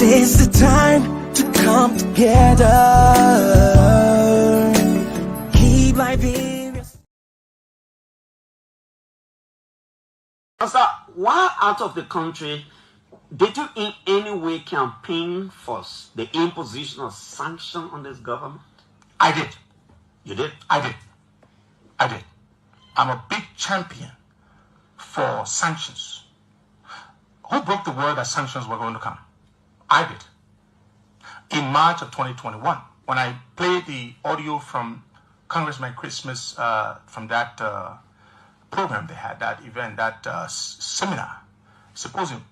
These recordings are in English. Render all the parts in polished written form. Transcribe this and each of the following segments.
It's the time to come together. Keep life in. Pastor, while out of the country, did you in any way campaign for the imposition of sanction on this government? I did. You did? I did. I'm a big champion for sanctions. Who broke the word that sanctions were going to come? I did. In March of 2021, when I played the audio from Congressman Christmas from that program they had, that event, that seminar, symposium.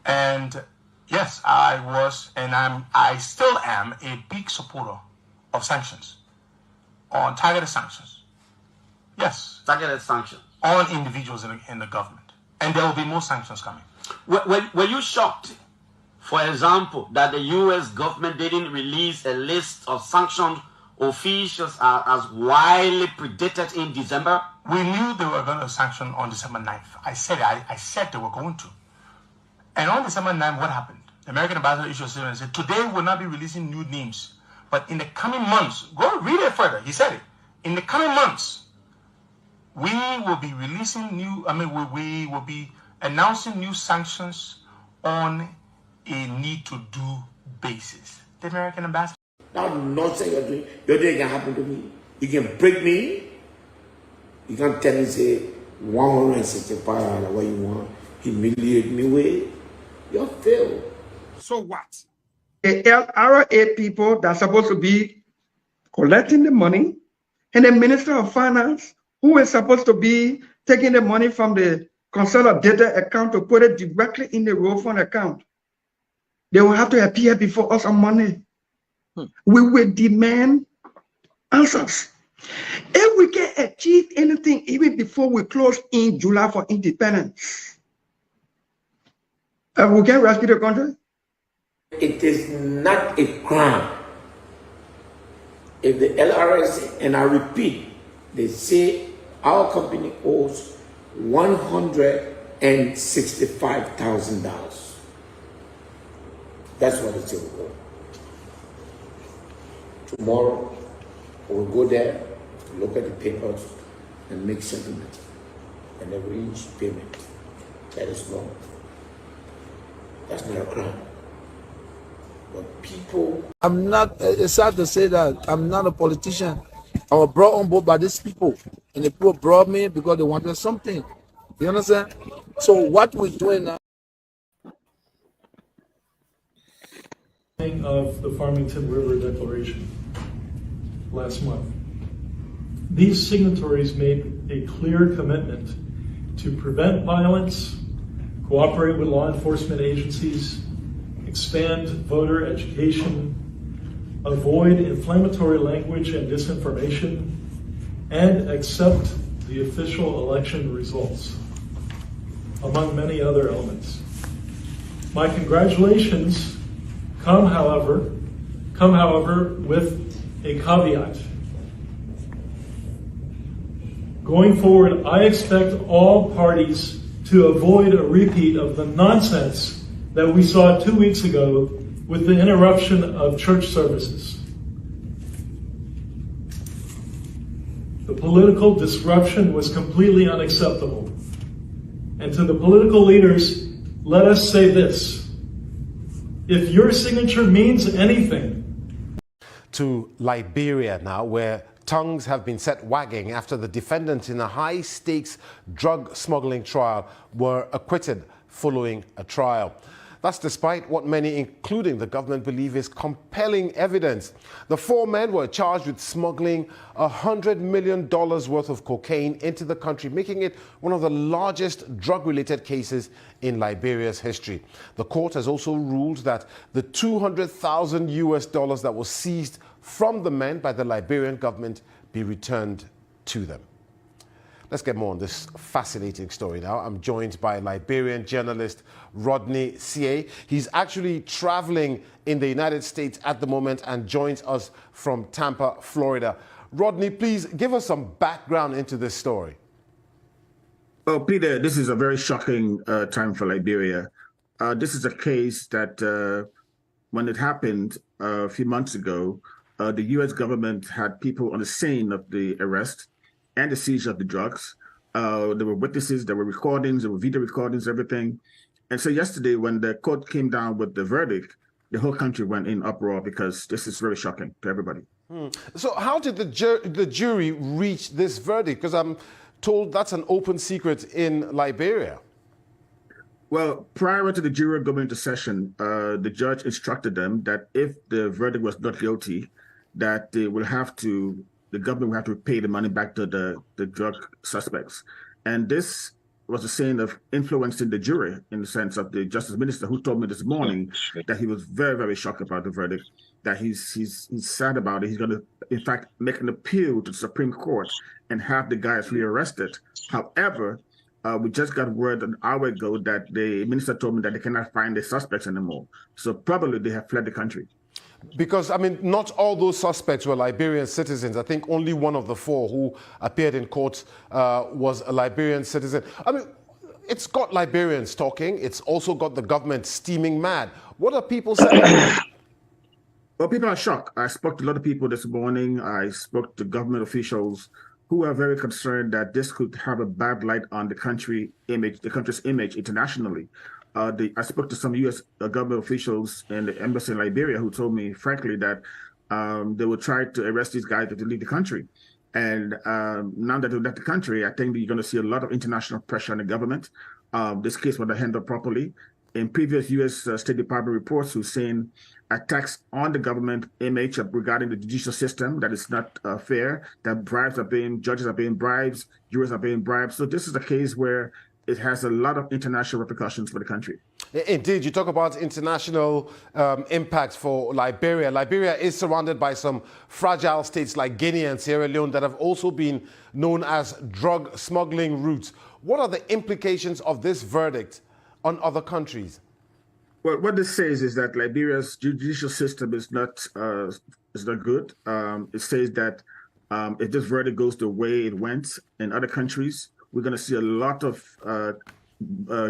And yes, I was, and I still am a big supporter of sanctions, on targeted sanctions. Yes. Targeted sanctions. On individuals in the government. And there will be more sanctions coming. Were you shocked, for example, that the U.S. government didn't release a list of sanctioned officials as widely predicted in December? We knew they were going to sanction on December 9th. I said they were going to. And on December 9th, what happened? The American ambassador issued a statement and said, today we'll not be releasing new names. But in the coming months, go read it further. He said it. In the coming months, we will be releasing we will be announcing new sanctions on a need-to-do basis. The American ambassador. That nonsense you're doing can happen to me. You can break me. You can't tell me, say, 165 what you want, humiliate me with. You're failed. So what? The LRA people that's supposed to be collecting the money, and the Minister of Finance, who is supposed to be taking the money from the consolidated account to put it directly in the road fund account. They will have to appear before us on Monday. We will demand answers. If we can achieve anything even before we close in July for independence, we can rescue the country. It is not a crime if the LRS, and I repeat, they say our company owes $165,000. That's what it's worth. Tomorrow, we'll go there, look at the papers, and make settlement, and arrange payment. That is wrong. That's not a crime. But people... it's sad to say that I'm not a politician. I was brought on board by these people, and the people brought me because they wanted something. You understand? So what we're doing now... Of the Farmington River Declaration last month. These signatories made a clear commitment to prevent violence, cooperate with law enforcement agencies, expand voter education, avoid inflammatory language and disinformation, and accept the official election results, among many other elements. My congratulations come, however, with a caveat. Going forward, I expect all parties to avoid a repeat of the nonsense that we saw 2 weeks ago with the interruption of church services. The political disruption was completely unacceptable. And to the political leaders, let us say this. If your signature means anything. To Liberia now, where tongues have been set wagging after the defendants in a high-stakes drug smuggling trial were acquitted following a trial. That's despite what many, including the government, believe is compelling evidence. The 4 men were charged with smuggling $100 million worth of cocaine into the country, making it one of the largest drug-related cases in Liberia's history. The court has also ruled that the $200,000 that was seized from the men by the Liberian government be returned to them. Let's get more on this fascinating story now. I'm joined by Liberian journalist Rodney Sie. He's actually traveling in the United States at the moment and joins us from Tampa, Florida. Rodney, please give us some background into this story. Well, Peter, this is a very shocking time for Liberia. This is a case that when it happened a few months ago, the U.S. government had people on the scene of the arrest and the seizure of the drugs. There were witnesses, there were recordings, there were video recordings, everything. And so yesterday, when the court came down with the verdict, the whole country went in uproar because this is very shocking to everybody. So how did the jury reach this verdict? Because I'm told that's an open secret in Liberia. Well, prior to the jury going into session, the judge instructed them that if the verdict was not guilty, that they will have to, the government will have to pay the money back to the drug suspects. And this was a sign of influencing the jury in the sense of the justice minister, who told me this morning that he was very, very shocked about the verdict, that he's sad about it. He's going to, in fact, make an appeal to the Supreme Court and have the guys rearrested. However, we just got word an hour ago that the minister told me that they cannot find the suspects anymore. So probably they have fled the country. Because, I mean, not all those suspects were Liberian citizens. I think only one of the 4 who appeared in court was a Liberian citizen. I mean, it's got Liberians talking. It's also got the government steaming mad. What are people saying? Well, people are shocked. I spoke to a lot of people this morning. I spoke to government officials who are very concerned that this could have a bad light on the country's image internationally. I spoke to some U.S. government officials in the embassy in Liberia who told me, frankly, that they will try to arrest these guys to leave the country. And now that they left the country, I think that you're going to see a lot of international pressure on the government. This case was handled properly. In previous U.S. State Department reports, we've seen attacks on the government image regarding the judicial system, that is not fair, that judges are being bribed, jurors are being bribed. So this is a case where it has a lot of international repercussions for the country. Indeed, you talk about international impact for Liberia. Liberia is surrounded by some fragile states like Guinea and Sierra Leone that have also been known as drug smuggling routes. What are the implications of this verdict on other countries? Well, what this says is that Liberia's judicial system is not good. It says that if this verdict goes the way it went in other countries, we're going to see a lot of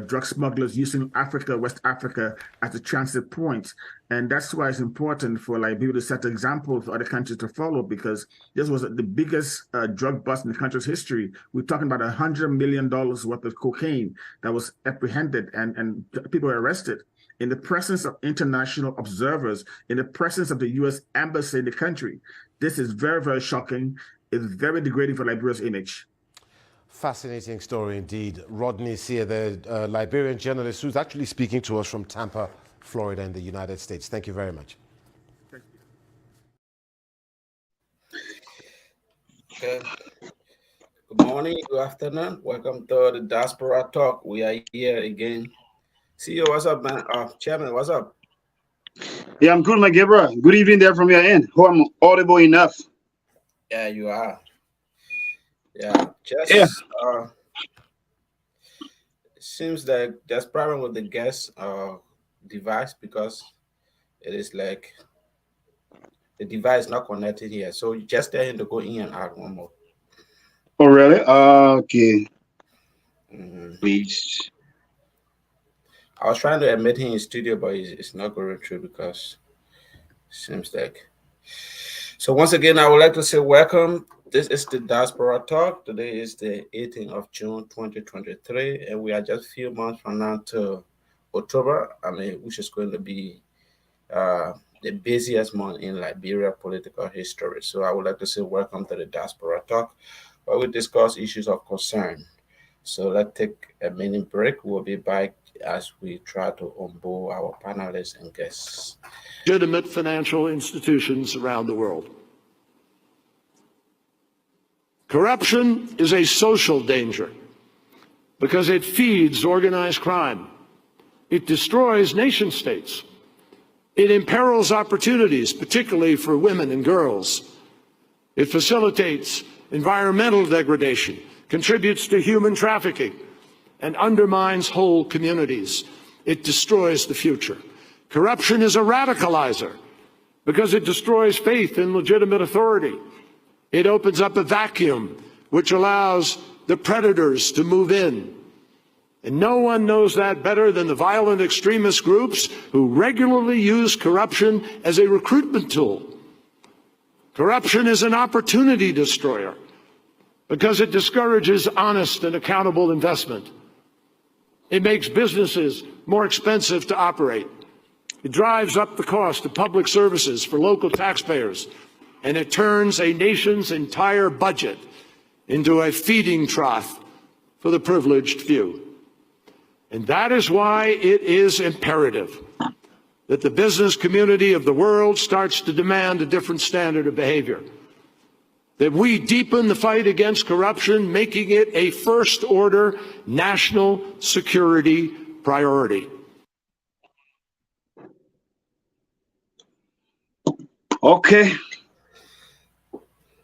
drug smugglers using Africa, West Africa, as a transit point. And that's why it's important for Liberia to set examples for other countries to follow, because this was the biggest drug bust in the country's history. We're talking about $100 million worth of cocaine that was apprehended and people were arrested in the presence of international observers, in the presence of the U.S. embassy in the country. This is very, very shocking. It's very degrading for Liberia's image. Fascinating story indeed. Rodney Sie, the Liberian journalist who's actually speaking to us from Tampa, Florida in the United States. Thank you very much. Okay. Good morning, good afternoon. Welcome to the Diaspora Talk. We are here again. CEO, what's up, man? Chairman, what's up? Yeah, I'm good, my Gabriel. Good evening there from your end. Hope I'm audible enough. Yeah, you are. Yeah, just it seems like there's problem with the guest device because it is like the device not connected here. So you just tell him to go in and out one more. Oh, really? Okay. Please. I was trying to admit him in studio, but it's not going through because it seems like. So once again, I would like to say welcome This is the Diaspora Talk. Today is the 18th of June 2023, and we are just a few months from now to October, which is going to be the busiest month in Liberia political history. So I would like to say welcome to the Diaspora Talk, where we discuss issues of concern. So let's take a mini break. We'll be back as we try to onboard our panelists and guests. Legitimate financial institutions around the world. Corruption is a social danger because it feeds organized crime. It destroys nation states. It imperils opportunities, particularly for women and girls. It facilitates environmental degradation, contributes to human trafficking, and undermines whole communities. It destroys the future. Corruption is a radicalizer because it destroys faith in legitimate authority. It opens up a vacuum which allows the predators to move in. And no one knows that better than the violent extremist groups who regularly use corruption as a recruitment tool. Corruption is an opportunity destroyer because it discourages honest and accountable investment. It makes businesses more expensive to operate. It drives up the cost of public services for local taxpayers, and it turns a nation's entire budget into a feeding trough for the privileged few. And that is why it is imperative that the business community of the world starts to demand a different standard of behavior, that we deepen the fight against corruption, making it a first-order national security priority. Okay.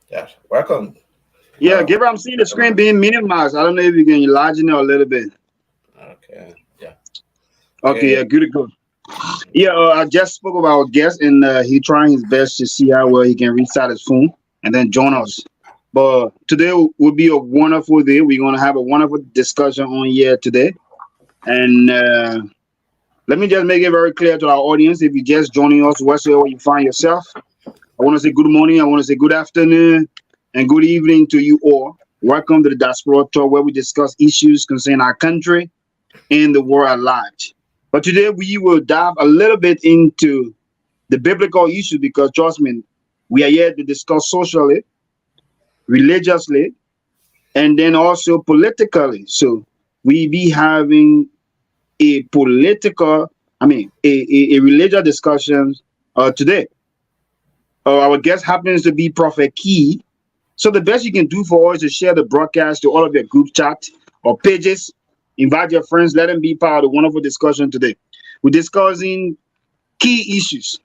Yes, welcome. Yeah, Gabriel, I'm seeing the screen being minimized. I don't know if you can enlarge it a little bit. Okay, yeah. Okay, yeah, good to go. Yeah, I just spoke with our guest, and he trying his best to see how well he can restart his phone and then join us. But today will be a wonderful day. We're going to have a wonderful discussion on here today. And let me just make it very clear to our audience, if you're just joining us, wherever you find yourself, I want to say good morning, I want to say good afternoon, and good evening to you all. Welcome to the Diaspora Talk, where we discuss issues concerning our country and the world at large. But today we will dive a little bit into the biblical issue because, trust me, we are here to discuss socially, religiously, and then also politically. So we be having a political, a religious discussion today. Our guest happens to be Prophet Key. So the best you can do for us is to share the broadcast to all of your group chat or pages. Invite your friends, let them be part of the wonderful discussion today. We're discussing key issues.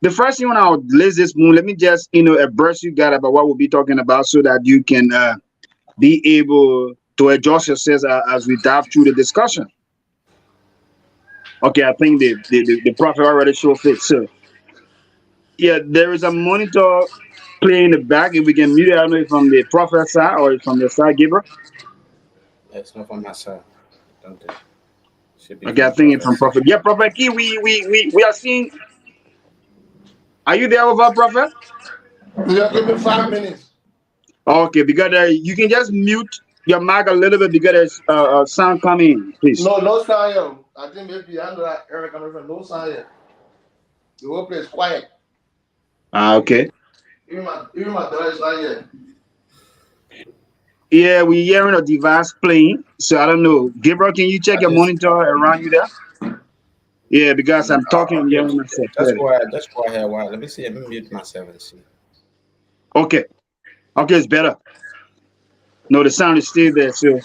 The first thing on our list this morning, let me just abreast you guys about what we'll be talking about so that you can be able to adjust yourselves as we dive through the discussion. Okay, I think the prophet already showed fit. So yeah, there is a monitor playing in the back. If we can mute it, I don't know if from the prophet side or from the side giver. It's not from my side. Don't it? Okay, I think it's from prophet. Yeah, Prophet Key, we are seeing. Are you there with our prophet? Yeah, give me 5 minutes. Okay, because you can just mute your mic a little bit because there's sound coming in, please. No sound here. I think maybe I know that Eric coming from no sound here. The whole place quiet. Okay. Even my daughter is not here. Yeah, we're hearing a device playing, so I don't know. Gabriel, can you check your monitor around you there? Yeah, because I'm talking, I'm hearing myself. That's why I have one. Let me see. Let me mute myself and see. Okay, it's better. No, the sound is still there, so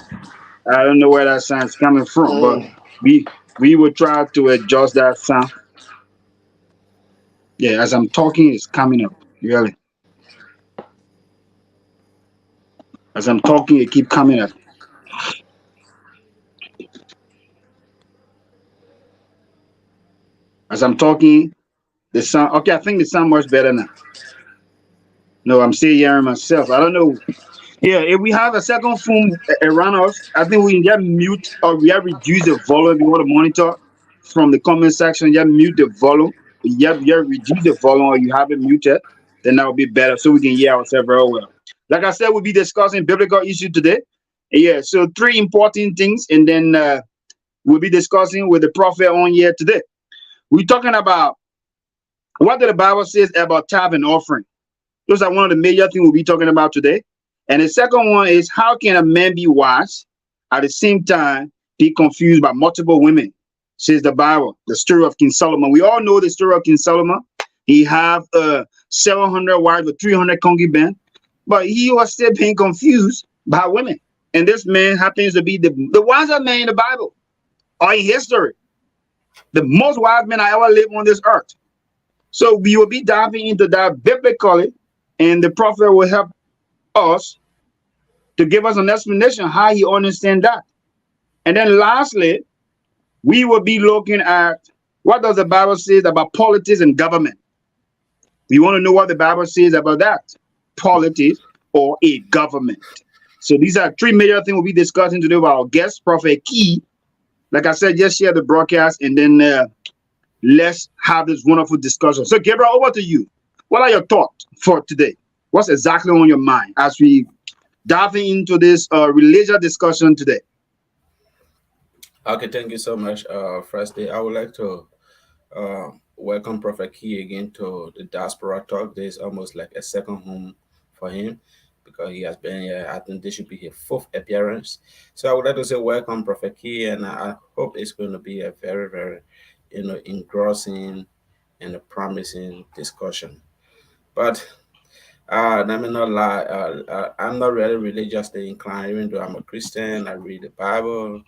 I don't know where that sound is coming from, but we will try to adjust that sound. Yeah, as I'm talking, it's coming up. Really. As I'm talking, it keep coming up. As I'm talking, the sound. Okay, I think the sound much better now. No, I'm still hearing myself. I don't know. Yeah, if we have a second phone around us, I think we can just mute or we have reduce the volume. If you want to monitor from the comment section, just mute the volume. You have reduce the volume or you have it muted, then that will be better so we can hear ourselves very well. Like I said, we'll be discussing biblical issues today. Yeah, so 3 important things, and then we'll be discussing with the prophet on here today. We're talking about what the Bible says about tithe and offering. Those are one of the major things we'll be talking about today. And the second one is, how can a man be wise at the same time be confused by multiple women? Says the Bible, the story of King Solomon. We all know the story of King Solomon. He have 700 wives with 300 concubines, but he was still being confused by women. And this man happens to be the wisest man in the Bible or in history, the most wise man I ever lived on this earth. So we will be diving into that biblically, and the prophet will help us to give us an explanation how he understands that. And then lastly, we will be looking at what does the Bible say about politics and government. We want to know what the Bible says about that, politics or a government. So these are 3 major things we'll be discussing today with our guest, Prophet Key. Like I said, just share the broadcast, and then let's have this wonderful discussion. So Gabriel, over to you. What are your thoughts for today? What's exactly on your mind as we dive into this religious discussion today? Okay, thank you so much. Firstly, I would like to welcome Prophet Key again to the Diaspora Talk. This is almost like a second home for him because he has been here. I think this should be his 4th appearance. So I would like to say welcome, Prophet Key, and I hope it's going to be a very, very, engrossing and a promising discussion. But let me not lie, I'm not really religiously inclined, even though I'm a Christian. I read the Bible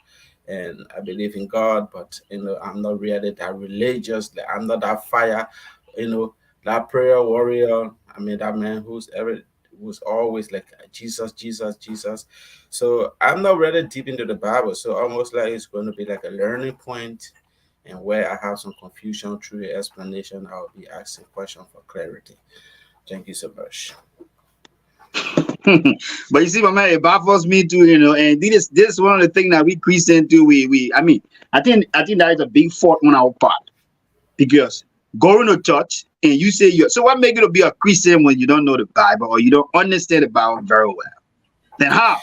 and I believe in God, but I'm not really that religious. I'm not that fire, that prayer warrior. I mean, that man who's always like Jesus, Jesus, Jesus. So I'm not really deep into the Bible. So almost like it's going to be like a learning point, and where I have some confusion through the explanation, I'll be asking questions for clarity. Thank you so much. But you see, my man, it baffles me too, and this is one of the things that we Christians do. I think that is a big fault on our part, because going to church and you say so what makes you to be a Christian when you don't know the Bible or you don't understand the Bible very well? Then how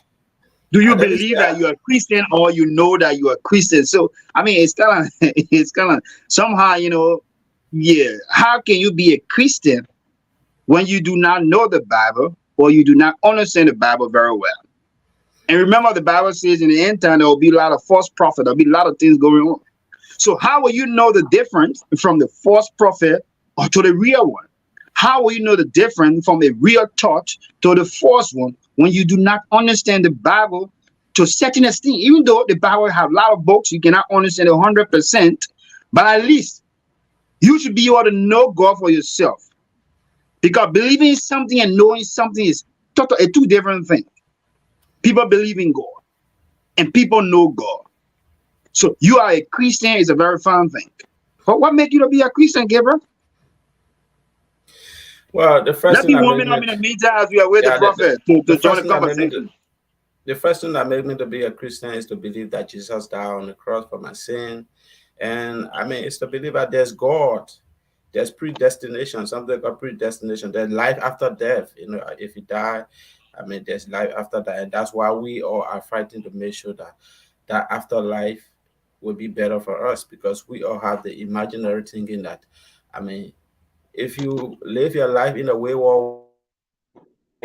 do you believe that you're a Christian, or you know that you're a Christian? So I mean, it's kind of somehow, yeah. How can you be a Christian when you do not know the Bible or you do not understand the Bible very well? And remember, the Bible says in the end time there will be a lot of false prophets. There'll be a lot of things going on. So how will you know the difference from the false prophet or to the real one? How will you know the difference from a real church to the false one when you do not understand the Bible to a certain extent? Even though the Bible have a lot of books, you cannot understand 100%, but at least you should be able to know God for yourself. Because believing in something and knowing something is two different things. People believe in God and people know God. So you are a Christian is a very fine thing. But what makes you to be a Christian, Gabriel? Well, the first Let thing me that warm made it up me, in the meantime as we are with the prophet to join the conversation. The first thing that made me to be a Christian is to believe that Jesus died on the cross for my sin. And I mean, it's to believe that there's God. There's predestination, something called predestination. There's life after death. If you die, I mean, there's life after that. And that's why we all are fighting to make sure that afterlife will be better for us, because we all have the imaginary thinking that, I mean, if you live your life in a way where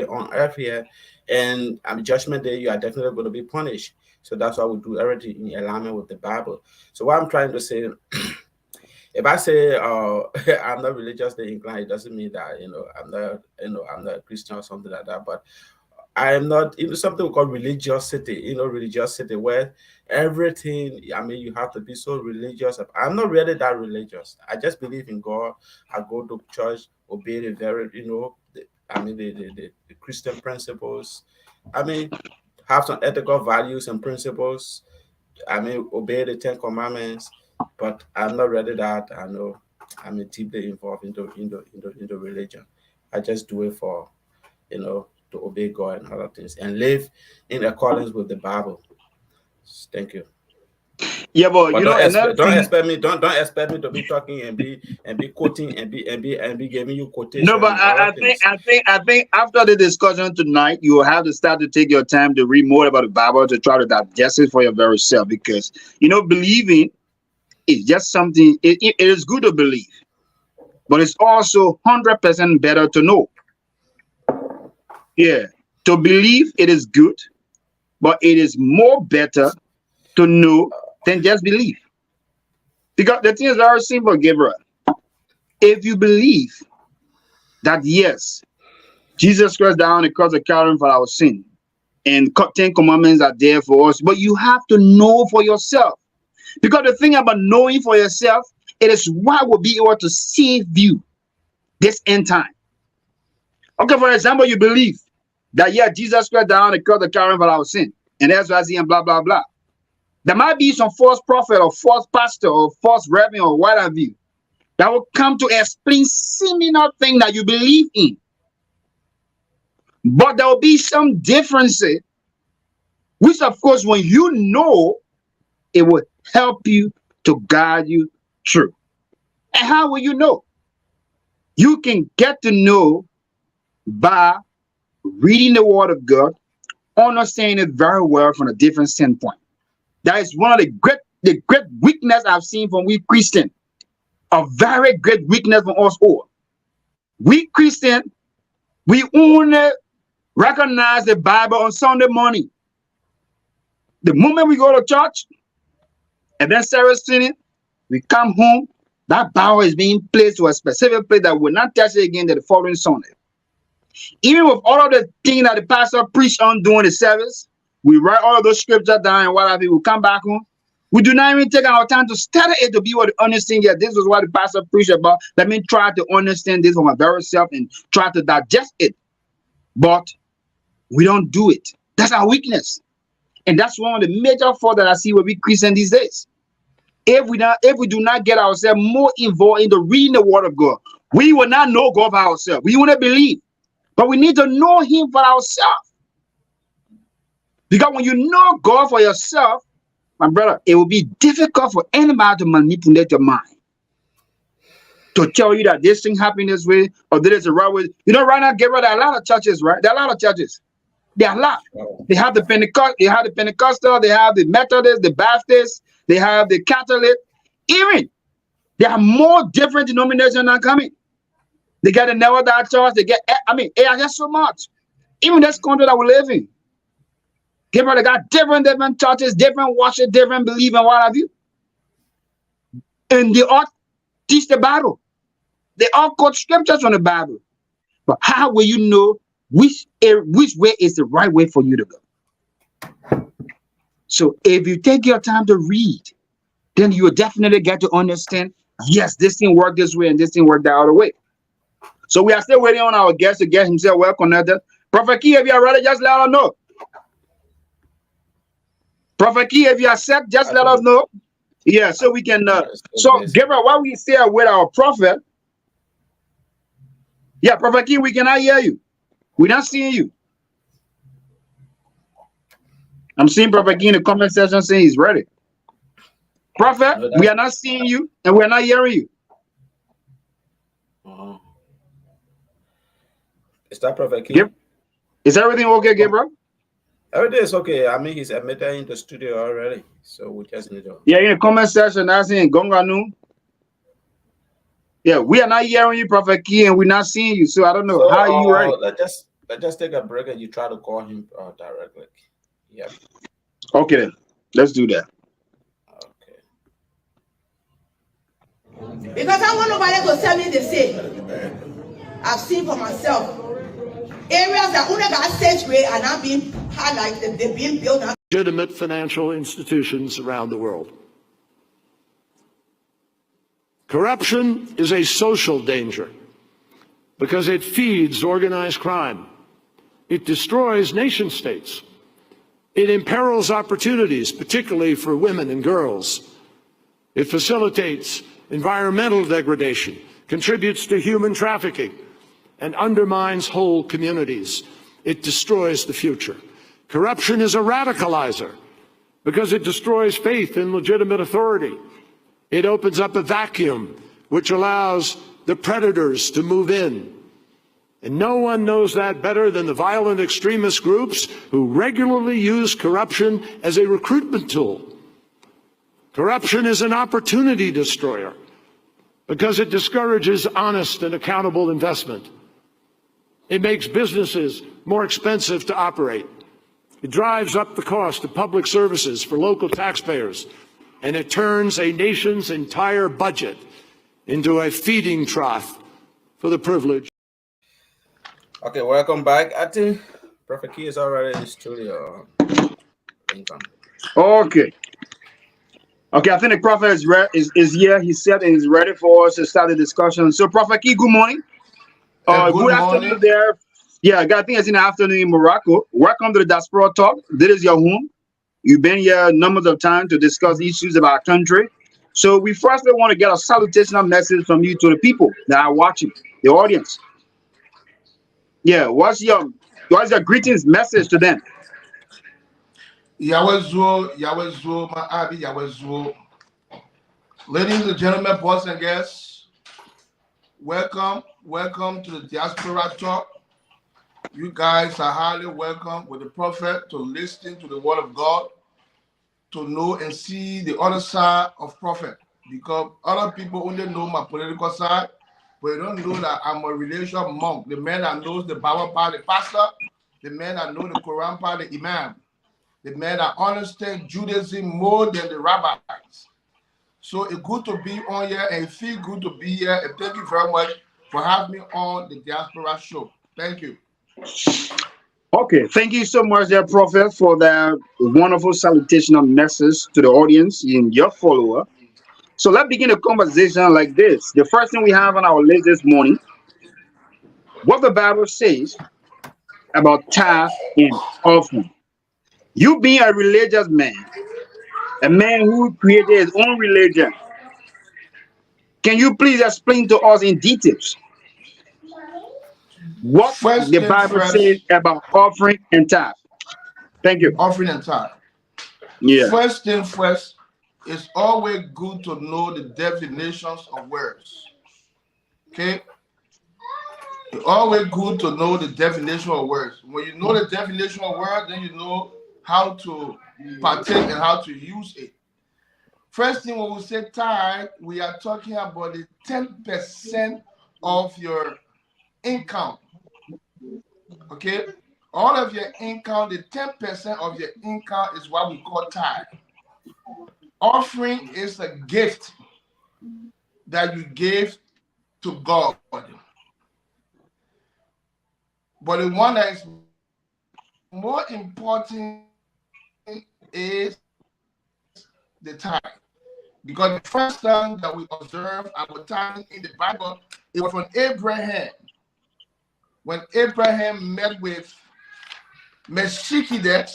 on earth here, and judgment day, you are definitely going to be punished. So that's why we do everything in alignment with the Bible. So what I'm trying to say, if I say I'm not religiously inclined, it doesn't mean that I'm not a Christian or something like that. But I am not something we call religiosity. Religiosity where everything. I mean, you have to be so religious. I'm not really that religious. I just believe in God. I go to church, obey the very the Christian principles. I mean, have some ethical values and principles. I mean, obey the 10 Commandments, but I'm not really that. I know I'm deeply involved into religion. I just do it for, to obey God and other things and live in accordance with the Bible. Thank you. Yeah, but you know, don't expect me to be talking and be quoting and be giving you quotation. No, but I think after the discussion tonight, you will have to start to take your time to read more about the Bible to try to digest it for your very self. Because you know, believing is just something. It is good to believe, but it's also 100% better to know. Yeah, to believe it is good, but it is more better to know than just believe. Because the thing is very simple, Gabriel. If you believe that yes, Jesus Christ died on the cross of Calvary for our sin, and 10 commandments are there for us, but you have to know for yourself. Because the thing about knowing for yourself, it is what will be able to save you this end time. Okay, for example, you believe that yeah, Jesus Christ died on the cross of Calvary for our sin, and that's why and blah blah blah. There might be some false prophet or false pastor or false reverend or what have you that will come to explain similar thing that you believe in. But there will be some differences, which of course, when you know, it will help you to guide you through. And how will you know? You can get to know by reading the Word of God, understanding it very well from a different standpoint. That is one of the great weakness I've seen from we Christians. A very great weakness from us all. We Christians, we only recognize the Bible on Sunday morning. The moment we go to church and then service finished, we come home, that Bible is being placed to a specific place that will not touch it again the following Sunday. Even with all of the things that the pastor preached on during the service, we write all of those scriptures down and whatever, we come back home. We do not even take our time to study it to be able to understand, yeah, this is what the pastor preached about. Let me try to understand this for my very self and try to digest it. But we don't do it. That's our weakness. And that's one of the major faults that I see with we Christians these days. If we do not get ourselves more involved in the reading the Word of God, we will not know God for ourselves. We want to believe, but we need to know Him for ourselves. Because when you know God for yourself, my brother, it will be difficult for anybody to manipulate your mind, to tell you that this thing happened this way or this is the right way. You know, right now, Gabriel, there are a lot of churches, right? There are a lot of churches. There are a lot. They have the Pentecostal, they have the Methodist, the Baptist, they have the Catholic. Even there are more different denominations that coming. They get the Never Die Church. They get, it are just so much. Even this country that we live in, Gabriel, they got different churches, different worship, different belief, and what have you. And they all teach the Bible. They all quote scriptures from the Bible. But how will you know which way is the right way for you to go? So if you take your time to read, then you will definitely get to understand, yes, this thing worked this way and this thing worked the other way. So we are still waiting on our guest to get himself well connected. Prophet Key, if you are ready, just let us know. Prophet Key, if you are set, just let us know. Yeah, so we can. So, Gabriel, while we stay with our prophet, yeah, Prophet Key, we cannot hear you. We're not seeing you. I'm seeing Prophet Key in the comment section saying he's ready. Prophet, we are not seeing you and we are not hearing you. Is that Prophet Key? Is everything okay, Gabriel? Everything is okay. I mean, he's admitted in the studio already, so we just need to. Yeah, in the comment section, that's in Gonganu. Yeah, we are not hearing you, Prophet Key, and we're not seeing you. So I don't know. So, how are you right? Let's just take a break and you try to call him directly. Yeah. Okay, then. Let's do that. Okay. Because I want nobody to tell me the same. I've seen for myself. Areas that only got saturate are not being highlighted, they're being built up. Legitimate financial institutions around the world. Corruption is a social danger because it feeds organized crime. It destroys nation states. It imperils opportunities, particularly for women and girls. It facilitates environmental degradation, contributes to human trafficking, and undermines whole communities. It destroys the future. Corruption is a radicalizer. because it destroys faith in legitimate authority. It opens up a vacuum which allows the predators to move in. And no one knows that better than the violent extremist groups who regularly use corruption as a recruitment tool. Corruption is an opportunity destroyer because it discourages honest and accountable investment. It makes businesses more expensive to operate. It drives up the cost of public services for local taxpayers, and it turns a nation's entire budget into a feeding trough for the privileged. Okay, welcome back. I think Prophet Key is already in the studio. Okay. Okay, I think the prophet is here. He said and he's ready for us to start the discussion. So, Prophet Key, good morning. Good afternoon there. Yeah, I think it's in the afternoon in Morocco. Welcome to the Diaspora Talk. This is your home. You've been here numbers of times to discuss issues of our country. So we firstly want to get a salutational message from you to the people that are watching, the audience. Yeah, what's your greetings message to them? Yahweh Zuo, my Abi, Yahweh Zuo. Ladies and gentlemen, boys and girls, welcome to the Diaspora Talk. You guys are highly welcome with the prophet to listen to the word of God, to know and see the other side of prophet. Because other people only know my political side, but they don't know that I'm a religious monk, the man that knows the Bible part, the pastor, the man that knows the Quran part, the imam, the man that understands Judaism more than the rabbis. So it's good to be on here, and it feels good to be here. And thank you very much for having me on the Diaspora Show. Thank you. Okay, thank you so much, dear prophet, for that wonderful salutational message to the audience and your follower. So let's begin a conversation like this. The first thing we have on our list this morning, what the Bible says about tithe and offering. You being a religious man, a man who created his own religion, can you please explain to us in details what the Bible says about offering and tithe? Thank you. Offering and tithe. Yeah. First thing first, it's always good to know the definitions of words. Okay? It's always good to know the definition of words. When you know the definition of words, then you know how to partake and how to use it. First thing, when we say tithe, we are talking about the 10% of your income. Okay? All of your income, the 10% of your income is what we call tithe. Offering is a gift that you give to God. But the one that is more important is the tithe. Because the first time that we observe our tithe in the Bible, it was from Abraham. When Abraham met with Melchizedek,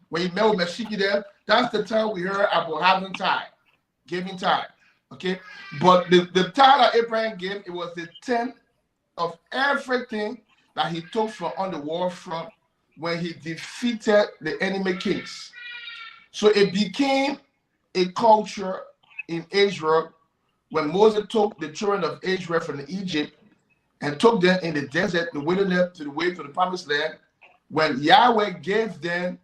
when he met with Melchizedek, that's the time we heard about having tithe, giving tithe. Okay, but the tithe that Abraham gave, it was the 10th of everything that he took from on the war front when he defeated the enemy kings. So it became a culture in Israel when Moses took the children of Israel from Egypt and took them in the desert, the wilderness, to the way to the promised land. When Yahweh gave them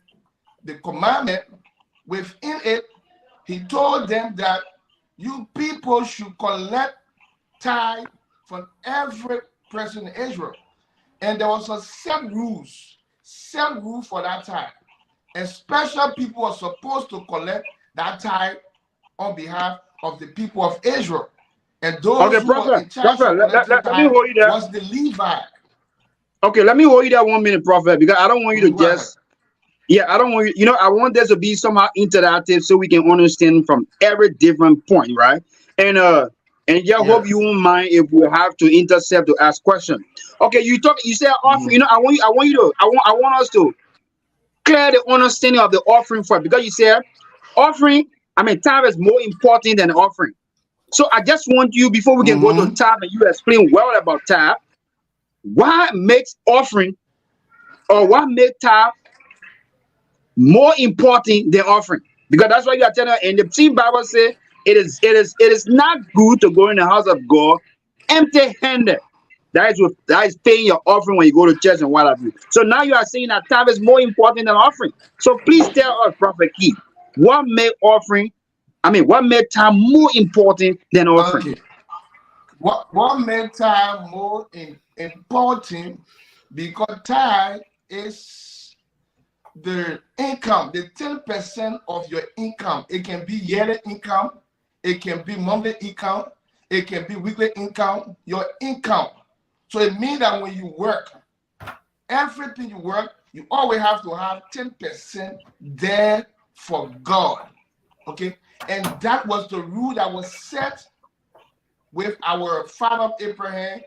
the commandment, within it, he told them that you people should collect tithe from every person in Israel. And there was a set rule for that tithe. And special people were supposed to collect that tithe on behalf of the people of Israel. And those who were in charge of collecting tithe was the Levite. Okay, let me hold you there 1 minute, prophet, because I don't want you to just... Yeah, I don't want you, I want this to be somehow interactive so we can understand from every different point, right? And hope you won't mind if we have to intercept to ask questions. Okay, you said offering, I want us to clear the understanding of the offering first, because you said offering, tithe is more important than offering. So I just want you, before we can go to tithe and you explain well about tithe, what makes offering or what makes tithe more important than offering? Because that's why you are telling. And the same Bible say it is not good to go in the house of God empty-handed. That is paying your offering when you go to church and what have you. So now you are saying that tithe is more important than offering. So please tell us, Prophet Key, what made tithe more important than offering? Okay. What made tithe more important? Because tithe is the income, the 10% of your income. It can be yearly income, it can be monthly income, it can be weekly income, your income. So it means that when you work, everything you work, you always have to have 10% there for God. Okay? And that was the rule that was set with our father Abraham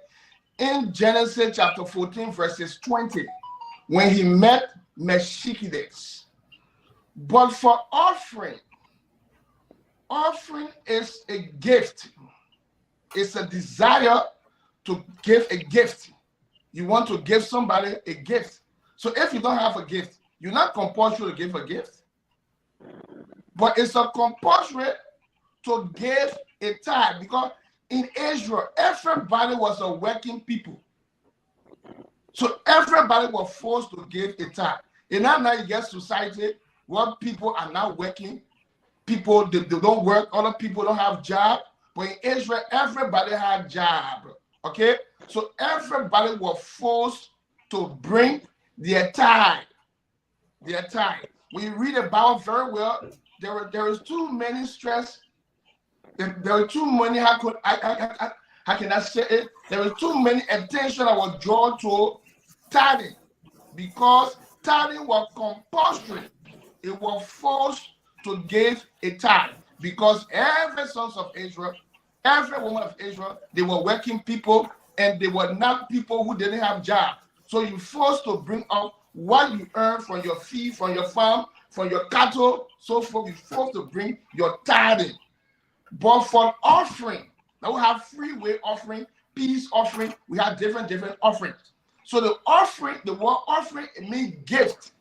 in Genesis chapter 14, verses 20, when he met Melchizedek. But for offering is a gift. It's a desire to give a gift. You want to give somebody a gift. So if you don't have a gift, you're not compulsory to give a gift. But it's a compulsory to give a tithe, because in Israel, everybody was a working people. So everybody was forced to give a tithe. And now you get society where people are not working. People, they don't work. Other people don't have job. But in Israel, everybody had job. Okay? So everybody was forced to bring their tithe. Their tithe. When you read about very well, there is too many stress. There are too many, how can I say it? There is too many attention that was drawn to tithing, because tithing was compulsory. It was forced to give a tithe, because every sons of Israel, every woman of Israel, they were working people, and they were not people who didn't have jobs. So you're forced to bring up what you earn from your fee, from your farm, from your cattle, so forth. You're forced to bring your tithing. But for offering, now we have freeway offering, peace offering, we have different offerings. So the offering, the word offering, it means gift.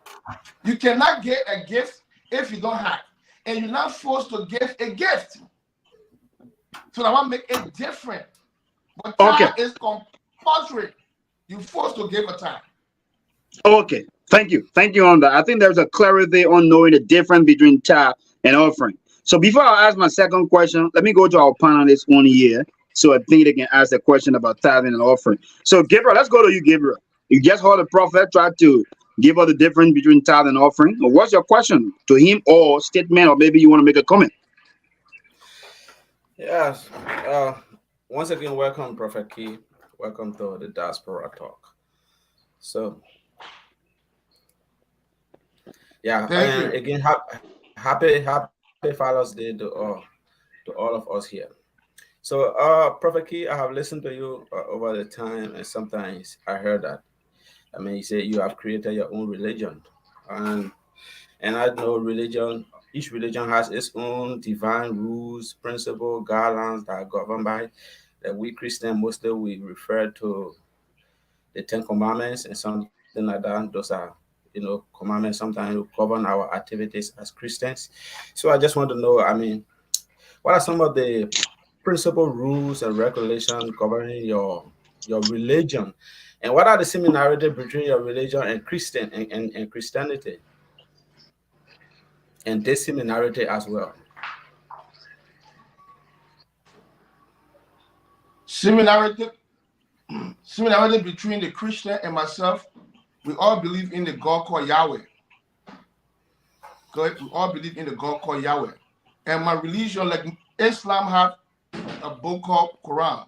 You cannot get a gift if you don't have, and you're not forced to give a gift. So I want to make it different. But tithe is compulsory. You're forced to give a tithe. Okay, thank you on that. I think there's a clarity on knowing the difference between tithe and offering. So before I ask my second question, let me go to our panelists on here, so I think they can ask a question about tithing and offering. So Gabriel, let's go to you, Gabriel. You just heard the prophet try to give us the difference between tithe and offering. What's your question to him, or statement, or maybe you want to make a comment? Yes. Once again, welcome, Prophet Key. Welcome to the Diaspora Talk. So, yeah, and again, happy Father's Day to all of us here. So, Prophet Key, I have listened to you over the time, and sometimes I heard that. I mean, you say you have created your own religion, and I know religion. Each religion has its own divine rules, principles, guidelines that are governed by. That we Christians mostly we refer to the 10 Commandments and something like that. Those are, commandments sometimes govern our activities as Christians. So I just want to know, I mean, what are some of the principal rules and regulations governing your religion, and what are the similarities between your religion and Christianity, and this similarity as well? Similarity between the Christian and myself, we all believe in the God called Yahweh. We all believe in the God called Yahweh. And my religion, like Islam have a book called Quran,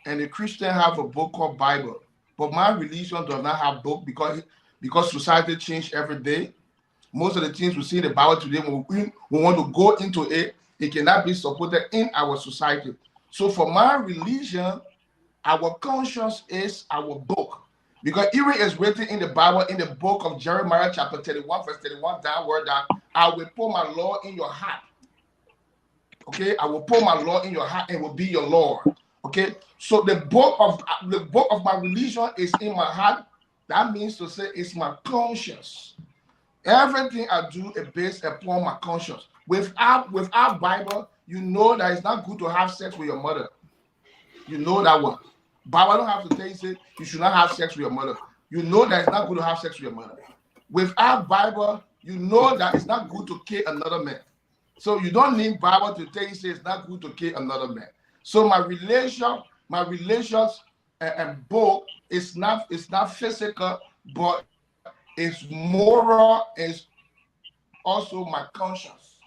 and the Christian have a book called Bible. But my religion does not have book, because society change every day. Most of the things we see in the Bible today, when we want to go into it, it cannot be supported in our society. So for my religion, our conscience is our book. Because even it's written in the Bible, in the book of Jeremiah, chapter 31, verse 31, downward, that I will put my law in your heart. Okay, I will put my law in your heart and will be your Lord. Okay, so the book of my religion is in my heart. That means to say it's my conscience. Everything I do is based upon my conscience. Without Bible, you know that it's not good to have sex with your mother. You know that one. Bible don't have to tell you say you should not have sex with your mother. You know that it's not good to have sex with your mother. Without Bible, you know that it's not good to kill another man. So you don't need Bible to tell you say it's not good to kill another man. So my relations and both it's not physical, but it's moral, it's also my conscience.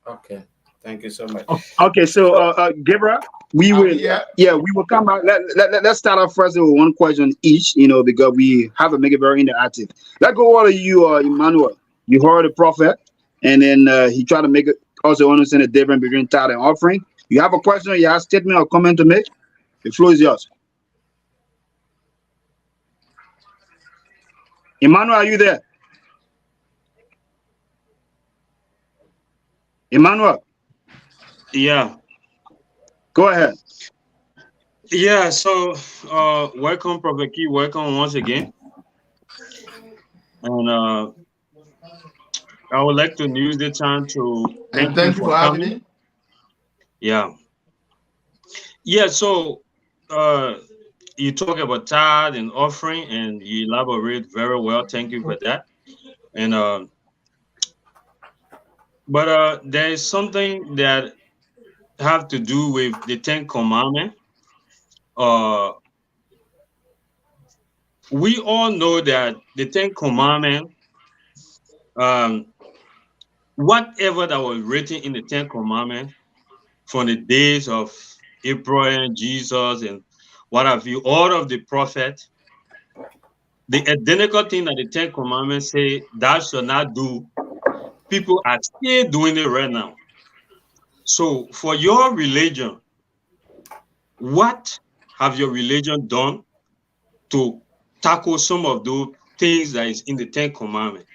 Okay. Thank you so much. Okay, so Gabriel, we will come back. Let's start off first with one question each, because we have to make it very interactive. Let's go over to you, Emmanuel. You heard the prophet, and then he tried to make it also understand the difference between tithe and offering. You have a question, you have a statement or comment to make? The floor is yours. Emmanuel, are you there? Emmanuel? Yeah. Go ahead. Yeah, so welcome, Prophet Key. Welcome once again. And I would like to use the time to thank you for having coming. me. Yeah. Yeah, so you talk about tithe and offering, and you elaborate very well. Thank you for that. And but there is something that have to do with the Ten Commandments. We all know that the Ten Commandments, whatever that was written in the Ten Commandments from the days of Abraham, Jesus, and what have you, all of the prophets, the identical thing that the Ten Commandments say, thou shalt not do, people are still doing it right now. So for your religion, what have your religion done to tackle some of those things that is in the Ten Commandments?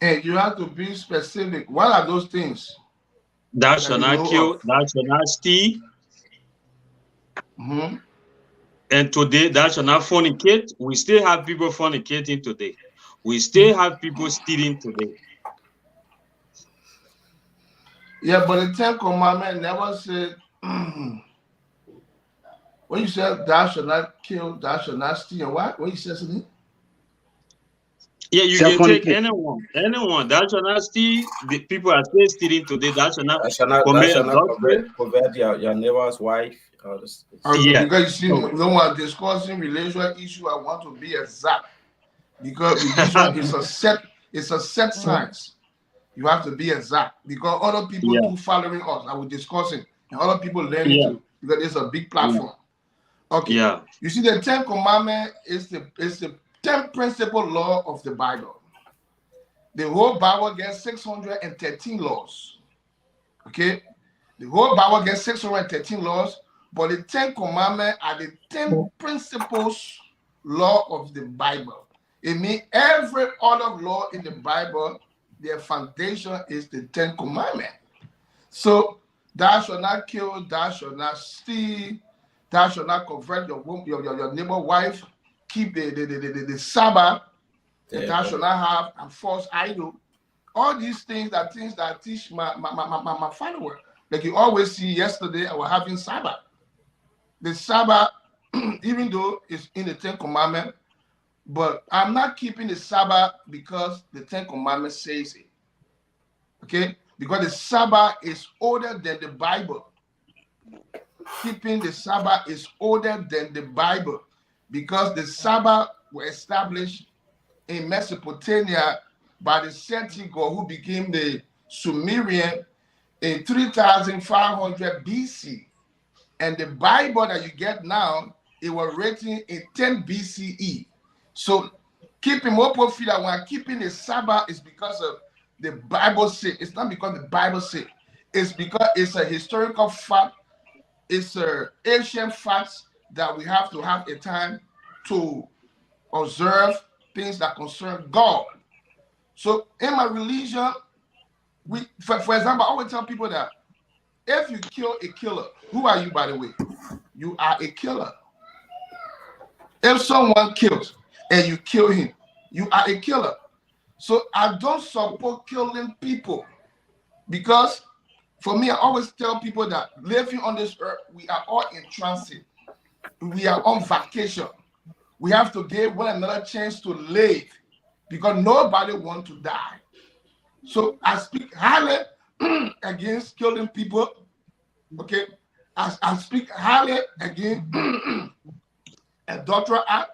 And you have to be specific. What are those things? Thou shalt not kill, thou shalt not steal. Mm-hmm. And today, thou shalt not fornicate. We still have people fornicating today. We still have people stealing today. Yeah, but the Ten Commandments never said, when you said thou shalt not kill, thou shalt not steal, what? What you said to me? Yeah, you can take anyone. Thou shalt not steal. The people are still stealing today. Thou shalt not commit adultery. Covet your neighbor's wife. Okay, because you see, when we're discussing relational issue, I want to be exact. Because religion is a set science. You have to be exact. Because other people too following us, I will discuss it. And other people learning too. Because it's a big platform. Okay. Yeah. You see, the Ten Commandments is the 10 principle law of the Bible. The whole Bible gets 613 laws. Okay? The whole Bible gets 613 laws, but the 10 Commandments are the 10 principles law of the Bible. It means every other law in the Bible, their foundation is the 10 Commandments. So, thou shalt not kill, thou shalt not steal, thou shalt not convert your neighbor's wife, keep the Sabbath, and thou shalt not have a false idol. All these things are things that I teach my followers. Like you always see yesterday, I was having Sabbath. The Sabbath, even though it's in the Ten Commandments, but I'm not keeping the Sabbath because the Ten Commandments says it. Okay? Because the Sabbath is older than the Bible. Keeping the Sabbath is older than the Bible because the Sabbath was established in Mesopotamia by the Celtic who became the Sumerian in 3500 BC. And the Bible that you get now, it was written in 10 BCE. So keeping more profit when keeping the Sabbath is because of the Bible said. It's not because the Bible said. It's because it's a historical fact. It's a ancient facts that we have to have a time to observe things that concern God. So in my religion, for example, I always tell people that if you kill a killer, who are you, by the way? You are a killer. If someone kills, and you kill him, you are a killer. So I don't support killing people, because for me, I always tell people that living on this earth, we are all in transit. We are on vacation. We have to give one another chance to live, because nobody wants to die. So I speak highly against killing people. Okay, I speak highly against adultery act.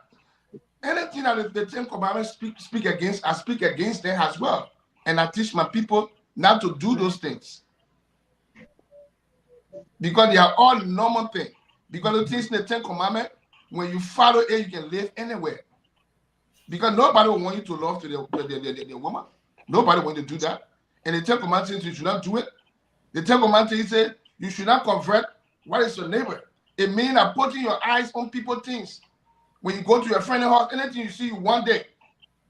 Anything that the Ten Commandments speak against, I speak against them as well. And I teach my people not to do those things, because they are all normal things. Because the things in the Ten Commandments, when you follow it, you can live anywhere. Because nobody will want you to love to the woman. Nobody want to do that. And the Ten Commandments says you should not do it. The Ten Commandments says you should not convert what is your neighbor. It means that putting your eyes on people's things. When you go to your friend's house, anything you see one day,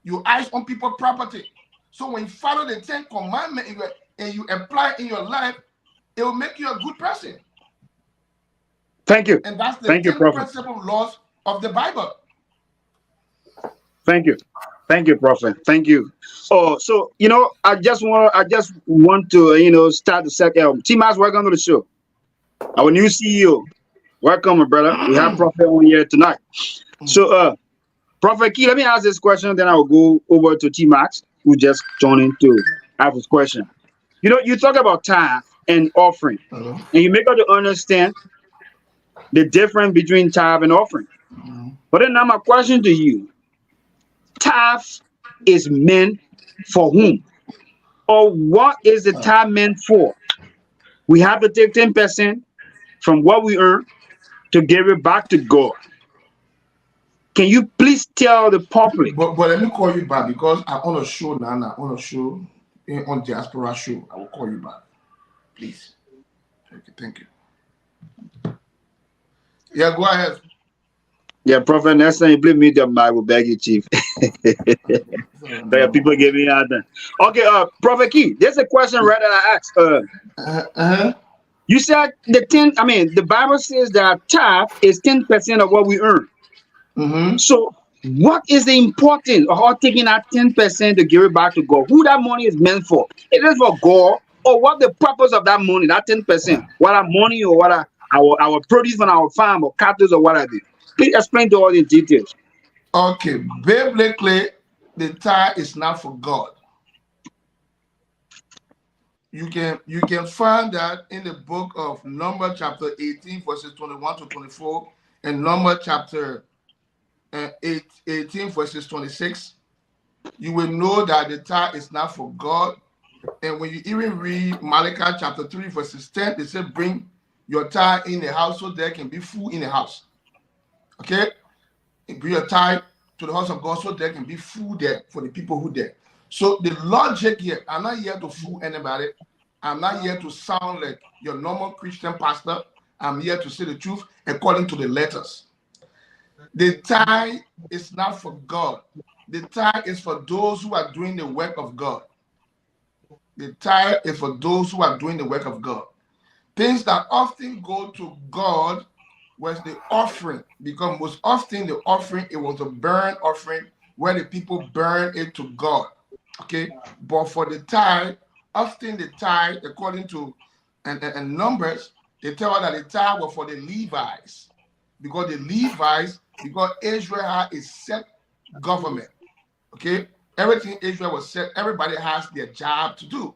your eyes on people's property. So when you follow the Ten Commandments and you apply in your life, it will make you a good person. Thank you. And that's the Thank you, 10 Prophet. principal laws of the Bible. Thank you. Thank you, Prophet. Thank you. Oh, so I just want to start the second. T-Max, welcome to the show. Our new CEO. Welcome, my brother. We have Prophet on here tonight. So Prophet Key, let me ask this question, then I will go over to T-Max, who just joined in to ask his question. You talk about tithe and offering, and you make us to understand the difference between tithe and offering. But then now my question to you, tithe is meant for whom? Or what is the tithe meant for? We have to take 10% from what we earn to give it back to God. Can you please tell the public? But let me call you back, because I'm on a show now. On a show, on Diaspora show. I will call you back, please. Okay, thank you. Yeah, go ahead. Yeah, Prophet, next time you play me, I will beg you, Chief. People give me that. Okay, Prophet Key, there's a question right that I asked. You said the Bible says that tithe is 10% of what we earn. So what is the importance of our taking that 10% to give it back to God? Who that money is meant for? It is for God, or what the purpose of that money, that 10%? What our money, or what our produce from our farm, or cattle, or what I do? Please explain to all the details. Okay, biblically, the tithe is not for God. You can find that in the book of Numbers chapter 18, verses 21 to 24, and Numbers chapter 18, verses 26. You will know that the tithe is not for God. And when you even read Malachi chapter 3, verses 10, they say, bring your tithe in the house so there can be food in the house. Okay? Bring your tithe to the house of God so there can be food there for the people who there. So the logic here, I'm not here to fool anybody. I'm not here to sound like your normal Christian pastor. I'm here to say the truth according to the letters. The tithe is not for God. The tithe is for those who are doing the work of God. The tithe is for those who are doing the work of God. Things that often go to God was the offering, because most often the offering, it was a burnt offering where the people burn it to God. Okay, but for the tithe, often the tithe, according to and Numbers, they tell us that the tithe was for the Levites, because Israel had a set government. Okay, everything Israel was set, everybody has their job to do.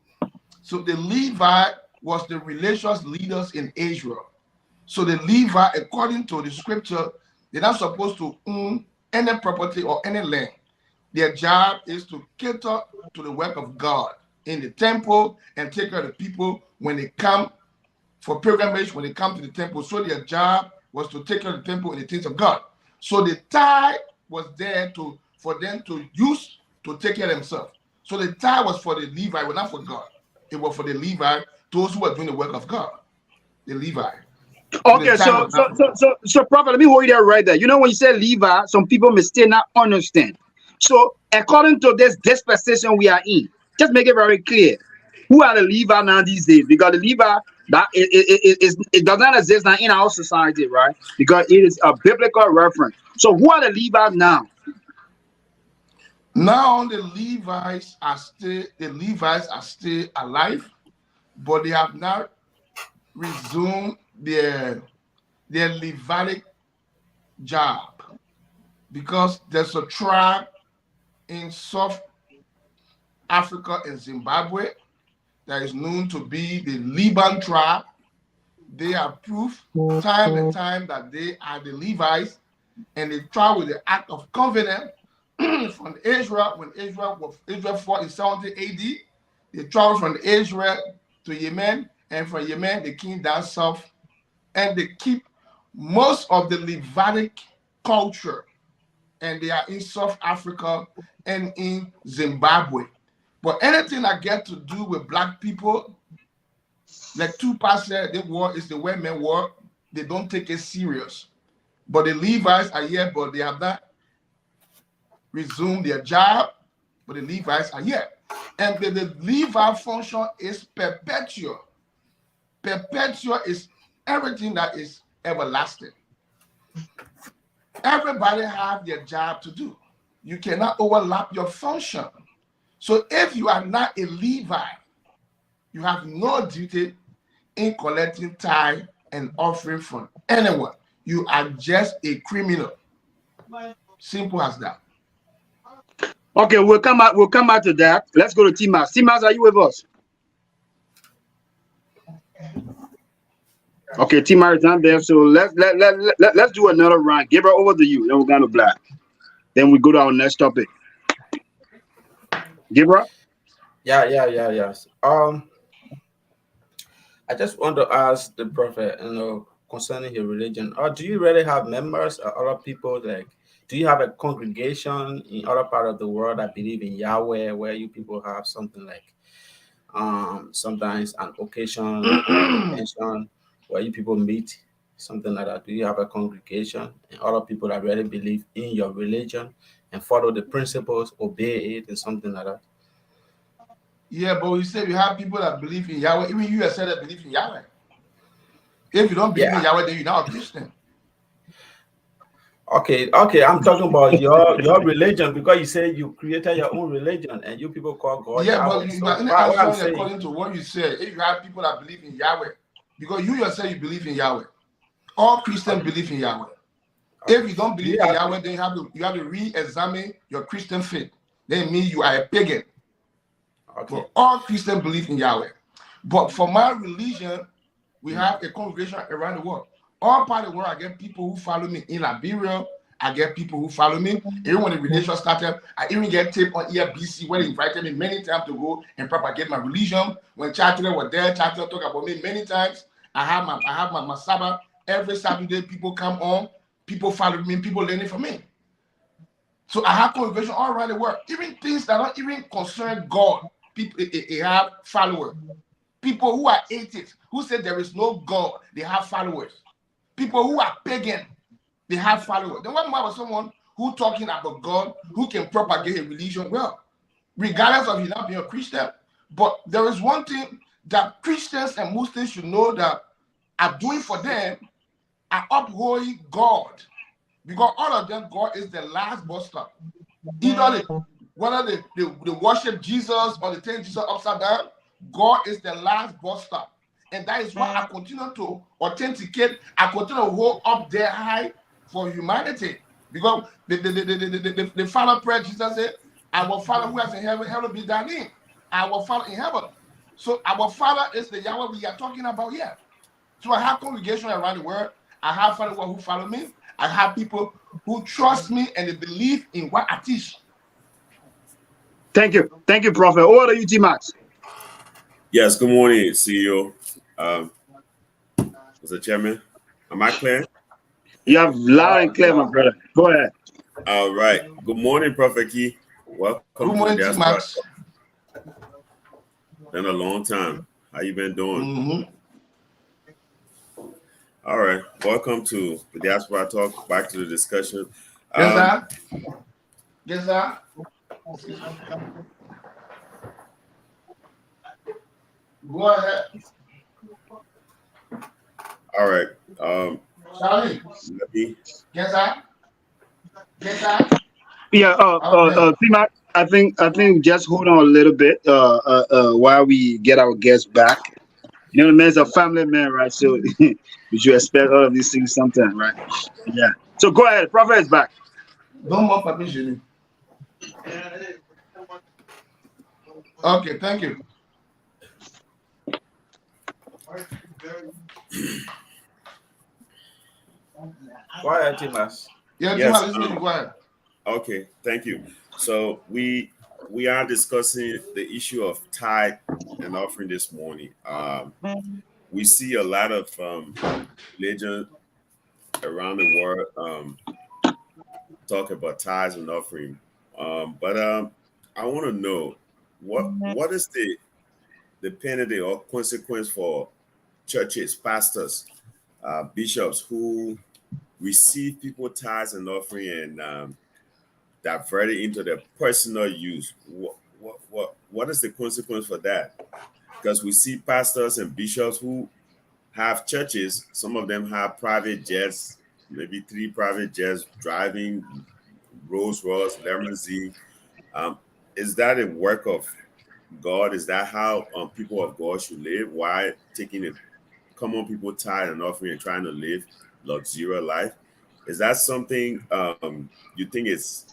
So the Levite was the religious leaders in Israel. So the Levite, according to the scripture, they're not supposed to own any property or any land. Their job is to cater to the work of God in the temple and take care of the people when they come for pilgrimage, when they come to the temple. So their job was to take care of the temple and the things of God. So the tithe was there for them to use to take care of themselves. So the tithe was for the Levite, but not for God. It was for the Levite, those who were doing the work of God. The Levite. Okay, so Prophet, let me hold you there right there. When you say Levi, some people may still not understand. So according to this dispensation we are in, just make it very clear. Who are the Levi now these days? Because the Levi, it does not exist now in our society, right? Because it is a biblical reference. So who are the Levi now? Now the Levites are still alive, but they have not resumed their Levitic job, because there's a tribe in South Africa and Zimbabwe that is known to be the Liban tribe. They have proof time and time that they are the Levites, and they tried with the Act of Covenant from Israel. When Israel fought in 70 AD, they traveled from Israel to Yemen, and from Yemen they came down south, and they keep most of the Levitic culture, and they are in South Africa and in Zimbabwe. But anything that get to do with black people, like Tupac said, the war is the white man war. They don't take it serious. But the Levites are here, but they have not resumed their job. But the Levites are here. And the Levi function is perpetual. Perpetual is everything that is everlasting. Everybody have their job to do. You cannot overlap your function. So if you are not a Levi, you have no duty in collecting tithe and offering from anyone. You are just a criminal. Simple as that. Okay, we'll come out to that. Let's go to T-Max. T-Max, are you with us? Okay, T-Max is not there, so let's do another round. Give her over to you, then we're gonna black. Then we go to our next topic. Give her. Yeah. I just want to ask the prophet, concerning his religion. Or do you really have members or other people? Like, do you have a congregation in other part of the world that believe in Yahweh, where you people have something like, sometimes an occasion where you people meet, something like that? Do you have a congregation and other people that really believe in your religion and follow the principles, obey it, and something like that? Yeah, but you said you have people that believe in Yahweh. Even you have said that believe in Yahweh. If you don't believe in Yahweh, then you're not a Christian. Okay. I'm talking about your religion, because you say you created your own religion and you people call God Yahweh. But answering according to what you said, if you have people that believe in Yahweh, because you yourself you believe in Yahweh, all Christians believe in Yahweh. If you don't believe in Yahweh, then you have to re-examine your Christian faith. Then mean you are a pagan. Okay. But all Christians believe in Yahweh. But for my religion, we have a congregation around the world. All part of the world, I get people who follow me in Liberia. I get people who follow me. Even when the religion started, I even get tape on EFBC where they invited me many times to go and propagate my religion. When Charter was there, Charter talk about me many times. I have my Sabbath. Every Saturday, people come on. People follow me. People learning from me. So I have congregation all around the world. Even things that don't even concern God, people have followers. People who are atheists, who say there is no God, they have followers. People who are pagan, they have followers. Then what about someone who talking about God, who can propagate a religion? Well, regardless of you not being a Christian, but there is one thing that Christians and Muslims should know that are doing for them, are upholding God. Because all of them, God is the last bus stop. Either whether they worship Jesus or they turn Jesus upside down, God is the last bus stop. And that is why I continue to authenticate, I continue to hold up their high for humanity. Because the final prayer, Jesus said, our Father who is in heaven, hallowed be thy name. Our Father in heaven. So our Father is the Yahweh we are talking about here. So I have congregation around the world. I have followers who follow me. I have people who trust me and they believe in what I teach. Thank you, Prophet. Over to you, T-Max. Yes, good morning, CEO. Mr. Chairman, am I clear? You have loud and clear, my brother. Go ahead. All right. Good morning, Prophet Key. Welcome good morning, to the Diaspora Talk. Been a long time. How you been doing? Mm-hmm. All right. Welcome to the Diaspora Talk. Back to the discussion. Yes, sir. Go ahead. All right. Charlie. Let me. Yes, sir. Yeah. T-Max, think just hold on a little bit while we get our guests back. You know, the man's a family man, right? So we should expect all of these things sometime, right? Yeah. So go ahead. Prophet is back. Don't more permission. Okay, thank you. Go ahead, Timas. Yeah, Yes, Timas, listen to you. Go ahead. Okay, thank you. So we are discussing the issue of tithe and offering this morning. We see a lot of religion around the world talk about tithes and offering, but I want to know what is the penalty or consequence for churches, pastors, bishops who receive people tithes and offering and divert it into their personal use. What is the consequence for that? Because we see pastors and bishops who have churches. Some of them have private jets, maybe 3 private jets, driving Rolls Royce, limousine. Is that a work of God? Is that how people of God should live? Why taking a common people tithe and offering and trying to live luxurious life? Is that something you think is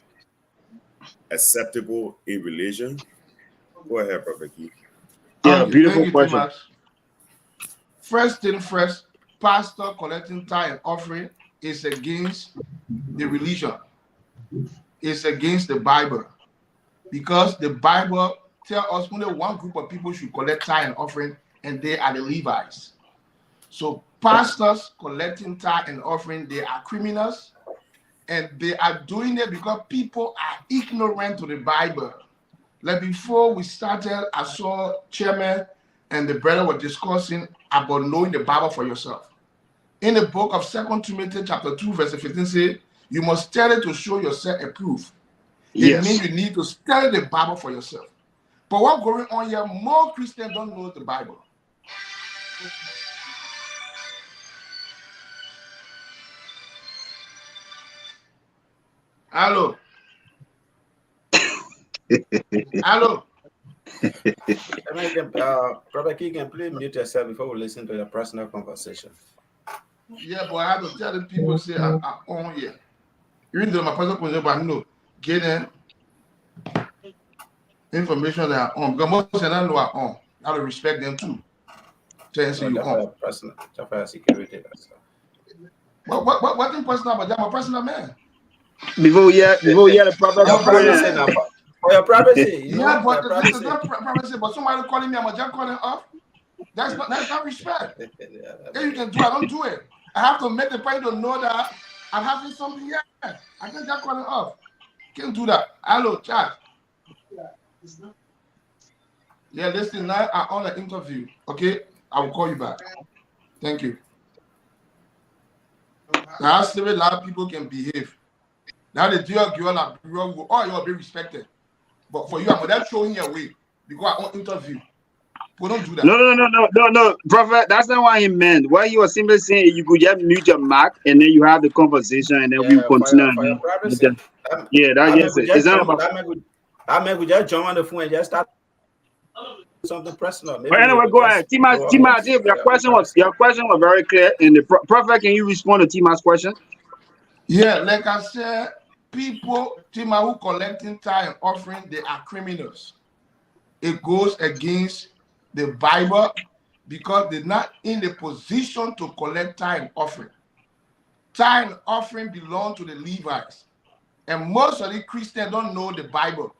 acceptable in religion? Go ahead, Prophet Keith. Yeah, Okay, beautiful thank you, question. Timas. First thing first, pastor collecting tithe and offering is against the religion. It's against the Bible. Because the Bible tells us only one group of people should collect tithe and offering, and they are the Levites. So pastors collecting tithe and offering, they are criminals, and they are doing it because people are ignorant to the Bible. Like before we started, I saw chairman and the brother were discussing about knowing the Bible for yourself. In the book of 2 Timothy chapter 2, verse 15 says, you must study to show yourself approved. It means you need to study the Bible for yourself. But what's going on here, more Christians don't know the Bible. Hello. Hello. Brother Key, can please mute yourself before we listen to your personal conversation. Yeah, but I have to tell the people say I'm on here. Even though my personal conversation, but I know getting information that I'm on. Because most of them know I'm on. I have to respect them too. Tell you on. Personal security. What thing personal about that? I'm a personal man. Before we hear the prophet for your privacy. Yeah, but this is not privacy. But somebody calling me, I'm just calling off. That's not respect. If you can do it, I don't do it. I have to make the point to know that I'm having something here. I can't just call it off. Can't do that. Hello, chat. Yeah, listen, now I'm on an interview. Okay, I will call you back. Thank you. Now, I see a lot of people can behave. Now, the dear girl are wrong. Oh, you'll be respected. But for you, I'm not showing your way because I on interview. But don't do that. No, Prophet. That's not what he meant. What he was simply saying, you could just mute your mic and then you have the conversation and then we continue. For your privacy. Yeah, that's just it. It's not about. I mean, we just jump on the phone and just start something personal. But anyway, go ahead. Timas, your question was very clear. And the Prophet, can you respond to Timas' question? Yeah, like I said, people, Tima, who collecting tithe and offering, they are criminals. It goes against the Bible because they're not in the position to collect tithe and offering. Tithe and offering belong to the Levites. And most of the Christians don't know the Bible.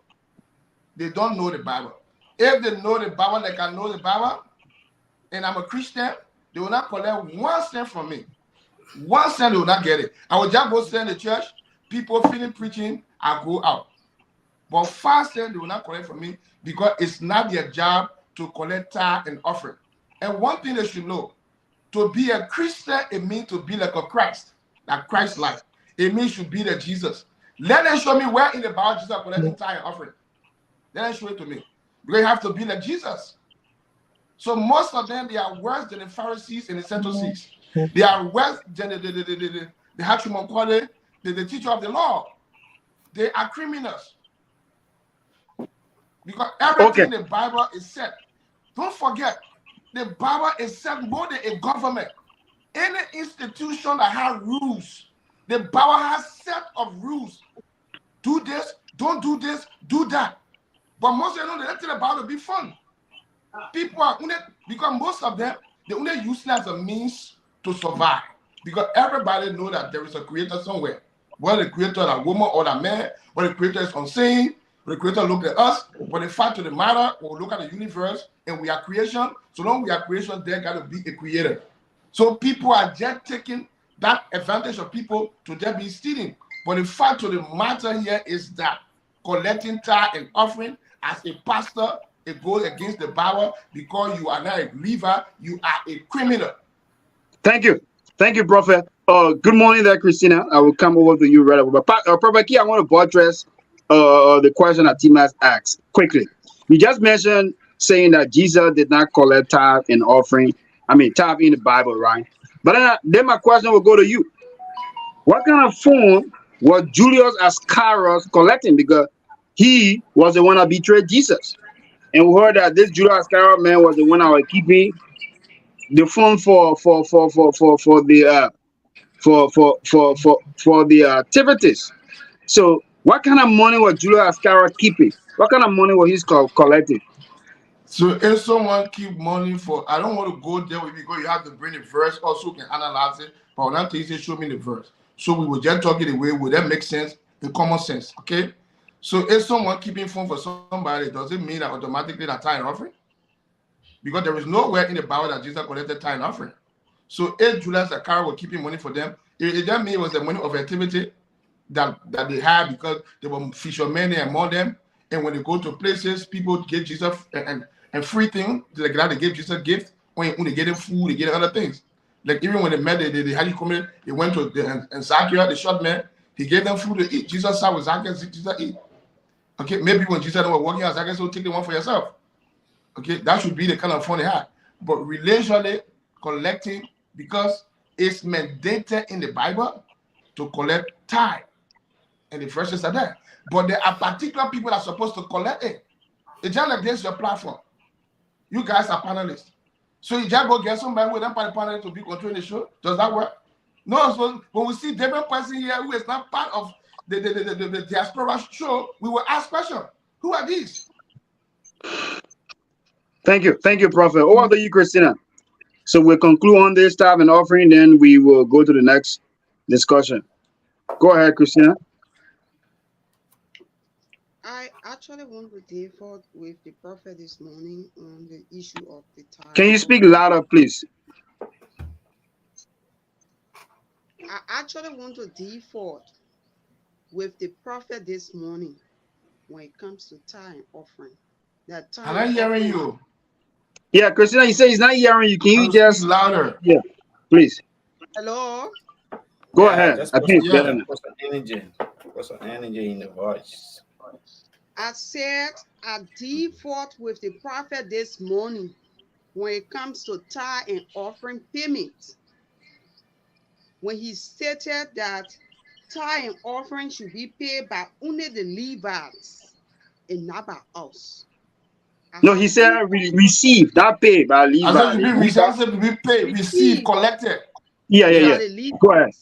They don't know the Bible. If they know the Bible like I know the Bible, and I'm a Christian, they will not collect 1 cent from me. 1 cent, they will not get it. I will just go stay in the church, people finish preaching, I go out. But 5 cents, they will not collect from me because it's not their job to collect tithe and offering. And one thing they should know, to be a Christian, it means to be like a Christ, like Christ's life. It means you be like Jesus. Let them show me where in the Bible Jesus collecting tithe and offering. Let them show it to me. Because you have to be like Jesus. So most of them, they are worse than the Pharisees and the Sadducees. They are worse than the Hachimonkwale, the teacher of the law. They are criminals. Because everything in the Bible is set. Don't forget, the Bible is set more than a government. Any institution that has rules, the Bible has set of rules. Do this, don't do this, do that. But most of them, they let the Bible be fun. People are because most of them, they only use it as a means to survive. Because everybody know that there is a creator somewhere. Whether the creator is a woman or a man, whether the creator is unseen, the creator look at us, but the fact of the matter, we look at the universe and we are creation. So long we are creation, there got to be a creator. So people are just taking that advantage of people to just be stealing. But the fact of the matter here is that collecting tithe and offering as a pastor, it goes against the Bible because you are not a believer, you are a criminal. Thank you. Thank you, Prophet. Good morning there, Christina. I will come over to you right away. But Prophet Key, I want to buttress the question that Timas asked quickly. You just mentioned saying that Jesus did not collect tithe and offering. I mean, tithe in the Bible, right? But then my question will go to you. What kind of phone was Julius Iscariot collecting? Because he was the one that betrayed Jesus. And we heard that this Julius Iscariot man was the one that was keeping the fund for the activities. So what kind of money was Julius Iscariot keeping? What kind of money was he collecting? So if someone keep money for, I don't want to go there with you because you have to bring the verse also can analyze it. But when I'm telling you, show me the verse. So we will just talk it away. Would that make sense? In common sense, okay? So if someone keeping phone for somebody, does it mean that automatically that tithe and offering? Because there is nowhere in the Bible that Jesus collected tithe and offering. So if Julius Iscariot was keeping money for them, it just means it was the money of activity that they had because they were fishermen among them. And when they go to places, people give Jesus and free things. Like that, they gave Jesus gifts. When they get them food, they get other things. Like even when they met, they had you come in, they went to and Zacchaeus, the short man, he gave them food to eat. Jesus sat with Zacchaeus, Jesus eat. Okay, maybe when Jesus was walking out, Zacchaeus will take the one for yourself. Okay, that should be the kind of fun they had. But relationally collecting, because it's mandated in the Bible to collect tithe. And the verses are there. But there are particular people that are supposed to collect it. It's just like this, your platform. You guys are panelists. So you just go get somebody with them panelists to be controlling the show. Does that work? No, so when we see different person here who is not part of the Diaspora show, we will ask questions. Who are these? Thank you. Thank you, Prophet. Over to you, Christina. So we'll conclude on this tithe and offering, then we will go to the next discussion. Go ahead, Christina. I actually want to default with the prophet this morning on the issue of the tithe. Can you speak louder, please? I actually want to default with the prophet this morning when it comes to tithe and offering. That tithe I'm not hearing you. Yeah, Christina, you say he's not hearing you. Can you just speak louder? Yeah, please. Hello? Go ahead. Just I think it's better now. put some energy in the voice. I said I default with the prophet this morning when it comes to tithe and offering payment. When he stated that tithe and offering should be paid by only the Levites and not by us. No, he said receive, not pay by Levi. I said to be paid, receive, collected. Yeah. Go ahead.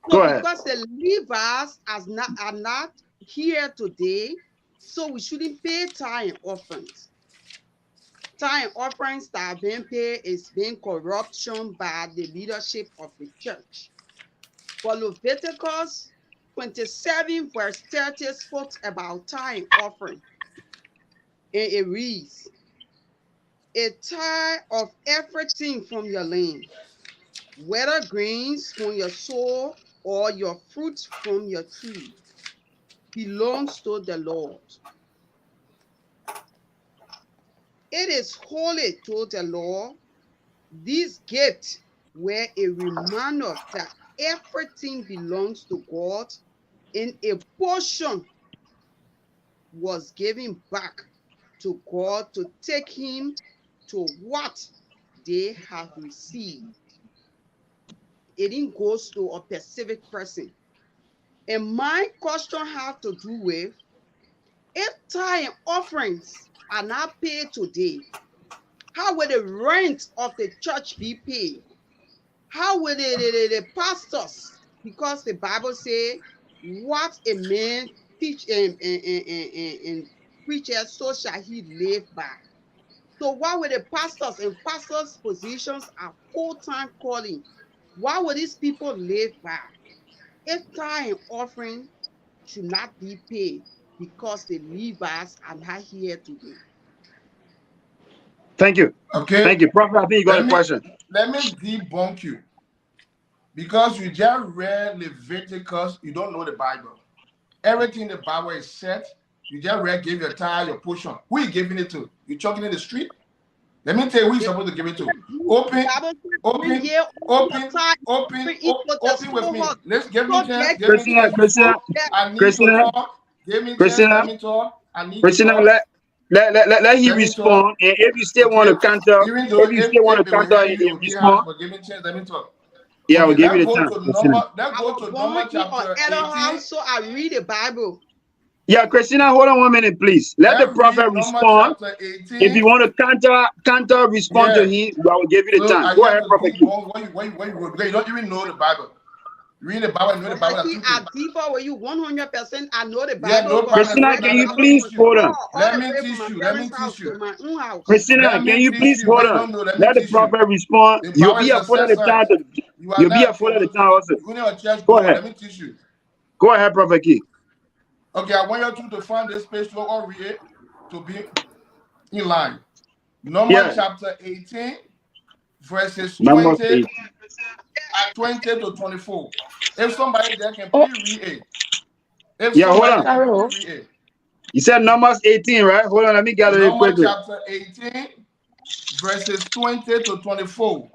So because the Levites are not here today, so we shouldn't pay tithe and offerings. Tithe and offerings that are being paid is being corruption by the leadership of the church. For Leviticus 27 verse 30 spoke about tithe and offering. And it reads, a tithe of everything from your land, whether grains from your soil or your fruits from your tree, belongs to the Lord. It is holy to the Lord. These gifts were a reminder that everything belongs to God, and a portion was given back to God to take him to what they have received. It didn't go to a specific person. And my question has to do with if tithe and offerings are not paid today, how will the rent of the church be paid? How will the pastors, because the Bible says, what a man teach and preaches, so shall he live by. So why would the pastors and pastors' positions are full-time calling? Why would these people live by? If tithe and offering should not be paid because the Levites are not here today. Thank you. Okay. Thank you. Prophet, I think you got a question. Let me debunk you. Because you just read Leviticus, you don't know the Bible. Everything in the Bible is set. You just read, give your tithe, your portion. Who are you giving it to? You chucking in the street? Let me tell you who you're supposed to give it to. Open with me. Let's give me a chance. Give me a chance. I need to talk. Give me a chance. Let me talk. I need to talk. Let he respond. And if you still want to counter, Even though if you still want to counter and respond, give me a chance. Let me talk. yeah, Okay, we'll give you the let's time. go to Numbers chapter 18. So I read the Bible. Yeah, Christina, hold on 1 minute, please. Let the prophet respond. If you want to counter, respond to him, I will give you the time. Go ahead, prophet. You don't even know the Bible. Read the Bible, know the Bible. I deeper with you 100%. I know the Bible. Yeah, no Christina, can you please hold on? Let me teach you. Let me teach you. Christina, can you please hold on? Let the prophet respond. You'll be a full of the time. You'll be a full of the time also. Go ahead. Let me teach you. Go ahead, Prophet Key. Okay, I want you to find this page to all read it to be in line. Numbers chapter 18, verses 20 to 24. If somebody there can please read it. Hold on. You said Numbers 18, right? Hold on, let me get it quickly. Numbers chapter 18, verses 20 to 24.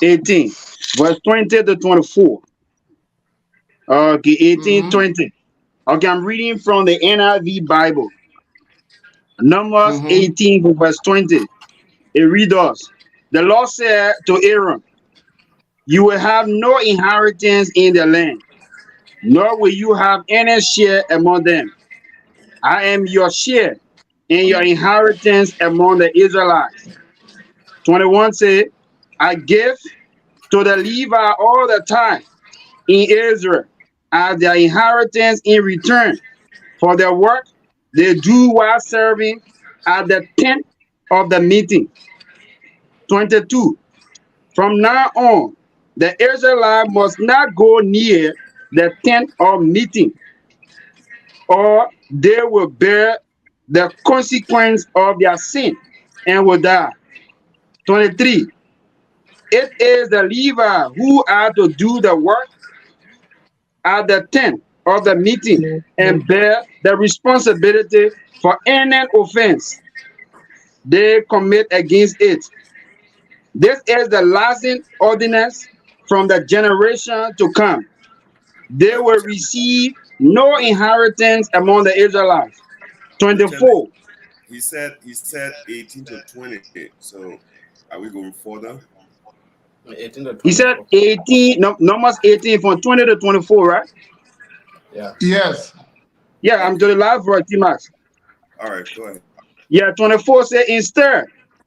18, verse 20 to 24. Okay, 18, 20. Okay, I'm reading from the NIV Bible. Numbers 18, verse 20. It reads us. The Lord said to Aaron, you will have no inheritance in the land, nor will you have any share among them. I am your share and your inheritance among the Israelites. 21 said, I give to the Levi all the time in Israel as their inheritance in return for their work they do while serving at the tent of the meeting. 22. From now on, the Israelite must not go near the tent of meeting, or they will bear the consequence of their sin and will die. 23. It is the Levi who are to do the work at the tent of the meeting and bear the responsibility for any offense they commit against it. This is the lasting ordinance from the generation to come. They will receive no inheritance among the Israelites. 24. He said 18 to 20. So are we going further? 18 to 24. He said 18, Numbers 18 from 20 to 24, right? Yeah. Yes. Yeah, I'm to the last verse, T-Max. All right, go ahead. Yeah, 24 said, instead,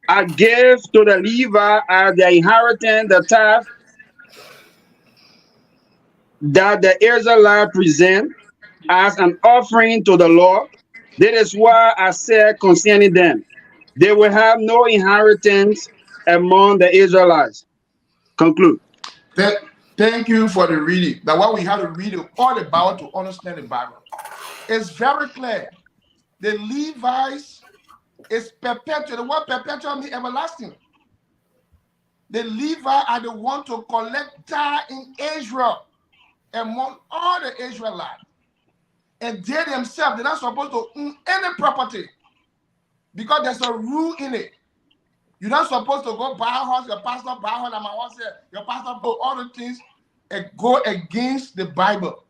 I give to the Levi as their inheritance the tithe that the Israelites present as an offering to the Lord. That is why I said concerning them, they will have no inheritance among the Israelites. Conclude. Thank you for the reading. That's why we have to read all the Bible to understand the Bible. It's very clear. The Levites is perpetual. The word perpetual means everlasting. The Levites are the one to collect tithe in Israel among all the Israelites. And they themselves, they're not supposed to own any property because there's a rule in it. You're not supposed to go buy a house, your pastor buy a house, and my house here, your pastor do all the things and go against the Bible.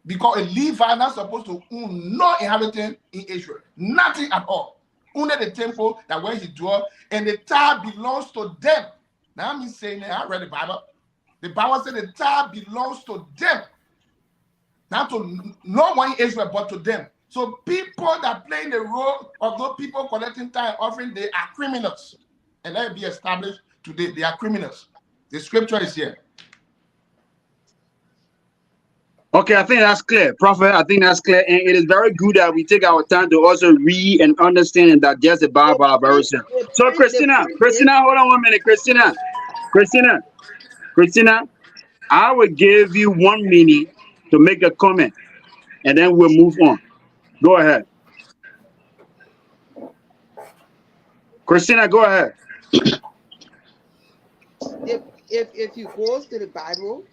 Because a Levite not supposed to own no inheritance in Israel. Nothing at all. Only the temple that where he dwells, and the tithe belongs to them. Now I'm saying that I read the Bible. The Bible said the tithe belongs to them. Not to no one in Israel, but to them. So people that play the role of those people collecting tithe and offering, they are criminals. And let it be established today, they are criminals. The scripture is here. Okay, I think that's clear, Prophet. I think that's clear, and it is very good that we take our time to also read and understand and digest the Bible very soon. So, Christina, hold on 1 minute, Christina, I will give you 1 minute to make a comment, and then we'll move on. Go ahead, Christina. Go ahead. If you go to the Bible,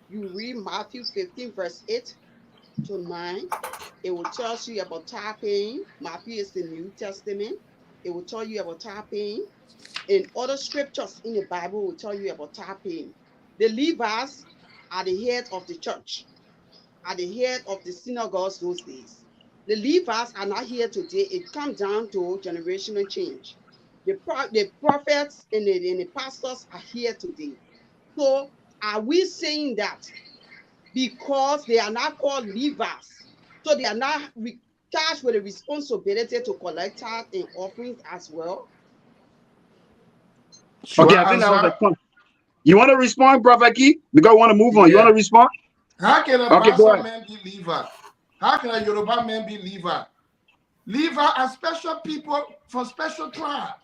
you read Matthew 15, verse 8 to 9, it will tell you about tithing. Matthew is the New Testament. It will tell you about tithing. And other scriptures in the Bible will tell you about tithing. The Levites are the head of the church, are the head of the synagogues those days. The Levites are not here today. It comes down to generational change. The prophets and the pastors are here today. So are we saying that because they are not called Levites, so they are not charged with the responsibility to collect tithe and offerings as well? Okay, I think that was a point. You want to respond, Prophet Key? Because we want to move on. You want to respond? How can a Bassa man be Levi? How can a Yoruba man be Levi? Levi are special people from special tribe.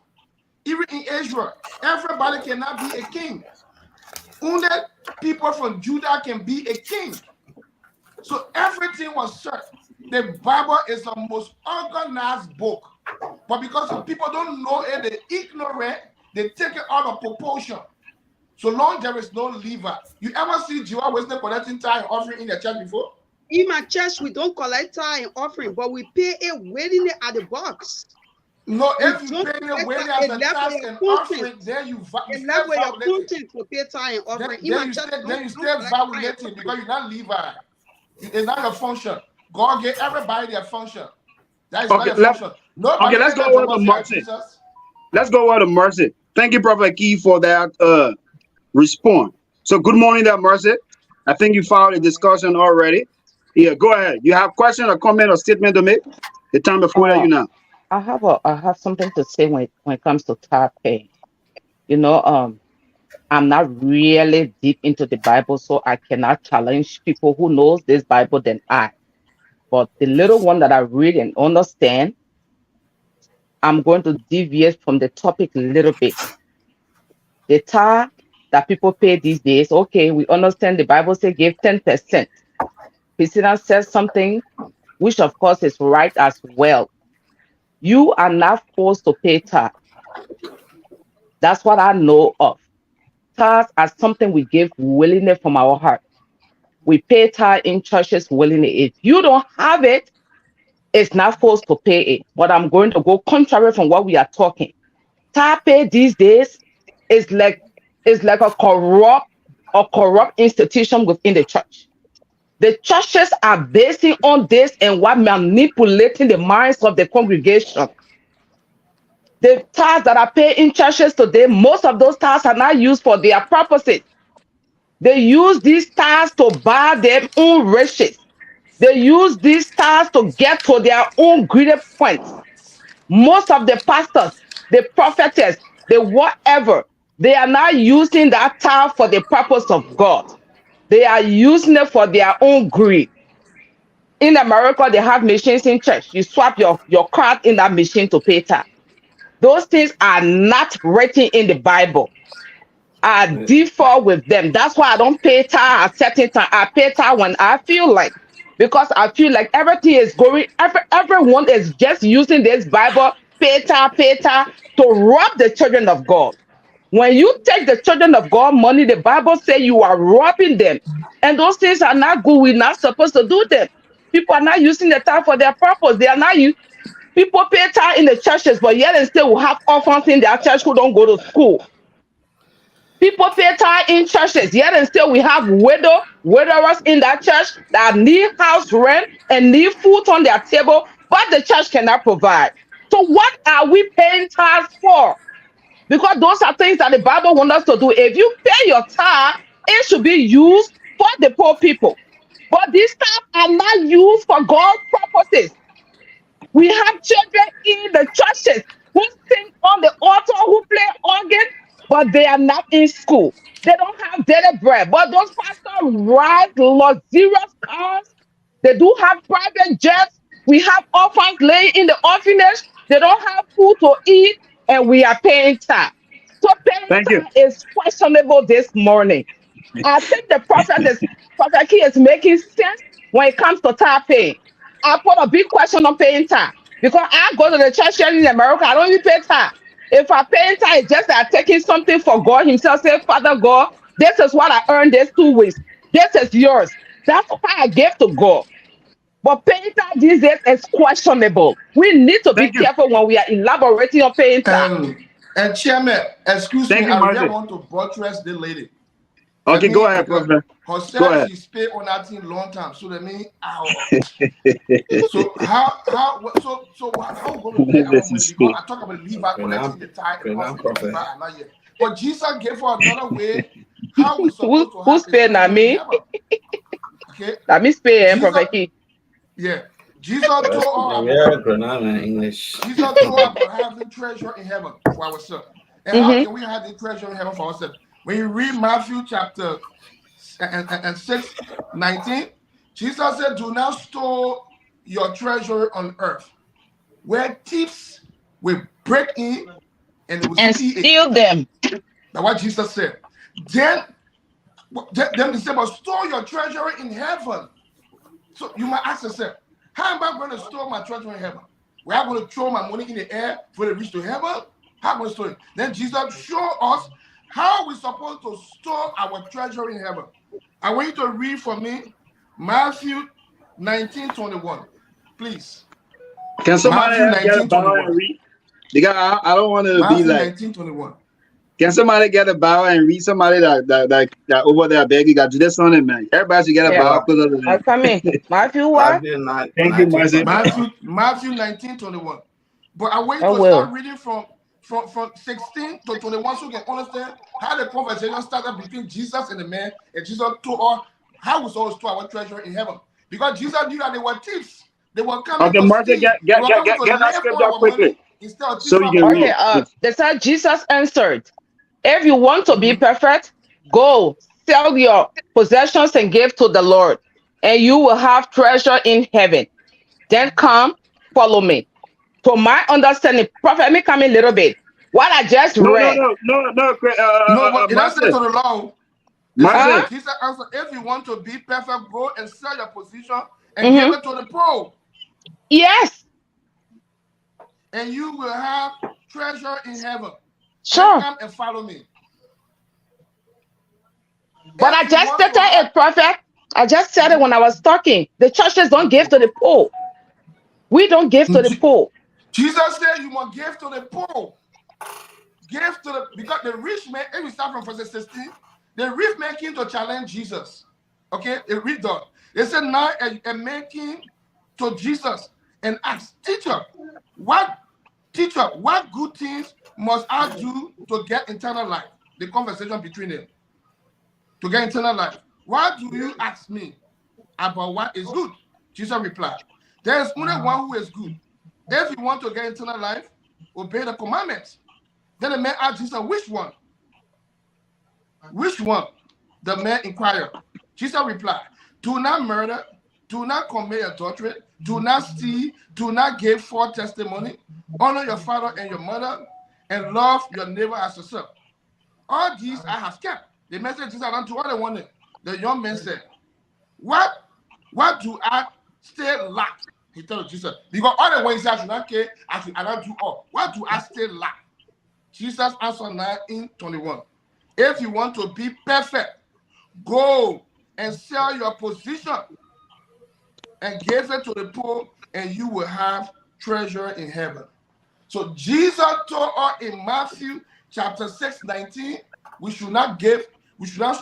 Even in Israel, everybody cannot be a king. Only people from Judah can be a king. So everything was set. The Bible is the most organized book. But because people don't know it, they ignorant, they take it out of proportion. So long there is no Levi. You ever see Jehovah's Witness collecting tithe and offering in the church before? In my church, we don't collect tithe and offering, but we pay it willingly at the box. No, if you pay it willingly as a tithe and offering, then you left with your conscience to pay tithe and offering. Then you still violating because you're not Levi. It's not your function. God gave everybody their function. That is not your function. Okay, let's go over to mercy. Let's go over to mercy. Thank you, Prophet Key, for that response. So good morning there, Mercy. I think you followed the discussion already. Yeah, go ahead. You have question or comment or statement to make? The time before you now. I have something to say when it comes to tithe paying. You know, I'm not really deep into the Bible, so I cannot challenge people who knows this Bible than I. But the little one that I read and understand, I'm going to deviate from the topic a little bit. The tithe that people pay these days, okay, we understand the Bible says give 10%. Christina says something which of course is right as well. You are not forced to pay tithe. That's what I know of. Tithes are something we give willingly from our heart. We pay tithe in churches willingly. If you don't have it, it's not forced to pay it. But I'm going to go contrary from what we are talking. Tithe pay these days is like a corrupt institution within the church. The churches are basing on this and what manipulating the minds of the congregation. The tithes that are paid in churches today, most of those tithes are not used for their purposes. They use these tithes to buy their own riches. They use these tithes to get to their own greedy points. Most of the pastors, the prophetess, the whatever, they are not using that tithe for the purpose of God. They are using it for their own greed. In America, they have machines in church. You swap your card in that machine to pay tithe. Those things are not written in the Bible. I differ with them. That's why I don't pay tithe at certain time. I pay tithe when I feel like, because I feel like everything is going, everyone is just using this Bible, pay tithe to rob the children of God. When you take the children of God money, the Bible says you are robbing them. And those things are not good. We're not supposed to do them. People are not using the tithe for their purpose. They are not using. People pay tithe in the churches, but yet and still will have orphans in their church who don't go to school. People pay tithe in churches, yet and still we have widowers in that church that need house rent and need food on their table, but the church cannot provide. So what are we paying tithes for? Because those are things that the Bible wants us to do. If you pay your tithe, it should be used for the poor people. But these stuff are not used for God's purposes. We have children in the churches who sing on the altar, who play organ, but they are not in school. They don't have daily bread. But those pastors ride luxurious cars. They do have private jets. We have orphans laying in the orphanage. They don't have food to eat, and we are paying tax. So paying Thank you. tax is questionable this morning. I think the Prophet Key is making sense when it comes to tithe paying. I put a big question on paying tithe because I go to the church here in America. I don't even pay tithe. If I pay tithe, it's just that taking something for God Himself. Say, Father God, this is what I earned these 2 weeks. This is yours. That's why I gave to God. But paying tithe these days is questionable. We need to be careful when we are elaborating on paying tithe. And Chairman, excuse me, Thank you, I really Martin. want to buttress the lady. Okay, go ahead, Prophet. Her Go said ahead. she stayed on that thing long time. So that means so how we going to pay our money? Because I talk about Levi collecting the tithe and offering to Levi and not yet. But Jesus gave her another way how we supposed to have Who's paying at me? Okay. Let me pay Prophet Key. Yeah. Jesus told her about English. Jesus told her about having treasure in heaven for ourselves. And how can we have the treasure in heaven for ourselves? When you read Matthew chapter 6:19, Jesus said, do not store your treasure on earth, where thieves will break in and they will steal them. That's what Jesus said. Then they said, but store your treasure in heaven. So you might ask yourself, how am I going to store my treasure in heaven? Where am I going to throw my money in the air before they reach to heaven? How am I going to store it? Then Jesus showed us how we're supposed to store our treasure in heaven. I want you to read for me Matthew 19:21. Please. Can somebody get a Bible and read? Because I don't want to be like. 19:21. Can somebody get a Bible and read? Somebody that over there begging got to this on it, man. Everybody should get a Bible. I come in. Matthew what? Thank you, Marcy. Matthew 19:21. But I want you to start reading from 16 to 21 so you can understand how the conversation started between Jesus and the man, and Jesus told us how we supposed to store our treasure in heaven. Because Jesus knew that they were thieves. They were coming to steal. Get that scripture quickly. So you can read. They said Jesus answered, if you want to be perfect, go sell your possessions and give to the Lord, and you will have treasure in heaven. Then come, follow me. To my understanding, Prophet, let me come in a little bit. What I just read. No, but it doesn't say to the law. Jesus answered, if you want to be perfect, go and sell your position and give it to the poor. Yes. And you will have treasure in heaven. Sure. Come and follow me. But I just stated it, Prophet. I just said it when I was talking. The churches don't give to the poor. We don't give to the poor. Jesus said you must give to the poor. Give to the, because the rich man, if we start from verse 16, the rich man came to challenge Jesus. Okay, read that. They said, now a man came to Jesus and asked, teacher, what good things must I do to get eternal life? The conversation between them. To get eternal life. Why do you ask me about what is good? Jesus replied, there is only one who is good. If you want to get eternal life, obey the commandments. Then the man asked Jesus, which one? Which one? The man inquired. Jesus replied, do not murder, do not commit adultery, do not steal, do not give false testimony, honor your father and your mother, and love your neighbor as yourself. All these I have kept. The message Jesus unto all the one. The young man said, what do I still lack? He told Jesus, because all the ones I should not care, I should not do all. What do I still lack? Jesus answered 19:21. If you want to be perfect, go and sell your position and give it to the poor, and you will have treasure in heaven. So Jesus told us in Matthew chapter 6:19, we should not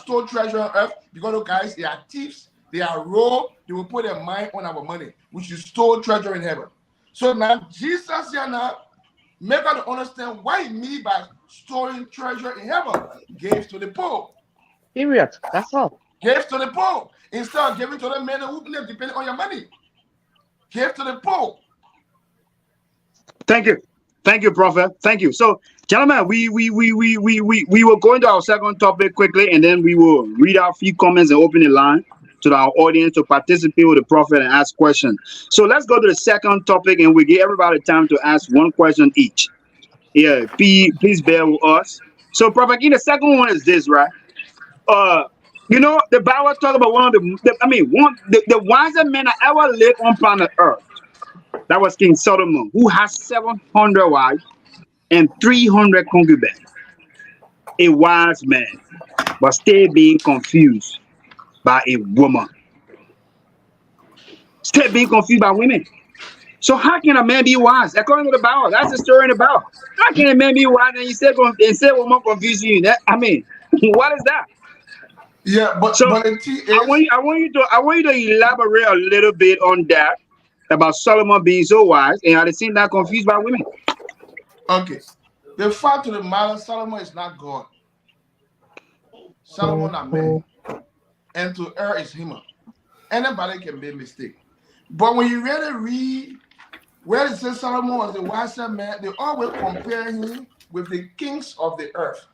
store treasure on earth, because those guys, they are thieves, they are rogue, they will put their mind on our money. We should store treasure in heaven. So now Jesus here now make us understand what he means by storing treasure in heaven. Gave to the poor. Period. That's all. Gave to the poor. Instead of giving to the men who live depending on your money, give to the poor. Thank you, Prophet. Thank you. So, gentlemen, we will go into our second topic quickly, and then we will read out a few comments and open the line to our audience to participate with the Prophet and ask questions. So let's go to the second topic, and we give everybody time to ask one question each. Yeah, please bear with us. So, Prophet, the second one is this, right? The Bible talk about one of the wisest men that ever lived on planet Earth. That was King Solomon, who has 700 wives and 300 concubines. A wise man, but still being confused by a woman. Still being confused by women. So how can a man be wise? According to the Bible, that's the story in the Bible. How can a man be wise and you say woman confuse you? What is that? Yeah, but the key is, I want you to elaborate a little bit on that about Solomon being so wise and at the same time confused by women. Okay. The fact of the matter, Solomon is not God. Solomon not man. And to err is human. Anybody can make a mistake. But when you really read where it says Solomon was the wiser man, they always compare him with the kings of the earth.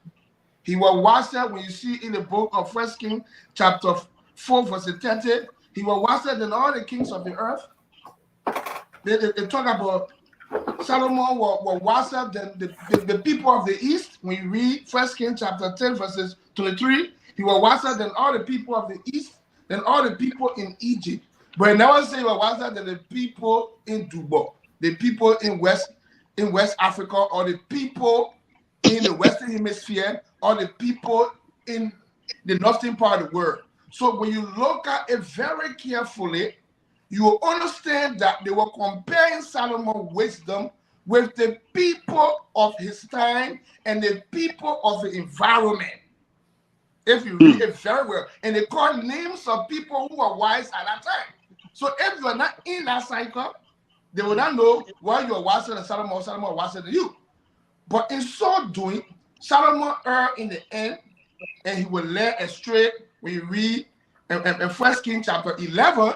He was wiser when you see in the book of 1 Kings chapter 4 verse 30. He was wiser than all the kings of the earth. They talk about Solomon was wiser than the people of the east. When you read 1 Kings chapter 10 verses 23, he was wiser than all the people of the east, than all the people in Egypt. But I never say he was wiser than the people in Dubai, the people in West Africa, or the people in the Western Hemisphere, or the people in the northern part of the world. So when you look at it very carefully, you will understand that they were comparing Solomon's wisdom with the people of his time and the people of the environment. If you read it very well, and they call names of people who were wise at that time. So if you are not in that cycle, they will not know why you are wiser than Solomon or Solomon wiser than you. But in so doing, Solomon erred in the end, and he will led astray. When you read in 1 Kings chapter 11,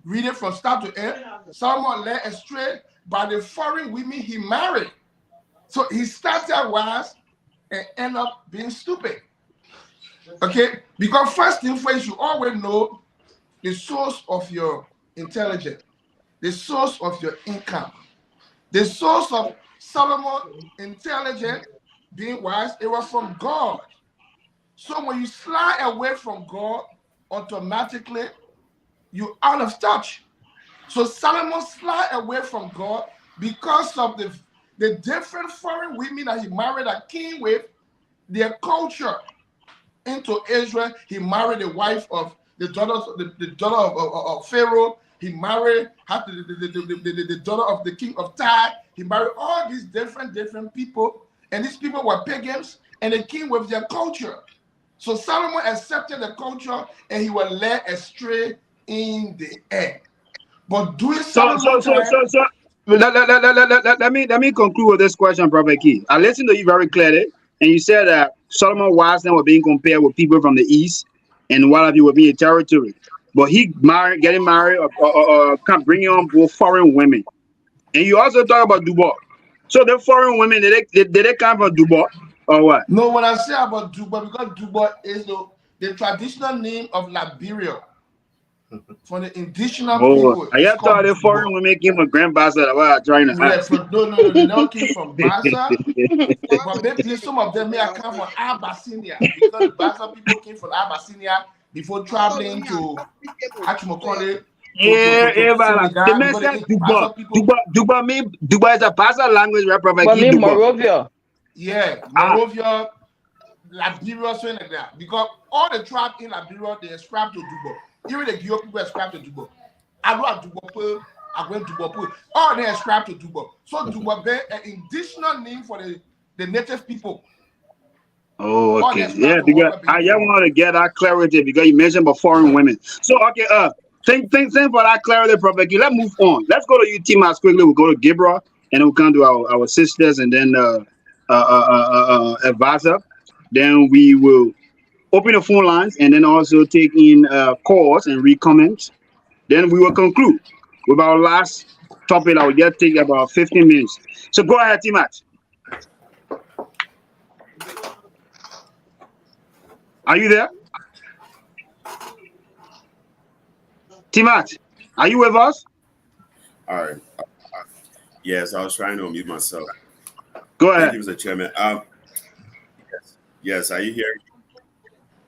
read it from start to end, Solomon led astray by the foreign women he married. So he started wise and ended up being stupid. Okay? Because first thing first, you always know the source of your intelligence, the source of your income, the source of Solomon's intelligence being wise, it was from God. So when you slide away from God, automatically you're out of touch. So Solomon slid away from God because of the different foreign women that he married that came with their culture into Israel. He married the wife of the daughter of Pharaoh. He married the daughter of the king of Tyre. He married all these different people, and these people were pagans, and they came with their culture. So Solomon accepted the culture, and he was led astray in the end. But doing let me conclude with this question, Prophet Key. I listened to you very clearly, and you said that Solomon wisdom was being compared with people from the east, and one of you would be a territory. But he getting married, or bringing on both foreign women. And you also talk about Dubai. So the foreign women, did they come from Dubai or what? No, when I say about Dubai, because Dubai is the traditional name of Liberia. For the indigenous people. I thought the foreign women came from Grand Bassa. No, they don't came from Bassa. But maybe some of them may have come from Abyssinia, because the Bassa people came from Abyssinia before traveling to Achimokole. The man said Dubai is a Bassa language, right, Prophet? But Morovia. Yeah, Morovia, Liberia, something like that. Because all the tribes in Liberia, they ascribe to Dubai. Even the Guyo people ascribe to Dubai. I know Dubai, I went to Dubai. All they ascribe to Dubai. So Dubai is an indigenous name for the native people. Oh, okay. Yeah, because I just want to get that clarity because you mentioned about foreign women. So, okay, thank for that clarity, Prophet. Let's move on. Let's go to you, Timas, quickly. We'll go to Gabriel, and we'll come to our sisters, and then advisor. Then we will open the phone lines, and then also take in calls and read comments. Then we will conclude with our last topic. I will just take about 15 minutes. So go ahead, Timat. Are you there? Timat, are you with us? All right. Yes, I was trying to unmute myself. Go Thank ahead. you, Mr. Chairman. Yes, are you hearing?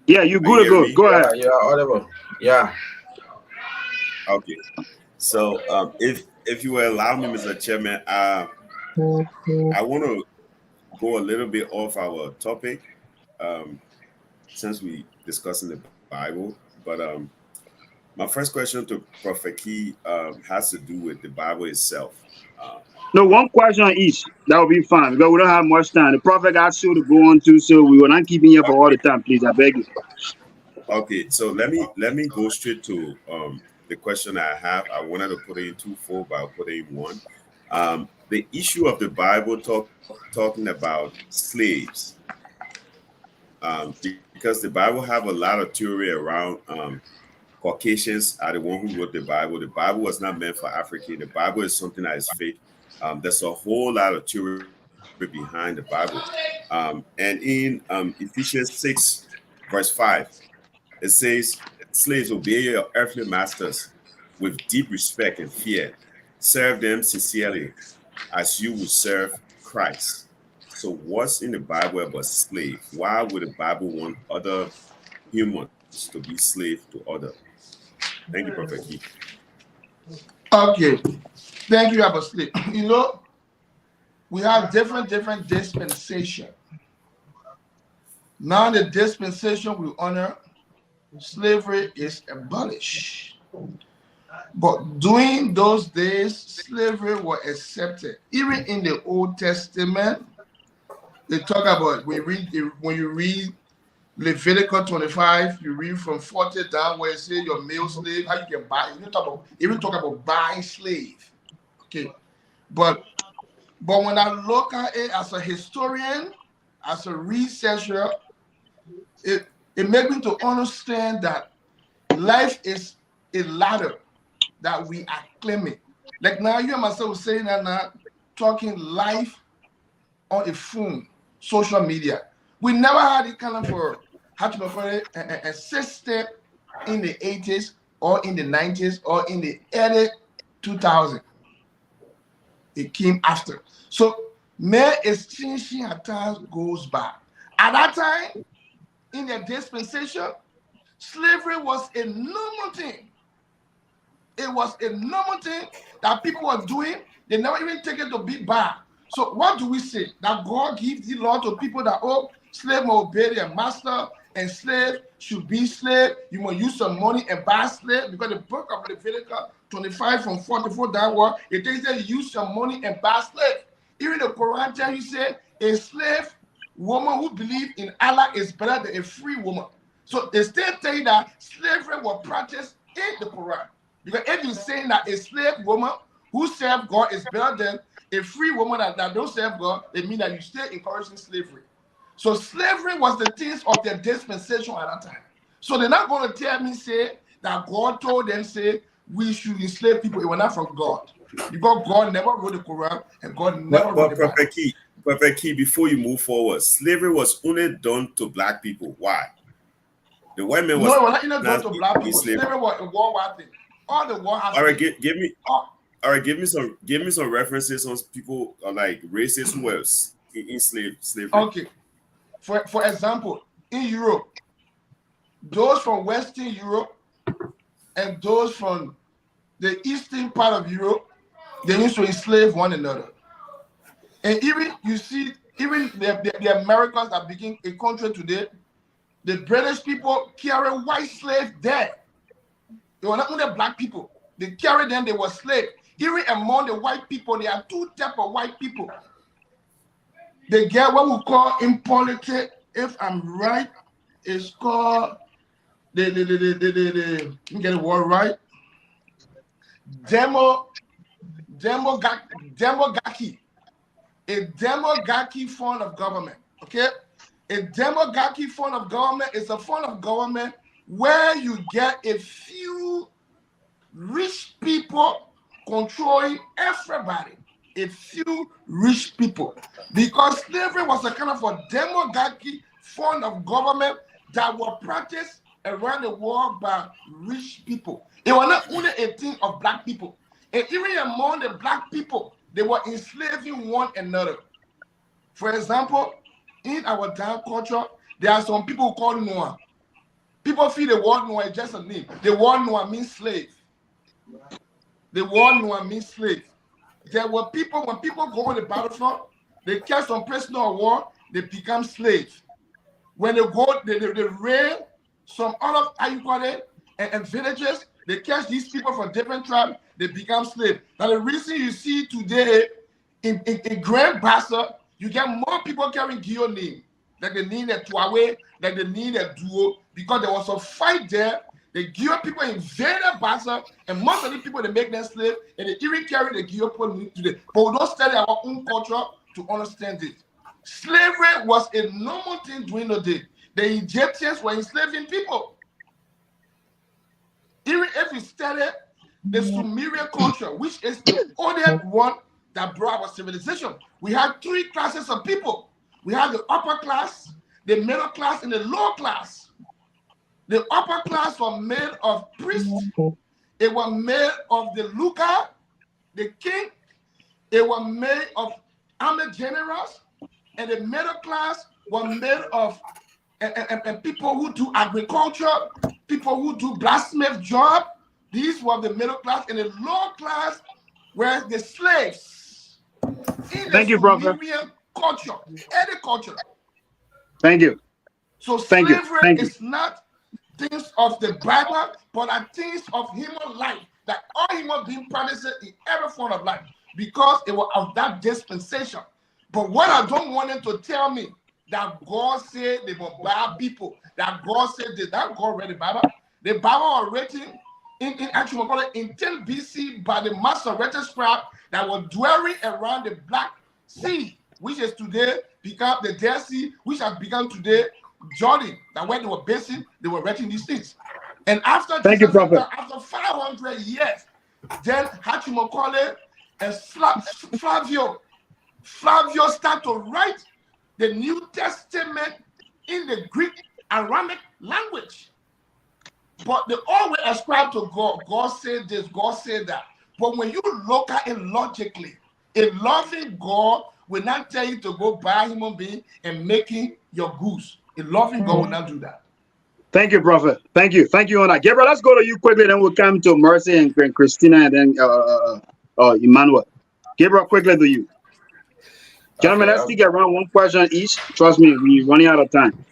Yeah, you Are you good to hearing go. me? Go ahead. You are audible. Yeah. Okay. So, if you will allow me, Mr. Chairman, I want to go a little bit off our topic, um, since we discussing the Bible. But my first question to Prophet Key has to do with the Bible itself. Um, No, one question each. That will be fine because we don't have much time. The prophet got show to go on to, so we will not keep him here for all the time. Please, I beg you. okay, so let me go straight to the question I have. I wanted to put it in twofold, but I'll put it in one. The issue of the Bible talking about slaves, because the Bible have a lot of theory around Caucasians are the one who wrote the Bible. The Bible was not meant for African. The Bible is something that is fake. There's a whole lot of theory behind the Bible. And in Ephesians 6, verse 5, it says, slaves, obey your earthly masters with deep respect and fear. Serve them sincerely as you would serve Christ. So what's in the Bible about slave? Why would the Bible want other humans to be slave to other? Thank you, Prophet Key. Okay. Thank you, Abba Sleep. You know, we have different dispensation. Now the dispensation we honor, slavery is abolished. But during those days, slavery was accepted. Even in the Old Testament, they talk about when you read Leviticus 25, you read from 40 down where it says your male slave, how you can buy. Even talk about buying slave. Okay. But when I look at it as a historian, as a researcher, it made me to understand that life is a ladder that we are claiming. Like now, you and myself saying that now, talking live on a phone, social media. We never had it kind of for how to call it a system in the 80s or in the 90s or in the early 2000s. It came after. So man is changing as time goes by. At that time, in their dispensation, slavery was a normal thing. It was a normal thing that people were doing. They never even take it to be bad. So what do we say? That God gives the law to people that, oh, slave must obey their master and slave should be slave. You must use some money and buy slave because the book of Leviticus 25 from 44 downward, it tells that you use some money and buy slave. Even the Quran tells you say a slave woman who believes in Allah is better than a free woman. So they still tell you that slavery was practiced in the Quran. Because if you're saying that a slave woman who serves God is better than a free woman that don't serve God, it means that you still encouraging slavery. So slavery was the things of their dispensation at that time. So they're not going to tell me, say, that God told them, say, we should enslave people. It was not from God. Because God never wrote the Quran and God never wrote the Bible. Prophet Key, before you move forward, slavery was only done to black people. Why? The white man was no, it was not done to black people. Slavery was a worldwide thing. All the war has all right, give me some references on people like races who were in slavery. Okay. For example, in Europe, those from Western Europe and those from the eastern part of Europe, they used to enslave one another. And even you see, even the Americans that became a country today, the British people carry white slaves there. They were not only black people. They carried them, they were slaves. Even among the white people, there are two types of white people. They get what we call in politics, if I'm right, it's called let me get the word right. Demogaki. A demogaki form of government. Okay? A demagoguery form of government is a form of government where you get a few rich people controlling everybody. A few rich people. Because slavery was a kind of a demagoguery form of government that was practiced around the world by rich people. It was not only a thing of black people. And even among the black people, they were enslaving one another. For example, in our down culture, there are some people called Noah. People feel the word Noah is just a name. The word Noah means slave. The word Noah means slave. There were people, when people go on the battlefront, they catch some prisoner of war, they become slaves. When they go, they raid some other, how you call it, and villages, they catch these people from different tribes, they become slaves. Now the reason you see today in Grand Bassa, you get more people carrying Gio name, like they need a Tuawe, like they need a duo, because there was a fight there. The Gio people invaded Bassa, and most of the people they make them slave, and they even carry the Gio people today. But we don't study our own culture to understand it. Slavery was a normal thing during the day. The Egyptians were enslaving people. Even if you study the Sumerian culture, which is the oldest one that brought our civilization, we had three classes of people. We had the upper class, the middle class, and the lower class. The upper class was made of priests. It was made of the Luca, the king. It was made of army generals. And the middle class was made of and people who do agriculture, people who do blacksmith job. These were the middle class. And the lower class were the slaves. Thank you, brother. Culture, any culture. Thank you. So Thank slavery you. is not things of the Bible, but are things of human life that all human beings practice in every form of life because it was of that dispensation. But what I don't want them to tell me that God said they were bad people, that God said that God read the Bible. The Bible was written in 10 BC by the Masoretic scribe that was dwelling around the Black Sea, which is today become the Dead Sea, which has become today Jordan. That when they were basing, they were writing these things. And after Thank Jesus, you, Prophet. after 500 years, then Hachimokole and Flavio start to write the New Testament in the Greek Aramaic language. But they always ascribe to God. God said this, God said that. But when you look at it logically, a loving God will not tell you to go buy a human being and making your goose. A loving God will not do that. Thank you, Prophet. Thank you. Thank you on that. Gabriel, let's go to you quickly, then we'll come to Mercy and Christina and then Emmanuel. Gabriel, quickly to you. Gentlemen, let's take around one question each. Trust me, we're running out of time.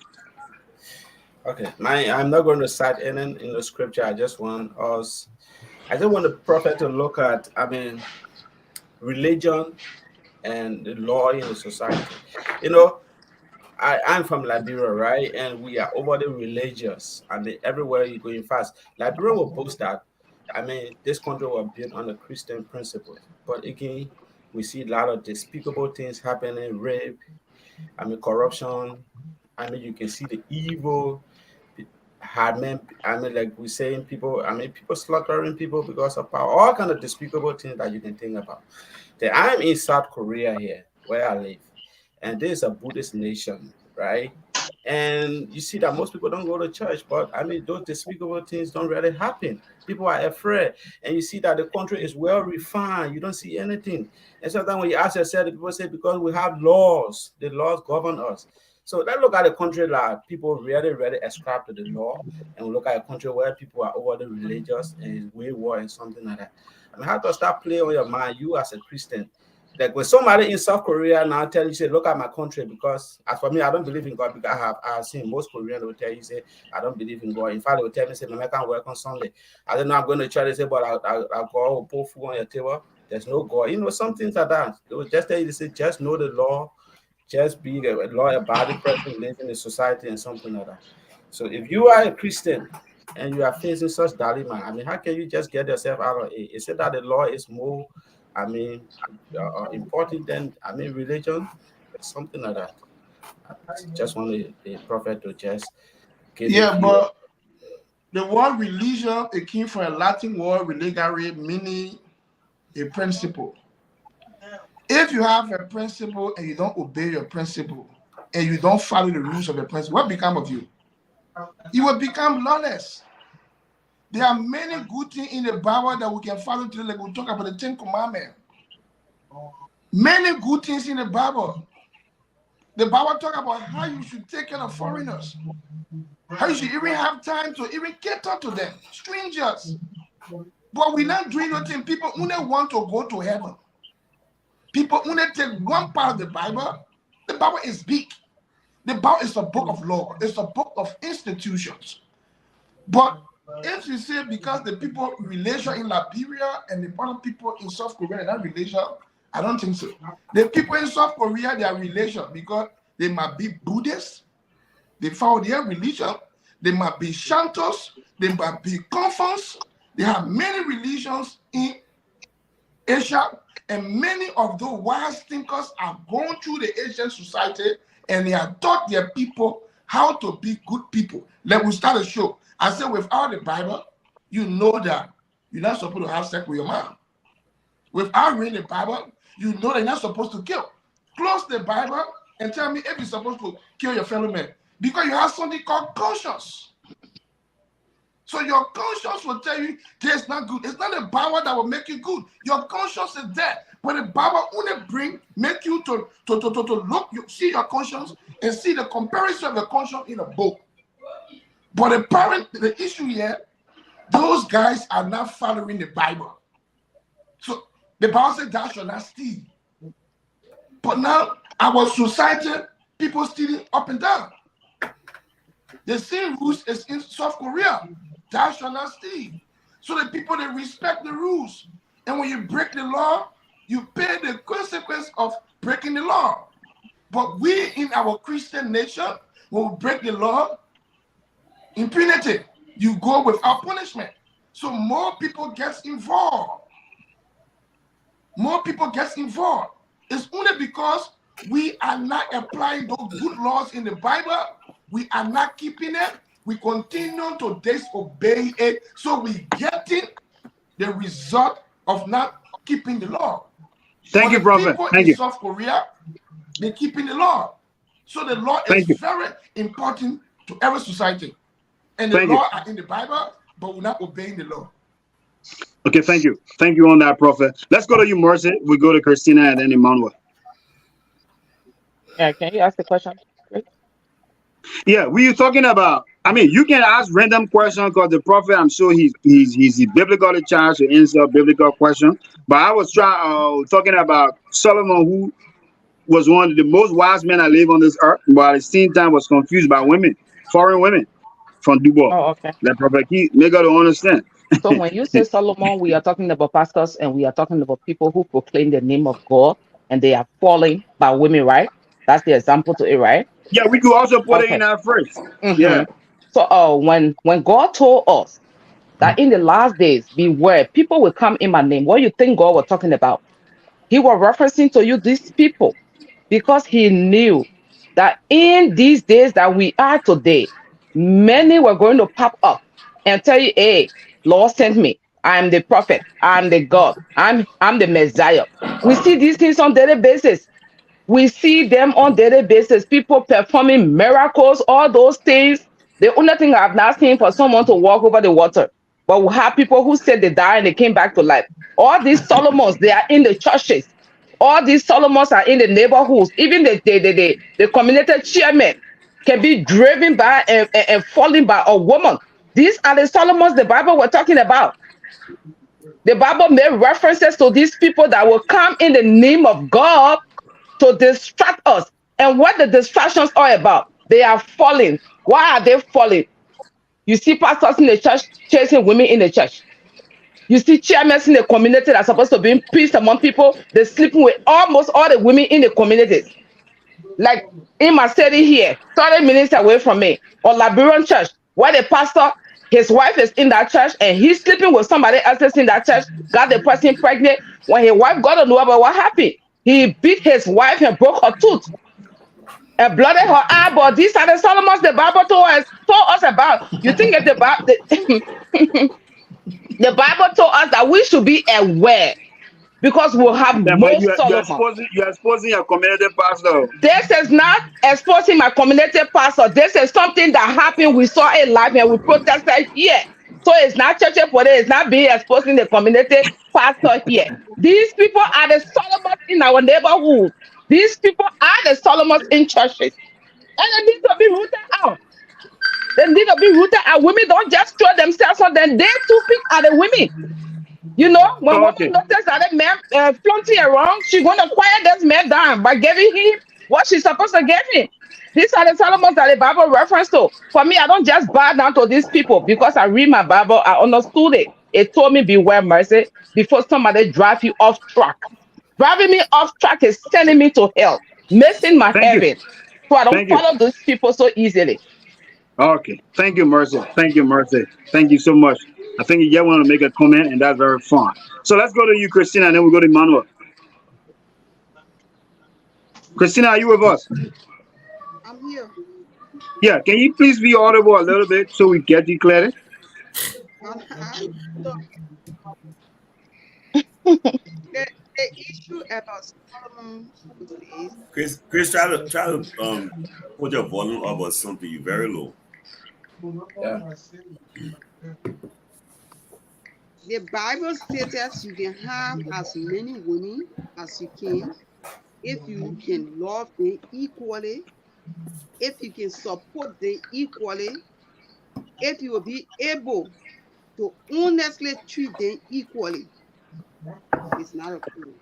Okay, I'm not going to cite any in the scripture. I just want the prophet to look at, religion and the law in the society. You know, I'm from Liberia, right? And we are overly religious, and everywhere you go, in fact, Liberia will boast that. This country was built on the Christian principles, but again, we see a lot of despicable things happening: rape, corruption. You can see the evil. Like we're saying, people slaughtering people because of power, all kind of despicable things that you can think about. I'm in South Korea here, where I live, and this is a Buddhist nation, right? And you see that most people don't go to church, but those despicable things don't really happen. People are afraid, and you see that the country is well refined. You don't see anything. And sometimes when you ask yourself, the people say because we have laws, the laws govern us. So let's look at a country like people really, really ascribe to the law, and we look at a country where people are overly religious and is wayward and something like that. How does that play on your mind? You as a Christian, like when somebody in South Korea now tell you, say, look at my country, because as for me, I don't believe in God, because I have seen most Koreans will tell you, say, I don't believe in God. In fact, they will tell me, say, I can't work on Sunday. I don't know, I'm going to try to say, but I'll go will put food on your table. There's no God. Some things like that. They will just tell you to say, just know the law. Just be a law-abiding person living in society and something like that. So if you are a Christian and you are facing such dilemma, how can you just get yourself out of it? Is it that the law is more, important than religion? Something like that. Just want the prophet to just give a Yeah, view. but the word religion, it came from a Latin word religare, meaning a principle. If you have a principle and you don't obey your principle and you don't follow the rules of the principle, what become of you? You will become lawless. There are many good things in the Bible that we can follow today. Like we talk about the Ten Commandments. Many good things in the Bible. The Bible talk about how you should take care of foreigners. How you should even have time to even cater to them, strangers. But we're not doing nothing. People only want to go to heaven. People only take one part of the Bible. The Bible is big. The Bible is a book of law. It's a book of institutions. But if you say because the people relation in Liberia and the other people in South Korea are not relation, I don't think so. The people in South Korea, they are relation because they might be Buddhists. They follow their religion. They might be Shantos. They might be Confucians. They have many religions in Asia, and many of those wise thinkers are going through the Asian society, and they have taught their people how to be good people. Let me start a show. I said, without the Bible, you know that you're not supposed to have sex with your mom. Without reading the Bible, you know that you're not supposed to kill. Close the Bible and tell me if you're supposed to kill your fellow man. Because you have something called conscience. So your conscience will tell you that's not good. It's not the Bible that will make you good. Your conscience is there. But the Bible only make you to look, you see your conscience and see the comparison of the conscience in a book. But the issue here, those guys are not following the Bible. So the Bible says thou shalt not steal. But now our society, people stealing up and down. The same rules is in South Korea. Thou shalt not steal. So the people, they respect the rules. And when you break the law, you pay the consequence of breaking the law. But we in our Christian nation, when we break the law, impunity, you go without punishment. So more people get involved. More people get involved. It's only because we are not applying those good laws in the Bible. We are not keeping it. We continue to disobey it. So we getting the result of not keeping the law. Thank you, Prophet. People Thank in you. South Korea, they're keeping the law. So the law is very important to every society. And the law are in the Bible, but we're not obeying the law. Okay, thank you. Thank you on that, Prophet. Let's go to you, Mercy. We go to Christina and then Emmanuel. Yeah, can you ask the question? Yeah, we are talking about. I mean, you can ask random questions because the prophet, I'm sure he's biblically charged to answer a biblical question. But I was talking about Solomon, who was one of the most wise men that live on this earth, but at the same time was confused by women, foreign women from Dubai. Oh, okay. That prophet key make her to understand. So when you say Solomon, we are talking about pastors and we are talking about people who proclaim the name of God and they are falling by women, right? That's the example to it, right? Yeah, we could also put it in our first. Yeah. So when God told us that in the last days, beware, people will come in my name. What you think God was talking about? He was referencing to you these people because he knew that in these days that we are today, many were going to pop up and tell you, hey, Lord sent me. I'm the prophet. I'm the God. I'm the Messiah. We see these things on daily basis. We see them on daily basis. People performing miracles, all those things. The only thing I've not seen for someone to walk over the water. But we have people who said they died and they came back to life. All these Solomons, they are in the churches. All these Solomons are in the neighborhoods. Even the community chairman can be driven by and falling by a woman. These are the Solomons the Bible we're talking about. The Bible made references to these people that will come in the name of God to distract us. And what the distractions are about, they are falling. Why are they falling? You see pastors in the church chasing women in the church. You see chairmen in the community that are supposed to be peace among people. They're sleeping with almost all the women in the communities. Like in my city here, 30 minutes away from me, or Liberian church, where the pastor, his wife is in that church and he's sleeping with somebody else in that church, got the person pregnant. When his wife got to know about what happened, he beat his wife and broke her tooth. Blooded her eyeball. These are the Solomons the Bible told us about. You think if the Bible told us that we should be aware because we'll have Yeah, more but Solomon. you're exposing your community pastor. This is not exposing my community pastor. This is something that happened. We saw it live and we protested here. So it's not church for it. It's not being exposing the community pastor here. These people are the Solomons in our neighborhood. These people are the Solomons in churches. And they need to be rooted out. They need to be rooted out. Women don't just throw themselves on them. They too pick at the women. You know, when woman notices that a man flaunting around, she's going to quiet this man down by giving him what she's supposed to give him. These are the Solomons that the Bible reference to. For me, I don't just bow down to these people because I read my Bible. I understood it. It told me beware mercy before somebody drive you off track. Driving me off track is sending me to hell, missing my heaven. So I don't follow those people so easily. Okay. Thank you, Mercy. Thank you, Mercy. Thank you so much. I think you just want to make a comment, and that's very fun. So let's go to you, Christina, and then we'll go to Emmanuel. Christina, are you with us? I'm here. Yeah, can you please be audible a little bit so we get you clear? The issue about Solomon is Chris, try to put your volume up or something. You're very low. yeah. The Bible states you can have as many women as you can if you can love them equally, if you can support them equally, if you will be able to honestly treat them equally. It's not a problem.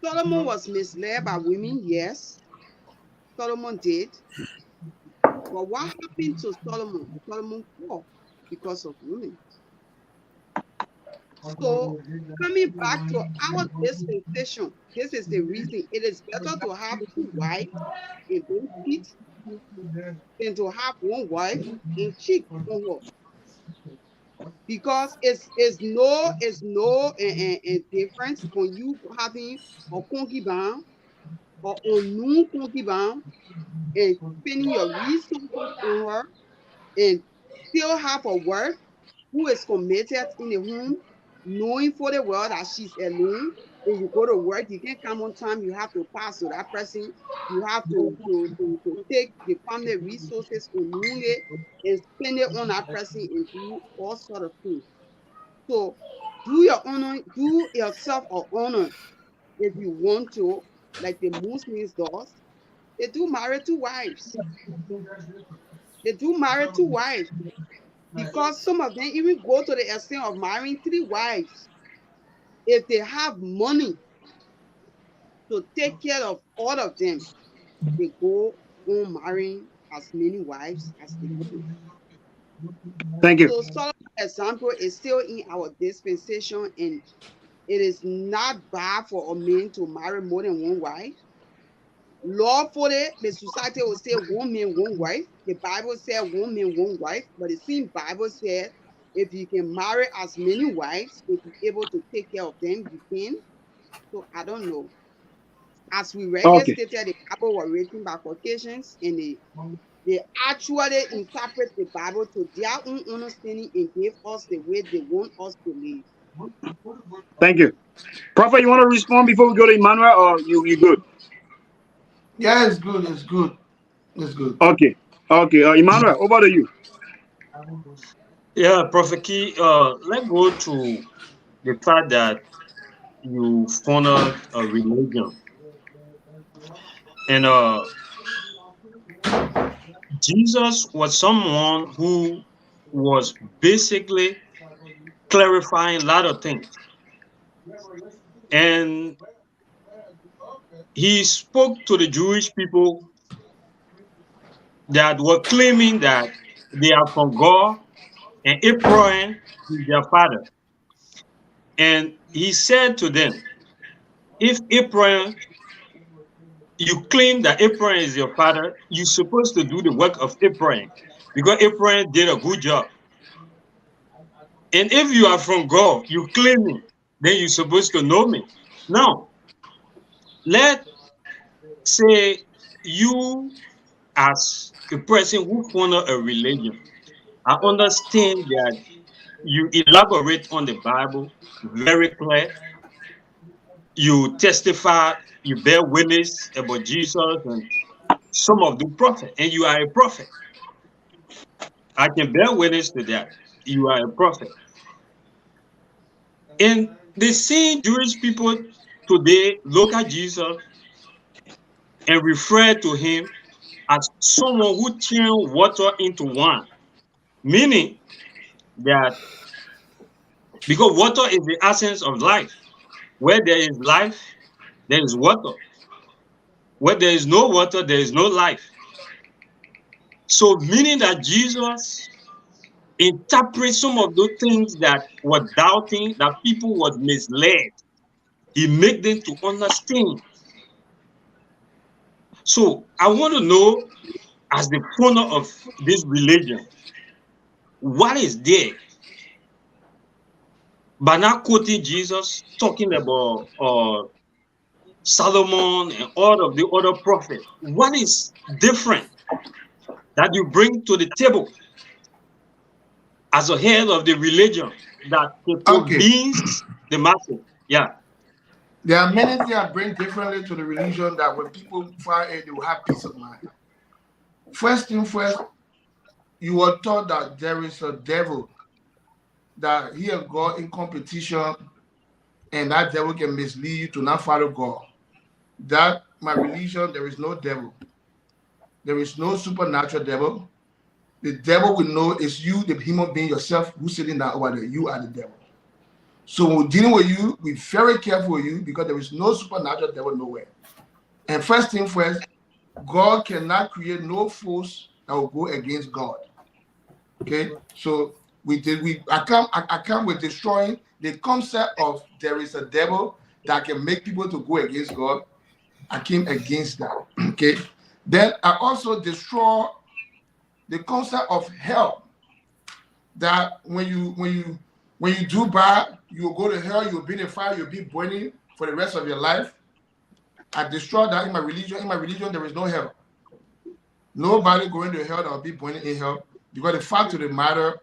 Solomon was misled by women, yes. Solomon did. But what happened to Solomon? Solomon fell because of women. So coming back to our dispensation, this is the reason it is better to have two wives and don't cheat than to have one wife and cheat on her. Because it's no difference when you having a concubine or a new concubine and spending your resources on her and still have a wife who is committed in the home, knowing for the world that she's alone. When you go to work, you can't come on time, you have to pass to that person. You have to take the family resources unknowingly and spend it on that person and do all sort of things. So do yourself an honor if you want to, like the Muslims does. They do marry two wives. They do marry two wives. Because some of them even go to the extent of marrying three wives. If they have money to take care of all of them, they go on marrying as many wives as they can. Thank you. So Solomon's example is still in our dispensation, and it is not bad for a man to marry more than one wife. Lawfully, the society will say one man, one wife. The Bible said one man, one wife, but the same Bible said if you can marry as many wives, if you're able to take care of them, you can. So I don't know. As we regularly stated, the Bible was written by Caucasians, and they actually interpret the Bible to their own understanding and give us the way they want us to live. Thank you. Prophet, you want to respond before we go to Emmanuel, or you good? Yeah, it's good. It's good. It's good. Okay. Okay. Emmanuel, over to you. Yeah, Prophet Key, let's go to the fact that you founded a religion. And Jesus was someone who was basically clarifying a lot of things. And he spoke to the Jewish people that were claiming that they are from God and Abraham is their father. And he said to them, if Abraham, you claim that Abraham is your father, you're supposed to do the work of Abraham because Abraham did a good job. And if you are from God, you claim me, then you're supposed to know me. Now, let's say you as a person who follow a religion, I understand that you elaborate on the Bible very clear. You testify, you bear witness about Jesus and some of the prophet, and you are a prophet. I can bear witness to that. You are a prophet. And the same Jewish people today look at Jesus and refer to him as someone who turned water into wine, meaning that because water is the essence of life. Where there is life, there is water. Where there is no water, there is no life. So meaning that Jesus interprets some of those things that were doubting, that people was misled. He make them to understand. So I want to know, as the founder of this religion, what is there? By not quoting Jesus, talking about Solomon and all of the other prophets, what is different that you bring to the table as a head of the religion that can convince the masses? Yeah. There are many things I bring differently to the religion that when people find it, they will have peace of mind. First thing first, you were taught that there is a devil, that he and God in competition, and that devil can mislead you to not follow God. That my religion, there is no devil. There is no supernatural devil. The devil will know it's you, the human being yourself, who's sitting down over there. You are the devil. So when we're dealing with you, we're very careful with you because there is no supernatural devil nowhere. And first thing first, God cannot create no force that will go against God. Okay, so I come with destroying the concept of there is a devil that can make people to go against God. I came against that. Okay, then I also destroy the concept of hell. That when you do bad, you will go to hell. You'll be in a fire. You'll be burning for the rest of your life. I destroy that in my religion. In my religion, there is no hell. Nobody going to hell that will be burning in hell. Because the fact of the matter,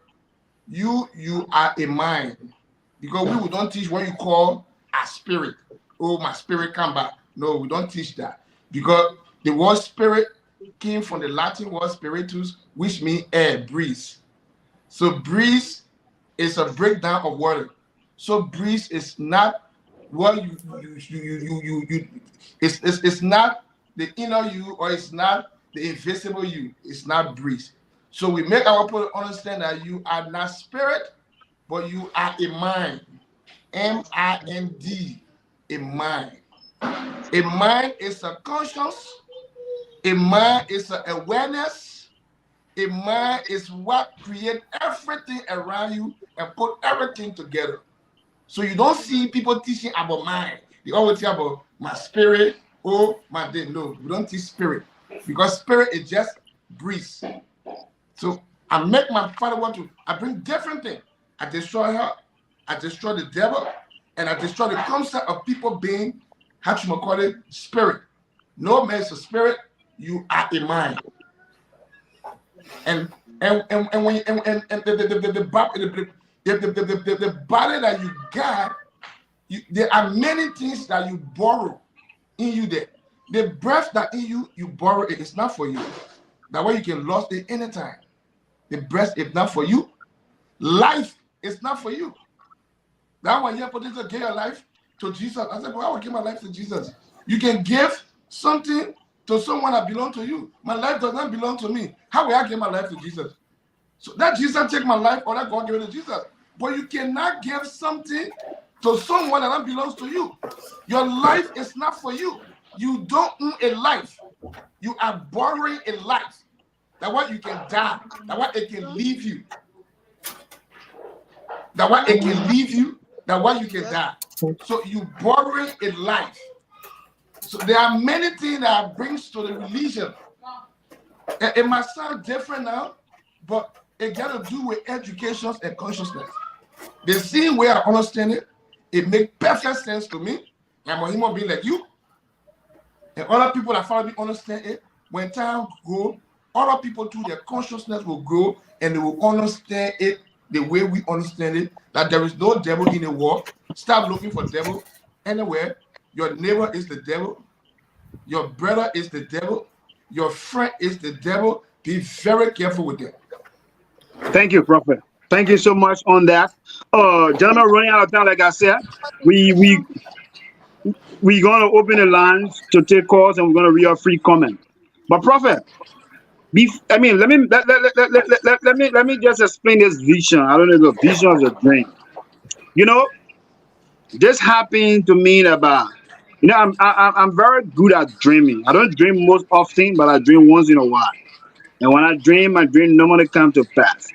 you are a mind. Because we don't teach what you call a spirit. Oh, my spirit come back. No, we don't teach that. Because the word spirit came from the Latin word spiritus, which means air, breeze. So breeze is a breakdown of water. So breeze is not what it's not the inner you, or it's not the invisible you. It's not breeze. So we make our people understand that you are not spirit, but you are a mind. M-I-N-D, a mind. A mind is a conscience. A mind is an awareness. A mind is what creates everything around you and put everything together. So you don't see people teaching about mind. They always talk about my spirit, oh, my day. No, we don't teach spirit. Because spirit is just breeze. So I make my father I bring different things. I destroy her, I destroy the devil, and I destroy the concept of people being, how you call it, spirit. No man is a spirit, you are a mind. And when you, and the body that you got, there are many things that you borrow in you there. The breath that in you borrow it. It's not for you. That way you can lose it anytime. The breath is not for you. Life is not for you. That one here, potential give your life to Jesus. I said, well, I will give my life to Jesus. You can give something to someone that belongs to you. My life does not belong to me. How will I give my life to Jesus? So that Jesus take my life, or that God give it to Jesus. But you cannot give something to someone that belongs to you. Your life is not for you. You don't own a life. You are borrowing a life. That way you can die. That way it can leave you. That way it can leave you. That way you can die. So you borrowing a life. So there are many things that brings to the religion. It might sound different now, but it got to do with education and consciousness. The same way I understand it, it makes perfect sense to me. I'm a human being like you. And other people that follow me understand it. when time go, other people too, their consciousness will grow and they will understand it the way we understand it, that there is no devil in the world. Stop looking for devil anywhere. Your neighbor is the devil. Your brother is the devil. Your friend is the devil. Be very careful with them. Thank you, Prophet. Thank you so much on that. Gentlemen, running out of time, like I said, we're gonna open the lines to take calls and we're gonna read a free comment. But Prophet, let me just explain this vision. I don't know if the vision is a dream. You know, this happened to me about. I'm very good at dreaming. I don't dream most often, but I dream once in a while. And when I dream, my dream normally come to pass.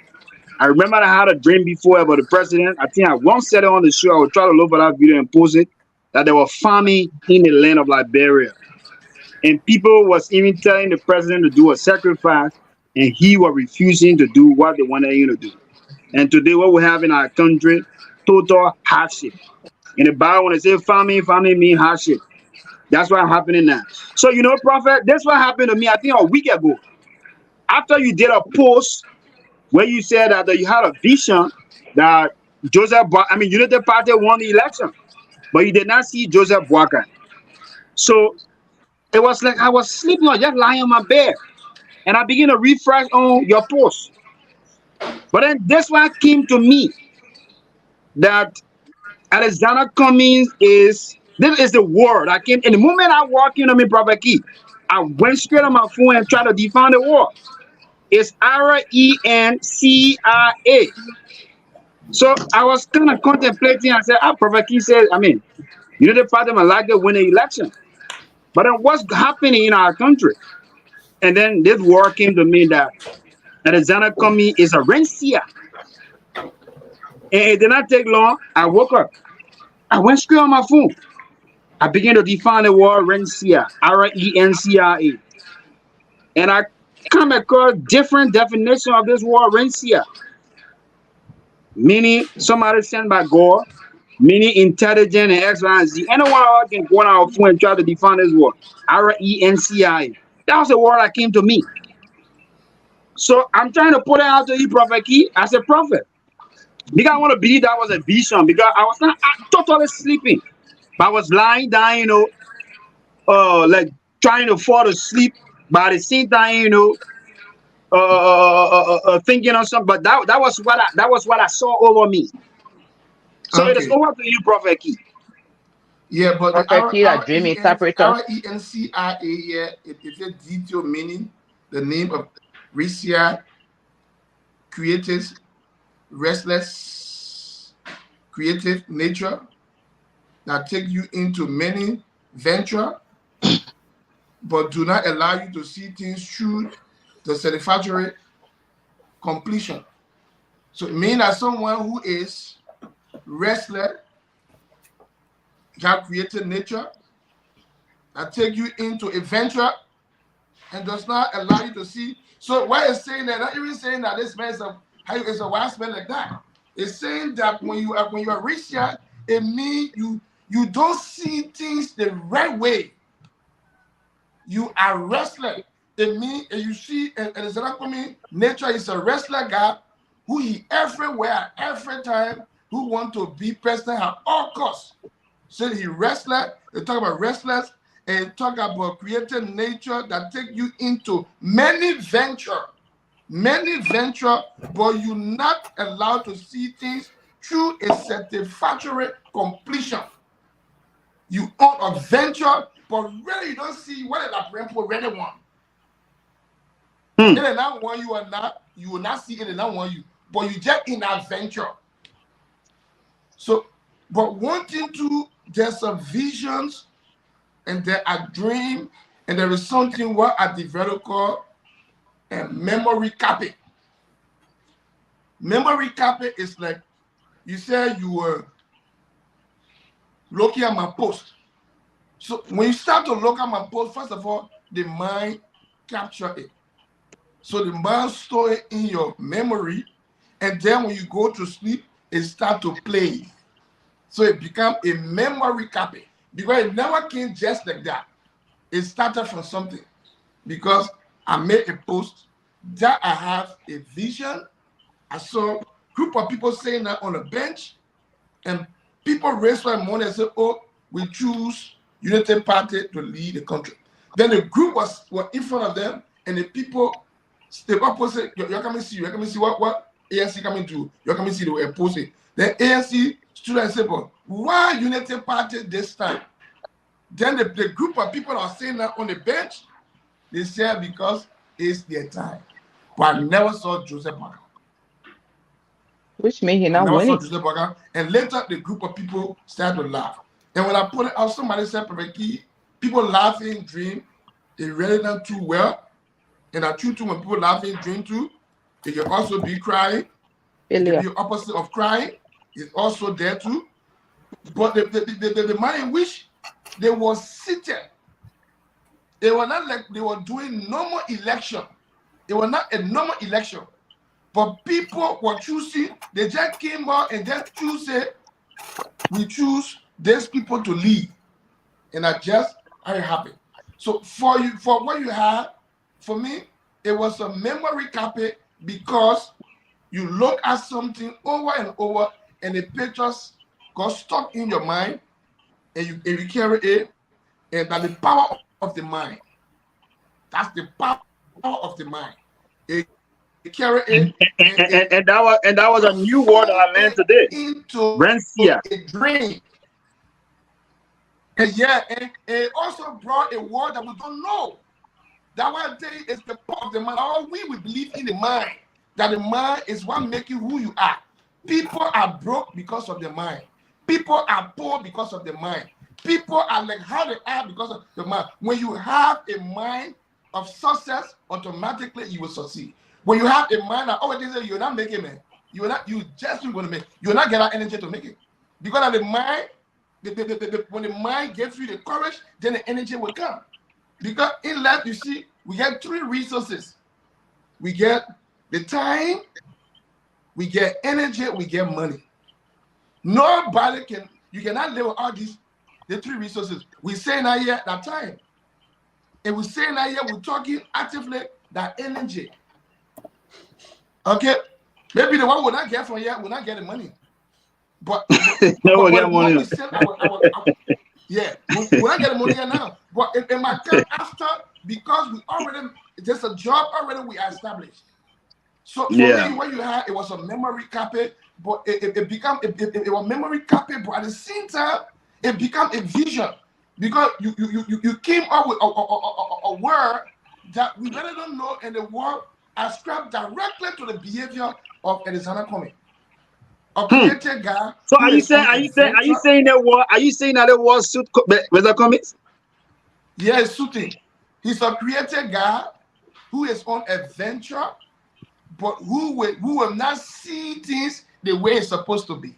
I remember I had a dream before about the president. I think I once said it on the show. I will try to look for that video and post it. That there was famine in the land of Liberia, and people was even telling the president to do a sacrifice, and he was refusing to do what they wanted him to do. And today, what we have in our country, total hardship. In the Bible, when they say famine, famine means hardship. That's what's happening now. So, Prophet, that's what happened to me, I think a week ago. After you did a post where you said that you had a vision that United Party won the election, but you did not see Joseph Boakai. So it was like I was sleeping or just lying on my bed, and I began to refresh on your post. But then this one came to me that Alexander Cummings this is the word. I came, and the moment I walk in on me, Prophet Key, I went straight on my phone and tried to define the word. It's RENCIA. So I was kind of contemplating. I said, Prophet Key said, the party might like to win the election. But then what's happening in our country? And then this word came to me that Alexander Cummings is a Rencia. And it did not take long. I woke up. I went straight on my phone. I began to define the word Rencia, RENCIA. And I come across different definitions of this word Rencia. Meaning somebody sent by God, meaning intelligent and X, Y, and Z. Anyone can go on our phone and try to define this word. RENCIA. That was the word that came to me. So I'm trying to put it out to you, Prophet Key, as a prophet. Because I want to believe that was a vision, because I was not totally sleeping. But I was lying down, like trying to fall asleep, but at the same time, thinking on something. But that was what I saw over me. So it is over to you, Prophet Key. Yeah, but Prophet Key, a dream interpreter. RENCIA, yeah, it is a detailed meaning. The name of Recia, creative, restless, creative nature that take you into many venture, but do not allow you to see things through the satisfactory completion. So it means that someone who is restless, God created nature that take you into a venture and does not allow you to see. So why is saying that? Not even saying that this man is a wise man like that. It's saying that when you are rich, it means you don't see things the right way. You are restless. It means you see, and it's not coming. Nature is a restless God who he everywhere, every time, who want to be present at all costs. So he restless. They talk about restless and talk about creating nature that take you into many venture, but you're not allowed to see things through a satisfactory completion. You own a venture, but really you don't see what the people really want. In that one you will not see it in that one you, but you just in that venture. So, but wanting to, there's some visions and there are dreams, and there is something what I developed called a memory copy. Memory copy is like you said you were looking at my post. So when you start to look at my post, first of all, the mind capture it. So the mind store it in your memory, and then when you go to sleep, it start to play. So it become a memory copy because it never came just like that. It started from something. because I made a post that I have a vision. I saw a group of people saying that on a bench, and people raised their money and said, "Oh, we choose United Party to lead the country." Then the group was in front of them, and the people, the opposite, you're coming to see, you're coming to see what ANC coming to, you're coming to see, they were opposing. Then ANC stood and said, "But why United Party this time?" Then the group of people that are saying that on the bench, they said because it's their time. But I never saw Joseph Parker. Which means he I not never saw winning. Joseph Parker. And later, the group of people started to laugh. And when I put it out, somebody said, "Perfectly, people laughing dream, they read it out too well." And I true too, when people laughing dream too, it can also be crying. It can be the opposite of crying. It's also there too. But the manner in which they were seated, they were not like they were doing normal election. It was not a normal election. But people were choosing, they just came out and just choose it. We choose these people to lead. And I just are happy. So for you, for what you have, for me, it was a memory copy because you look at something over and over and the pictures got stuck in your mind and you carry it, and that the power of the mind. That's the power of the mind. It carry it And that was a new word that I learned today. Into Rancia. a dream. And yeah, and it also brought a word that we don't know. That one thing is the power of the mind. All we believe in the mind. That the mind is what making who you are. People are broke because of the mind. People are poor because of the mind. People are like how they are because of the mind. When you have a mind of success, automatically you will succeed. When you have a mind that you're not making it, you're not going to make. You're not get that energy to make it because of the mind. When the mind gives you the courage, then the energy will come. Because in life, you see, we get three resources. We get the time, we get energy, we get money. Nobody can, you cannot live with all these, the three resources. We say now here that time. And we say now here, we're talking actively that energy. Okay? Maybe the one will not get from here, will not get the money. But no, get money. We send yeah, we're not getting money here now. But it might come after because we already, there's a job already we established. So for me, what you had, it was a memory copy, but it became it was memory copy, but at the same time, it became a vision because you came up with a word that we really don't know, and the word ascribed directly to the behavior of Alexander Cumming. A created guy. So are you saying that it was suit with the comments? Yeah, it's suiting. He's a created guy who is on adventure, but who will not see things the way it's supposed to be.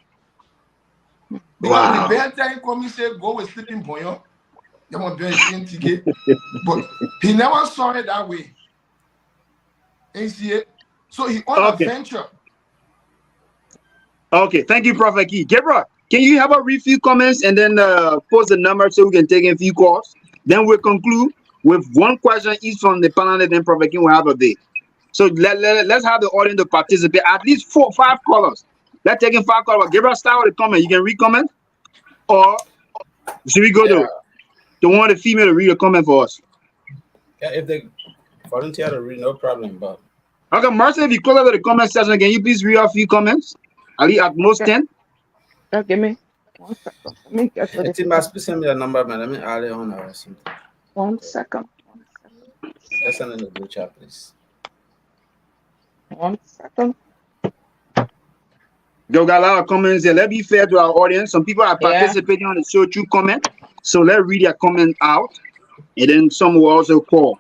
Because the bad time Cumming said go with sleeping boy, but he never saw it that way. And you see it? So he on adventure. Okay, thank you, Prophet Key. Gabriel, can you have a read few comments and then post the number so we can take in a few calls? Then we'll conclude with one question each from the panel, and then Prophet King will have a day. So let's have the audience to participate. At least 4 or 5 callers. Let's take in 5 callers. Gabriel, start with a comment. You can read comment, or should we go to the one the female to read a comment for us? Yeah, if they volunteer to read, no problem. But okay, Marcel, if you call up the comment section, can you please read a few comments? At most 10. Give me 1 second. Let me get the team must send me a number, man. Let me add it on or something. 1 second. Just send in the group chat, please. 1 second. Yo, got a lot of comments here. Let's be fair to our audience. Some people are participating on the show through comment. So let's read their comment out. And then some will also call.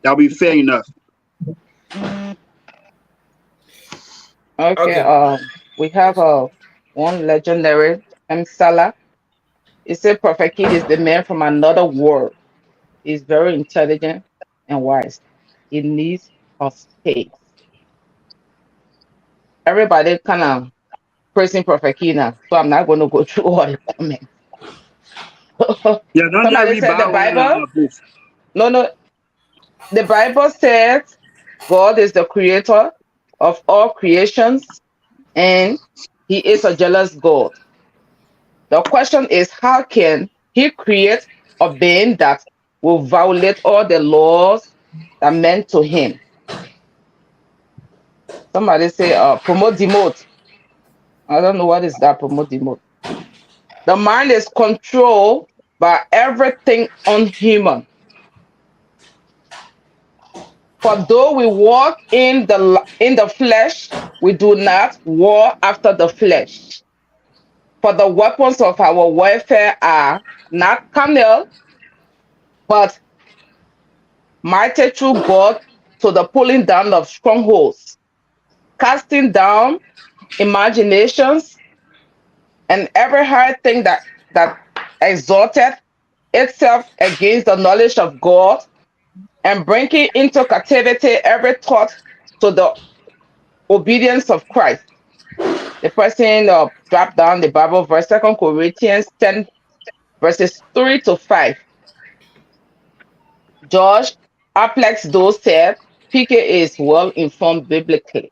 That'll be fair enough. Okay. We have one legendary M. Salah. He said Prophet Kid is the man from another world. He's very intelligent and wise. He needs a space. Everybody kind of praising Prophet Kid now, so I'm not going to go through all the comments. Yeah, don't Somebody said the Bible. No. The Bible says God is the creator of all creations and he is a jealous God. The question is, how can he create a being that will violate all the laws that are meant to him? Somebody say, promote, demote. I don't know what is that, promote, demote. The mind is controlled by everything unhuman. For though we walk in the flesh, we do not war after the flesh. For the weapons of our warfare are not carnal, but mighty through God to the pulling down of strongholds, casting down imaginations and every high thing that exalted itself against the knowledge of God, and bringing into captivity every thought to the obedience of Christ. The person dropped down the Bible verse, 2 Corinthians 10, verses 3 to 5. George Aplex Doe said, PK is well informed biblically.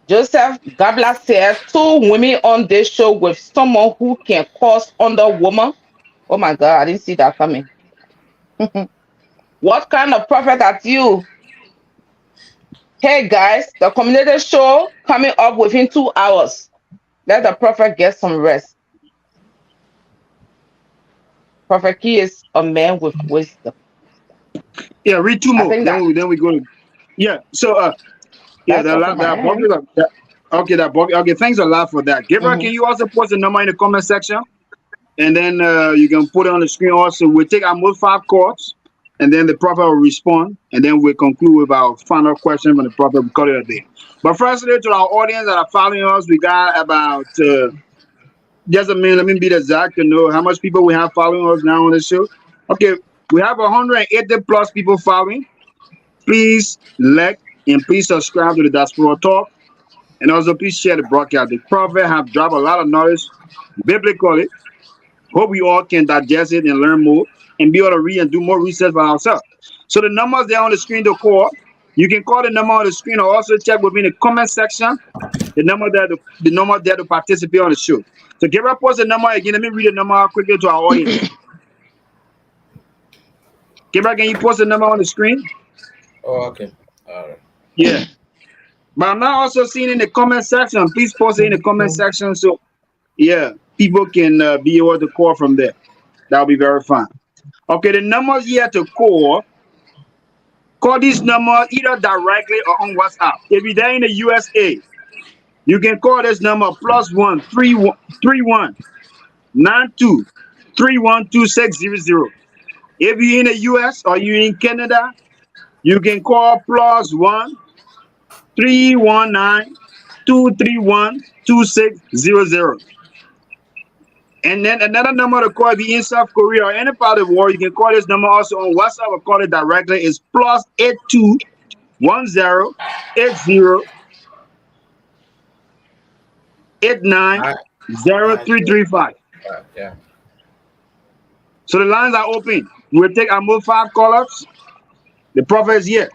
Joseph Gabler said, 2 women on this show with someone who can cause under woman. Oh my God, I didn't see that coming. What kind of prophet are you? Hey guys, the community show coming up within 2 hours. Let the prophet get some rest. Prophet Key is a man with wisdom. Yeah, read 2 more. Then we go. Yeah. So yeah, okay, thanks a lot for that. Gabriel, can you also post the number in the comment section? And then you can put it on the screen also. We'll take our most 5 calls, and then the prophet will respond, and then we'll conclude with our final question from the prophet. We call it a day. But firstly, to our audience that are following us, we got about just a minute. Let me be exact to know how much people we have following us now on the show. Okay, we have 180 plus people following. Please like and please subscribe to the Diaspora Talk, and also please share the broadcast. The prophet have dropped a lot of knowledge biblically. Hope we all can digest it and learn more and be able to read and do more research by ourselves. So the numbers there on the screen to call. You can call the number on the screen or also check within the comment section the number there to participate on the show. So Gabriel, post the number again. Let me read the number out quickly to our audience. Gabriel, can you post the number on the screen? Oh, okay. All right. Yeah. But I'm not also seeing in the comment section. Please post it in the comment section so yeah, people can be able to call from there. That'll be very fine. Okay, the numbers here to call this number either directly or on WhatsApp. If you're there in the USA, you can call this number +1 31 92 312600. If you're in the US or you're in Canada, you can call +1 319 231 2600. And then another number to call if you're in South Korea or any part of the world, you can call this number also on WhatsApp or call it directly. It's +82 10 80 89 0335. Yeah. So the lines are open. We'll take our most 5 call-ups. The prophet is here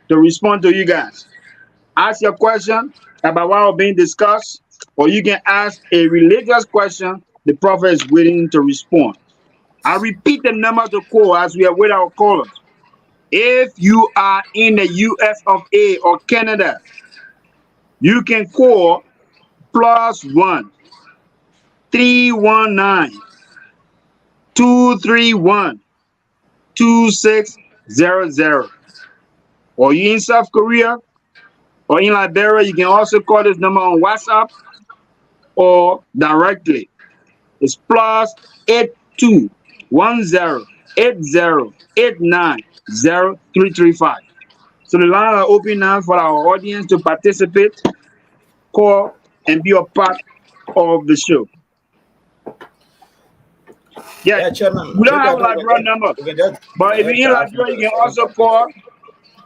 to respond to you guys. Ask your question about what was being discussed, or you can ask a religious question. The prophet is waiting to respond. I repeat the number to call as we are with our callers. If you are in the US of A or Canada, you can call +1 319 231 2600. Or you in South Korea or in Liberia, you can also call this number on WhatsApp or directly. It's +82 10 80 89 0335. So the lines are open now for our audience to participate, call, and be a part of the show. Yeah, Chairman, we don't have a Liberia number, but if you're in Liberia, you can also call.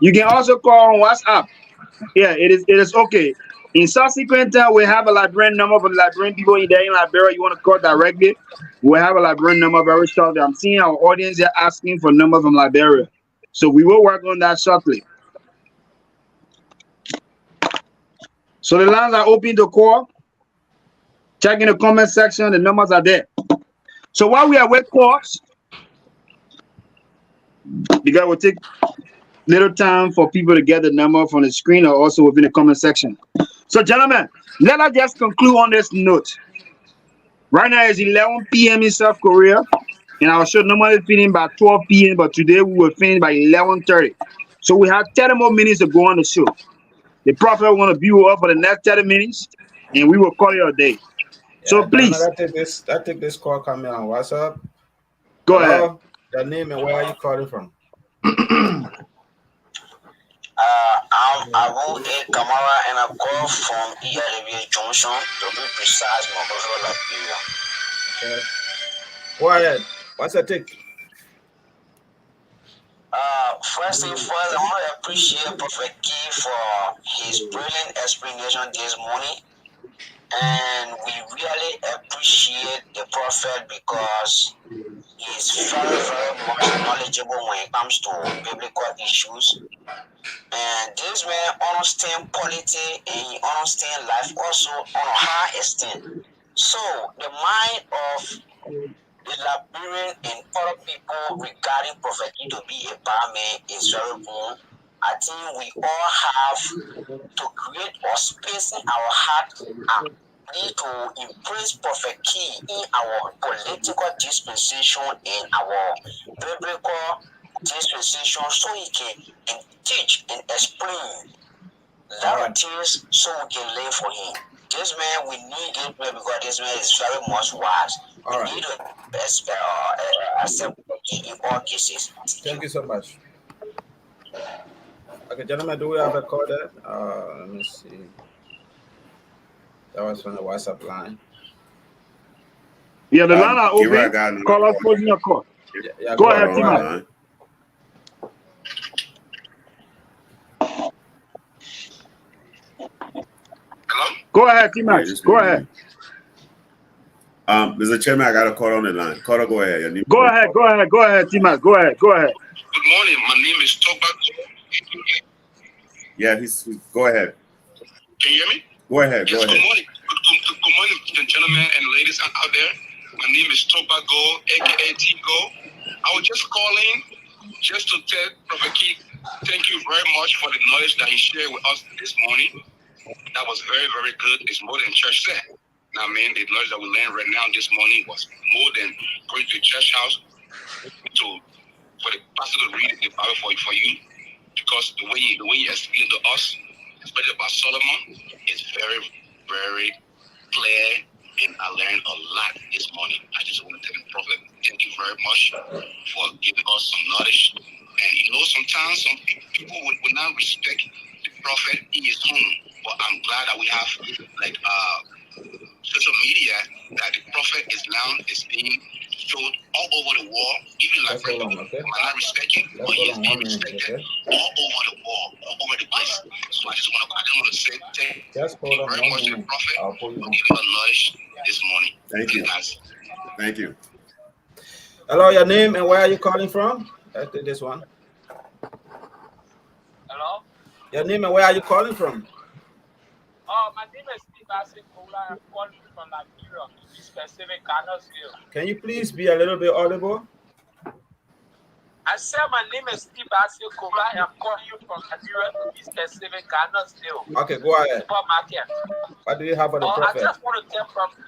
You can also call on WhatsApp. Yeah, it is okay. In subsequent time, we have a Liberian number for the Liberian people in there in Liberia. You want to call directly? We have a Liberian number very shortly. I'm seeing our audience here asking for numbers from Liberia. So we will work on that shortly. So the lines are open to call. Check in the comment section. The numbers are there. So while we are with calls, because we'll take little time for people to get the number from the screen or also within the comment section. So gentlemen, let us just conclude on this note. Right now it's 11 p.m. in South Korea, and our show normally finish by 12 p.m., but today we will finish by 11:30. So we have 30 more minutes to go on the show. The prophet will want to view up for the next 30 minutes, and we will call it a day. So please. I take this call coming on WhatsApp. Go ahead. Your name and where are you calling from? I'm Abu A. Kamara and I call from ELV Junction, to be precise, Mogozo, Liberia. Okay. Go ahead. What's your take? First and foremost, I want to appreciate Prophet Key for his brilliant explanation this morning. And we really appreciate the prophet because he's very, very much knowledgeable when it comes to biblical issues. And this man understands politics and he understands life also on a high extent. So the mind of the Liberian and other people regarding Prophet Key to be a bad man is very good. I think we all have to create a space in our heart and need to embrace Prophet Key in our political dispensation and our biblical dispensation so he can teach and explain a lot of things so we can live for him. This man, we need this man because this man is very much wise. We need to accept in all cases. Thank you so much. Okay, gentlemen, do we have a call there? Let me see. That was from the WhatsApp line. Yeah, the line are open. Call us for your call. Yeah, go ahead, Tima. Hello? Go ahead, Tima. Go ahead. Mr. Chairman, I got a call on the line. Caller, go ahead. Go ahead, Tima. Go ahead. Good morning. My name is Toba. Yeah, go ahead. Can you hear me? Go ahead. Yes, good morning. Good morning, gentlemen and ladies out there. My name is Toba Go, aka T-Go. I was just calling just to tell Prophet Key, thank you very much for the knowledge that he shared with us this morning. That was very, very good. It's more than church said. Now, man, the knowledge that we learned right now this morning was more than going to the church house for the pastor to read the Bible for you. Because the way you explain to us, especially about Solomon, is very, very clear, and I learned a lot this morning. I just want to tell the prophet, thank you very much for giving us some knowledge. And sometimes some people would not respect the prophet in his home, but I'm glad that we have social media that the prophet is being showed all over the world, even like people might not respect him, but he is being respected all over the world, all over the place. So I just want to say thank you very much to the prophet for giving us knowledge this morning. Thank you, guys. Thank you. Hello, your name and where are you calling from? Let's do this one. Hello? Your name and where are you calling from? My name is Steve Asikola. I'm calling from Liberia, to be specific, Connellsville. Can you please be a little bit audible? I said my name is Steve Asikola. I'm calling you from Liberia, to be specific, Connellsville. Okay, go ahead. Supermarket. What do you have for the prophet? I just want to tell Prophet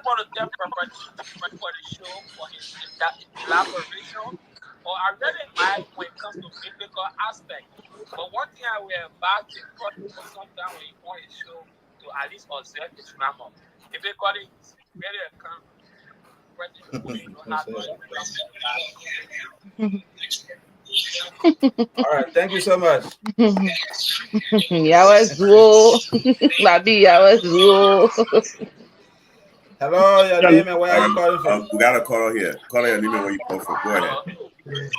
for the show, for his elaboration. I really like when it comes to biblical aspect. But one thing I will advise the prophet sometimes when you want his show to at least observe his grammar. Biblically, it's very All right, thank you so much. Hello, your name and where are you calling from? We got a caller here. Caller, your name and where you call from. Go ahead.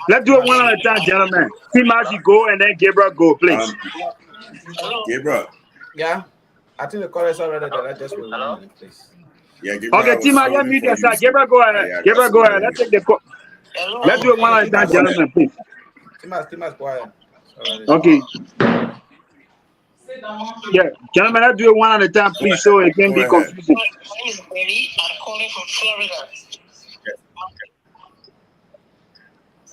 Let's do it one at a time, gentlemen. Tima, you go, and then Gabriel go, please. Gabriel, Yeah, I think the call is already there. Let's just wait 1 minute, please. Yeah, Okay, Tima, yeah, mute yourself. Gabriel, go ahead. Gabriel, go ahead. Let's take the call. Let's do it one at a time, gentlemen, please. Tima's quiet. Okay. Yeah, gentlemen, let's do it one at a time, please, so it can be confusing. My name is Betty. I'm calling from Florida.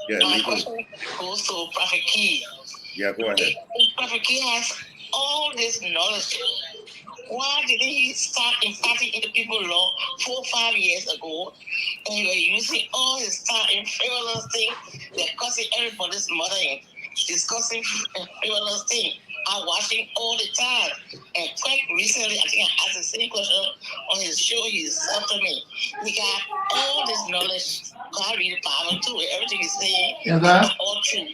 Yeah, my question goes to Prophet Key. Yeah, go ahead. Prophet Key has all this knowledge. Why didn't he start imparting into people law 4 or 5 years ago? And you were using all his time in frivolous things. They're causing everybody's mother discussing frivolous things. I'm watching all the time. And quite recently, I think I asked the same question on his show. He said to me, he got all this knowledge. God read the Bible too. Everything he's saying is all true.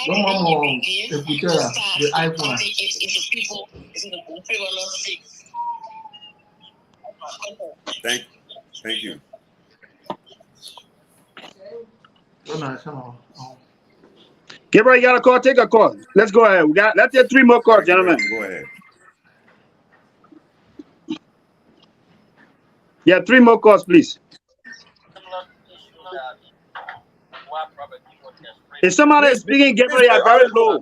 Why did he begin to start imparting it into people into the frivolous things? Thank you. Gabriel, you got a call? Take a call. Let's go ahead. Let's take 3 more calls, gentlemen. Go ahead. Yeah, 3 more calls, please. If somebody is speaking, Gabriel, they are very low.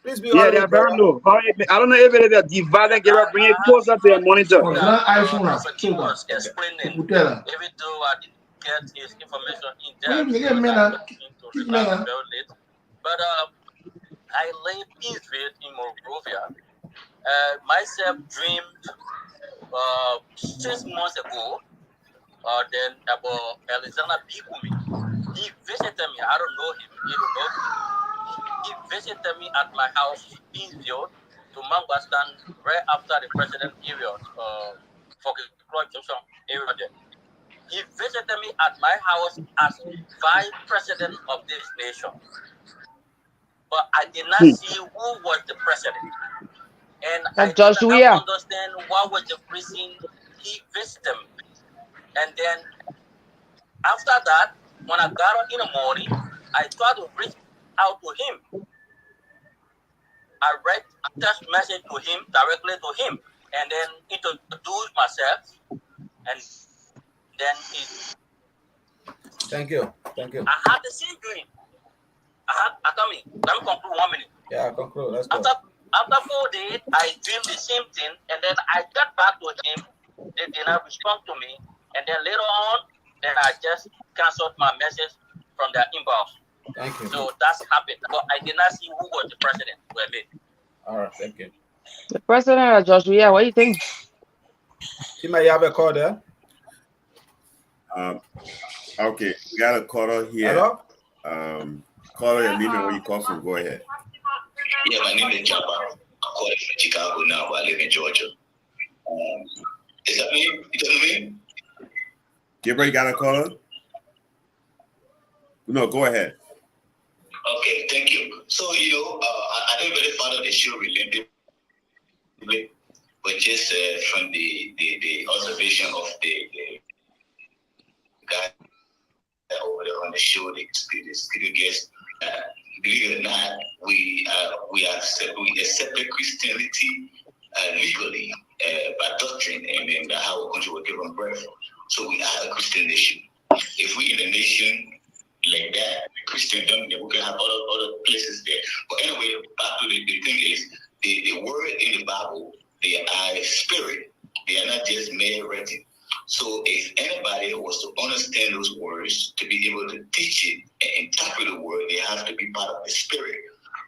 Yeah, they are very low. I don't know if it is a divided, Gabriel, bring it closer to your monitor. He was explaining, even though I didn't get his information in depth, but I live in Israel, in Monrovia. Myself dreamed 6 months ago, then about Alexander Bikumi. He visited me. I don't know him. He don't know me. He visited me at my house in Zio to Mangbastan right after the president period for the Club Junction area there. He visited me at my house as vice president of this nation. But I did not see who was the president. And I did not understand what was the reason he visited me. And then after that, when I got up in the morning, I tried to reach out to him. I read a text message to him, directly to him, and then introduced myself. And then he... Thank you. I had the same dream. Let me conclude 1 minute. Yeah, conclude. Let's go. After 4 days, I dreamed the same thing, and then I got back to him. They did not respond to me, and then later on, then I just canceled my message from their inbox. Thank you. So that's happened, but I did not see who was the president. All right, thank you. The president of Joshua, what do you think? You might have a call there. Okay, we got a caller here. Hello? Caller, your name and where you call from. Go ahead. Yeah, my name is Jabba. I'm calling from Chicago now, but I live in Georgia. Is that me? You telling me? Gabriel, you got a caller? No, go ahead. Okay, thank you. So, I didn't really follow the show relentlessly, but just from the observation of the guy over there on the show, the studio guest, believe it or not, we accepted Christianity legally by doctrine, and then how our country was given birth. So we are a Christian nation. If we in a nation like that, Christian, then we can have other places there. But anyway, back to the thing is, the word in the Bible, they are spirit. They are not just mere writing. So if anybody was to understand those words, to be able to teach it and interpret the word, they have to be part of the spirit.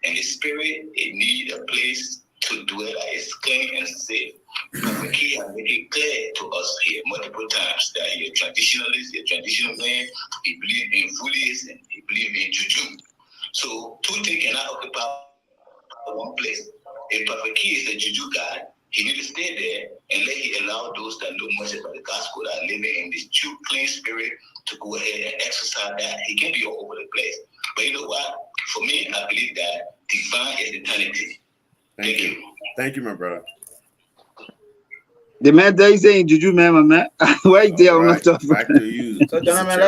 And the spirit, it needs a place to dwell that is clean and safe. The key has made it clear to us here multiple times that he is a traditionalist, a traditional man. He believes in Buddhism, he believes in Juju. So two things cannot occupy one place. If Prophet Key is a Juju guy, he need to stay there and let he allow those that know much about the gospel that are living in this true clean spirit to go ahead and exercise that. He can be all over the place. But you know what? For me, I believe that divine is eternity. Thank you. Thank you, my brother. The man there is saying Juju, man, my man. Right there, I'm not talking. Back to you. So, gentlemen,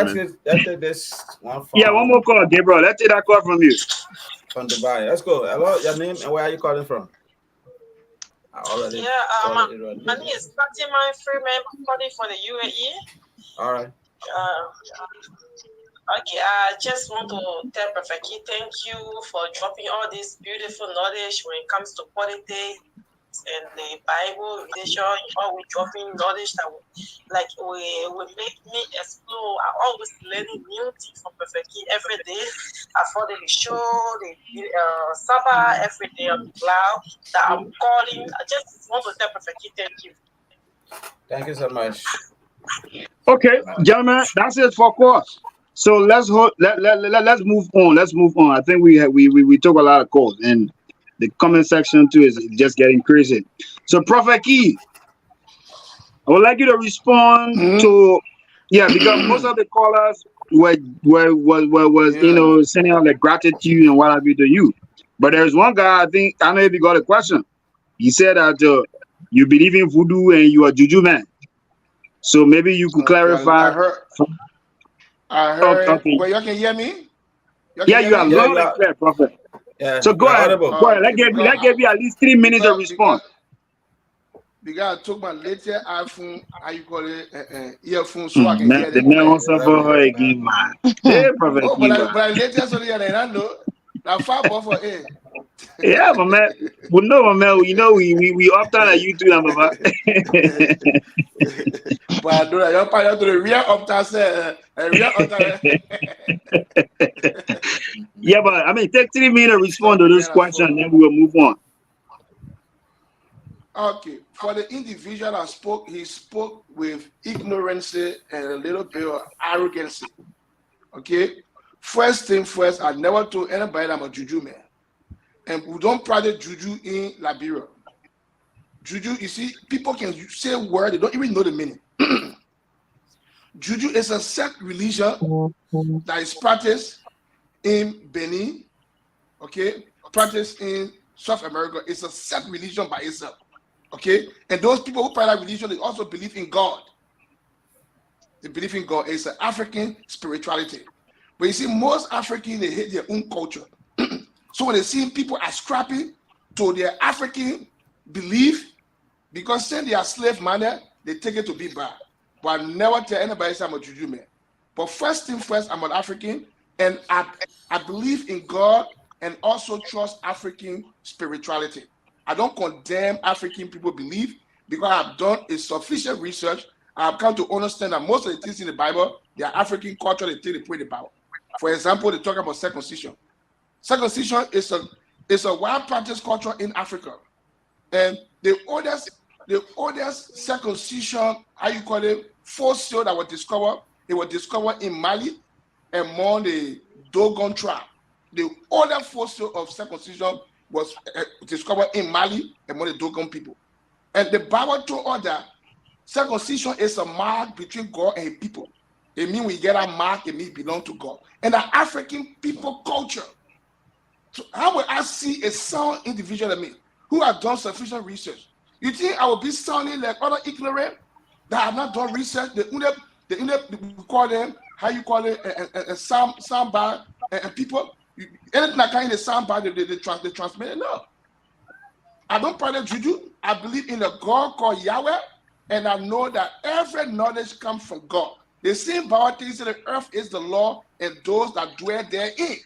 let's take this one. Yeah, one more call, Gabriel. Let's take that call from you. From Dubai. Let's go. Hello, your name and where are you calling from? Yeah, my name is Fatima Freeman, calling for the UAE. All right. Okay, I just want to tell Prophet Key, thank you for dropping all this beautiful knowledge when it comes to politics and the Bible religion. Always dropping knowledge that will make me explore. I always learning new things from Prophet Key every day. I follow the show, the Sabbath every day on the cloud that I'm calling. I just want to tell Prophet Key, thank you. Thank you so much. Okay, gentlemen, that's it for calls. So let's let's move on. Let's move on. I think we took a lot of calls, and the comment section too is just getting crazy. So Prophet Key, I would like you to respond to because most of the callers was sending out like gratitude and what have you to you. But there's one guy, I know if you got a question. He said that you believe in voodoo and you are juju man. So maybe you could clarify. I heard. Okay. Well, you can hear me? You are loud and clear, Prophet. Yeah, so go ahead. Audible. Go ahead. Let's give you at least 3 minutes to respond. Because I took my latest iPhone, how you call it, earphone, so I can hear the man wants to for her again, man. Hey, Prophet. Oh, but I latest on the other hand, know. Now, far for A. Yeah, my man. Well, no, my man. You know, we often at YouTube, Baba. But I do that. You're part to the real uptown, Yeah, but I mean, take 3 minutes to respond to this question, and then we will move on. Okay, for the individual that spoke, he spoke with ignorance and a little bit of arrogance. Okay, first thing first, I never told anybody that I'm a juju man. And we don't practice juju in Liberia. Juju, you see, people can say a word, they don't even know the meaning. Juju is a sect religion that is practiced in Benin, okay, practiced in South America. It's a sect religion by itself, okay? And those people who practice religion, they also believe in God. They believe in God. It's an African spirituality. But you see, most Africans, they hate their own culture. So when they see people are scrapping to their African belief, because since they are slave manner, they take it to be bad. But I never tell anybody I'm a juju man. But first thing first, I'm an African, and I believe in God and also trust African spirituality. I don't condemn African people belief because I've done a sufficient research. I've come to understand that most of the things in the Bible, they are African culture, they take the point about. For example, they talk about circumcision. Circumcision is a wild practice culture in Africa. And the oldest circumcision, how you call it, fossil that was discovered, it was discovered in Mali among the Dogon tribe. The oldest fossil of circumcision was discovered in Mali among the Dogon people. And the Bible told us that circumcision is a mark between God and his people. It means we get a mark, it means belong to God. And the African people culture. So how will I see a sound individual like me who has done sufficient research? You think I will be sounding like other ignorant that have not done research? We call them, how you call it, a soundbar and people. Anything that kind of soundbar, they transmit it. No. I don't practice juju. I believe in a God called Yahweh, and I know that every knowledge comes from God. The same Bible things that the earth is the law, and those that dwell therein.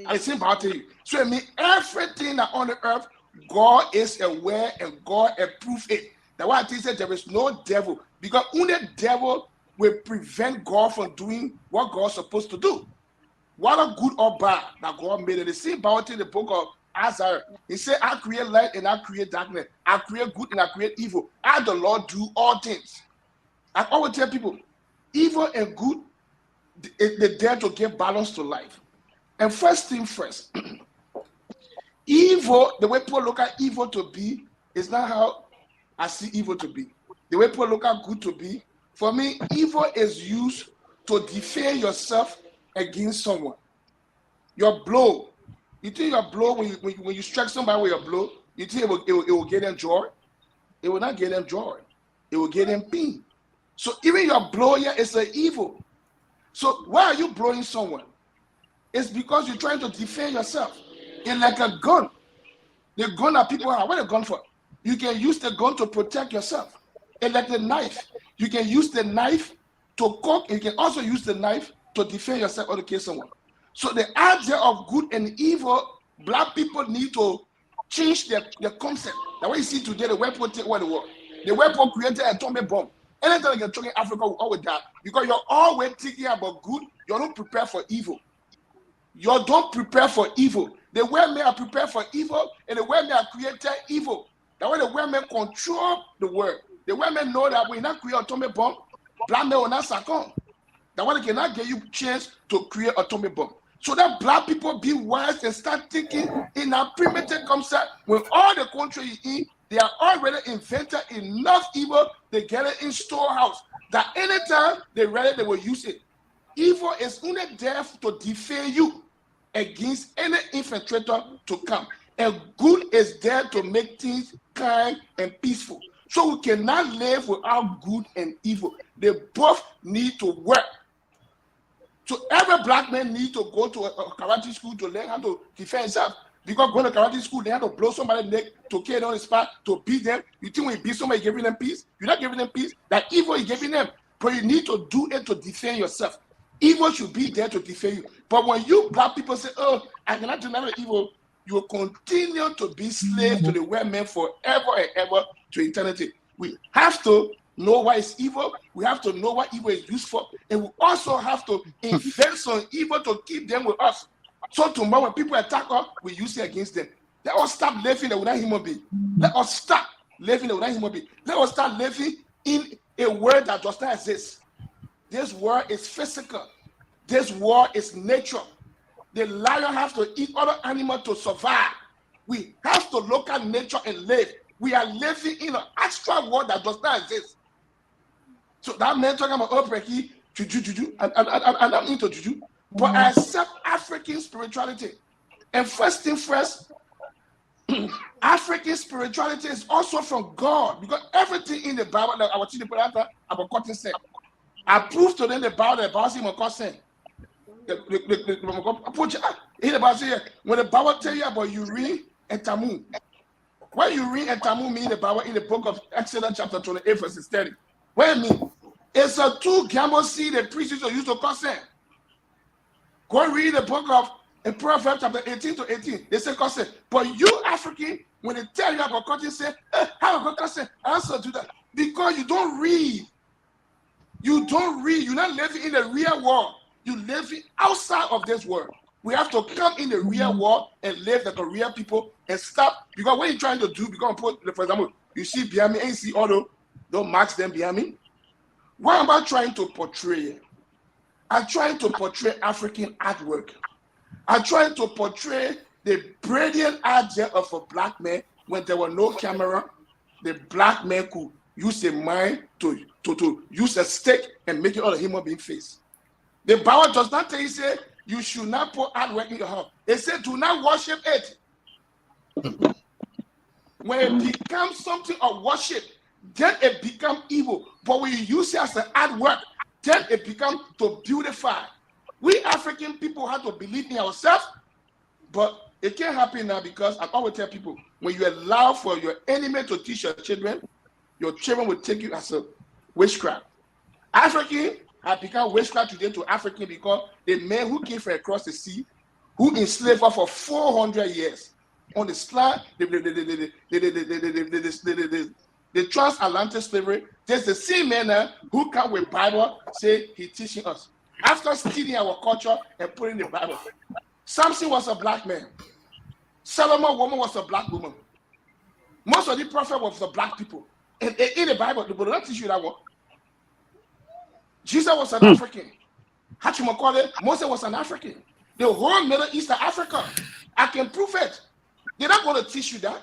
I say about you. So it means everything that on the earth, God is aware and God approves it. That's why I said there is no devil, because only the devil will prevent God from doing what God's supposed to do. Whether good or bad that God made it. The same about in the book of Isaiah. He said, I create light and I create darkness. I create good and I create evil. I, the Lord, do all things. I always tell people, evil and good, they're there to give balance to life. And first thing first, evil, the way people look at evil to be, is not how I see evil to be. The way people look at good to be, for me, evil is used to defend yourself against someone. Your blow, you think your blow, when you strike somebody with your blow, you think it will get them joy? It will not get them joy. It will get them pain. So even your blow here is an evil. So why are you blowing someone? It's because you're trying to defend yourself. It's like a gun. The gun that people have, what a gun for? You can use the gun to protect yourself. And like the knife, you can use the knife to cook. You can also use the knife to defend yourself or to kill someone. So the idea of good and evil, black people need to change their concept. That's why you see today the weapon take over the world. The weapon created an atomic bomb. Anytime you talk in Africa, we always die because you're always thinking about good. You're not prepared for evil. You don't prepare for evil. The way men are prepared for evil, and the way men are created evil. That way the way men control the world. The way men know that we not create atomic bomb, black men will not succumb. That way they cannot give you chance to create atomic bomb. So that black people be wise and start thinking in a primitive concept. When all the country you in, they are already invented enough evil, they get it in storehouse. That anytime they're ready, they will use it. Evil is only there to defend you against any infiltrator to come. And good is there to make things kind and peaceful. So we cannot live without good and evil. They both need to work. So every black man needs to go to a karate school to learn how to defend himself. Because going to karate school, they have to blow somebody's neck, to kill them on the spot, to beat them. You think when you beat somebody, you're giving them peace? You're not giving them peace. That evil is giving them. But you need to do it to defend yourself. Evil should be there to defend you. But when you black people say, oh, I cannot do none of evil, you will continue to be slave to the white man forever and ever to eternity. We have to know what is evil. We have to know what evil is used for. And we also have to invent some evil to keep them with us. So tomorrow when people attack us, we use it against them. Let us stop living without human being. Let us stop living without human being. Let us start living in a world that does not exist. This world is physical. This world is nature. The lion has to eat other animals to survive. We have to look at nature and live. We are living in an astral world that does not exist. So that man talking about Opreki, juju, and I'm into juju. But I accept African spirituality. And first thing first, African spirituality is also from God. Because everything in the Bible, like our teacher put out about cotton said, I proved to them the Bible saying my cousin. When the Bible tell you about Urim and Tammuz, what Urim and Tammuz mean in the Bible in the book of Exodus chapter 28 verses 30? What it mean? It's a two camel seed the priests used to consent. Go read the book of Proverbs chapter 18 to 18. They say consent. But you African, when they tell you about consent, say, how about consent? Answer to that. Because you don't read. You don't read. You're not living in the real world. You're living outside of this world. We have to come in the real world and live like a real people and stop. Because what you're trying to do, because for example, you see behind me and you see all those marks them behind me. What am I trying to portray? I'm trying to portray African artwork. I'm trying to portray the brilliant idea of a black man when there was no camera. The black man could use a mind to use a stick and make it all a human being face. The Bible does not tell you, say, you should not put artwork in your house. It said, do not worship it. When it becomes something of worship, then it becomes evil. But when you use it as an artwork, then it becomes to beautify. We African people have to believe in ourselves, but it can't happen now because I always tell people, when you allow for your enemy to teach your children will take you as a witchcraft. African have become witchcraft today to African because the men who came from across the sea, who enslaved us for 400 years on the slide, the transatlantic slavery, there's the same man who come with Bible, say he teaching us. After stealing our culture and putting the Bible. Samson was a black man. Solomon woman was a black woman. Most of the prophets were the black people. And in the Bible, they will not teach you that one. Jesus was an African. Hachimakole, Moses was an African. The whole Middle East of Africa. I can prove it. They're not going to teach you that.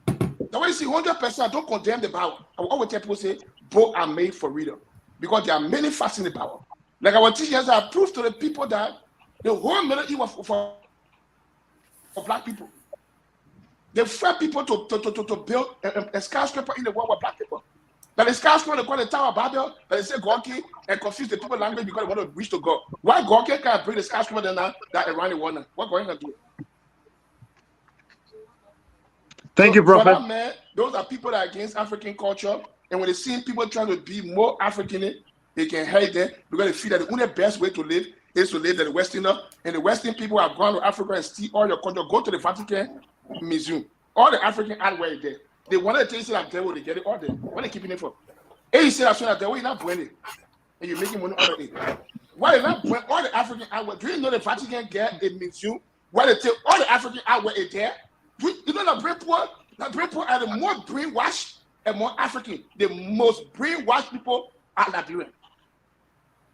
The way you see 100%, don't condemn the Bible. I will always tell people, say, both are made for reading. Because there are many facts in the Bible. Like our teachers have proved to the people that the whole Middle East was for black people. They fed people to build a skyscraper in the world with black people. But the skyscraper they call the Tower of Babel, but they say Gorky and confuse the people language because they want to reach to God. Why Gorky can't bring the skyscraper now that around the world now? What going to do? Thank you, For Prophet. that man, those are people that are against African culture. And when they see people trying to be more African, they can hate them because they feel that the only best way to live is to live as a Westerner. And the Western people have gone to Africa and steal all your culture. Go to the Vatican Museum. All the African artwork there. They wanted to tell you that devil, they get it all there. What are they keeping it for? And you say that that devil, you're not doing it. And you're making money out of it. Why they not bring all the African artwork? Do you know the Vatican get a museum where they take all the African artwork is there? You know that brain poor are the more brainwashed and more African. The most brainwashed people are Liberian.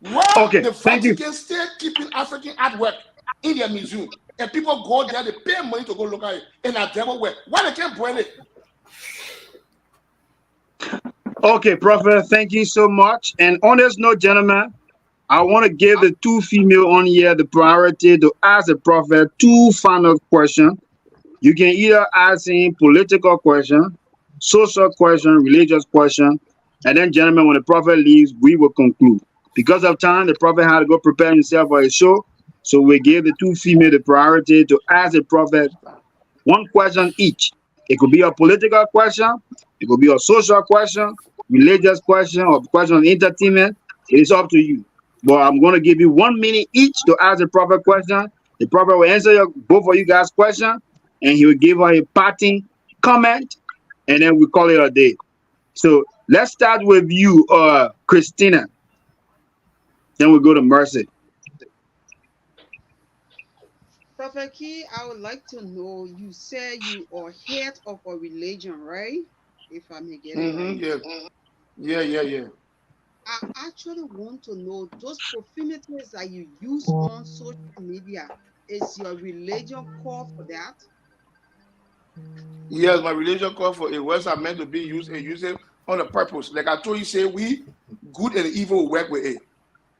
Why the Vatican still keeping African artwork in their museum? And people go there, they pay money to go look at it in a devil way. Why they can't bring it? Okay, Prophet, thank you so much. And on this note, gentlemen, I want to give the two female on here the priority to ask the Prophet two final questions. You can either ask him political question, social question, religious question, and then, gentlemen, when the Prophet leaves, we will conclude. Because of time, the Prophet had to go prepare himself for his show, so we gave the two female the priority to ask the Prophet one question each. It could be a political question, it could be a social question, religious question, or question on entertainment. It is up to you. But I'm going to give you 1 minute each to ask the Prophet question. The Prophet will answer both of you guys' questions, and he will give her a parting comment, and then we call it a day. So let's start with you, Christina. Then we go to Mercy. Prophet Key, I would like to know, you said you are head of a religion, right? If I may get it right. Yeah. I actually want to know those profanities that you use on social media. Is your religion called for that? Yes, my religion call for it. Words are meant to be used and use it on a purpose. Like I told you, say we good and evil work with it.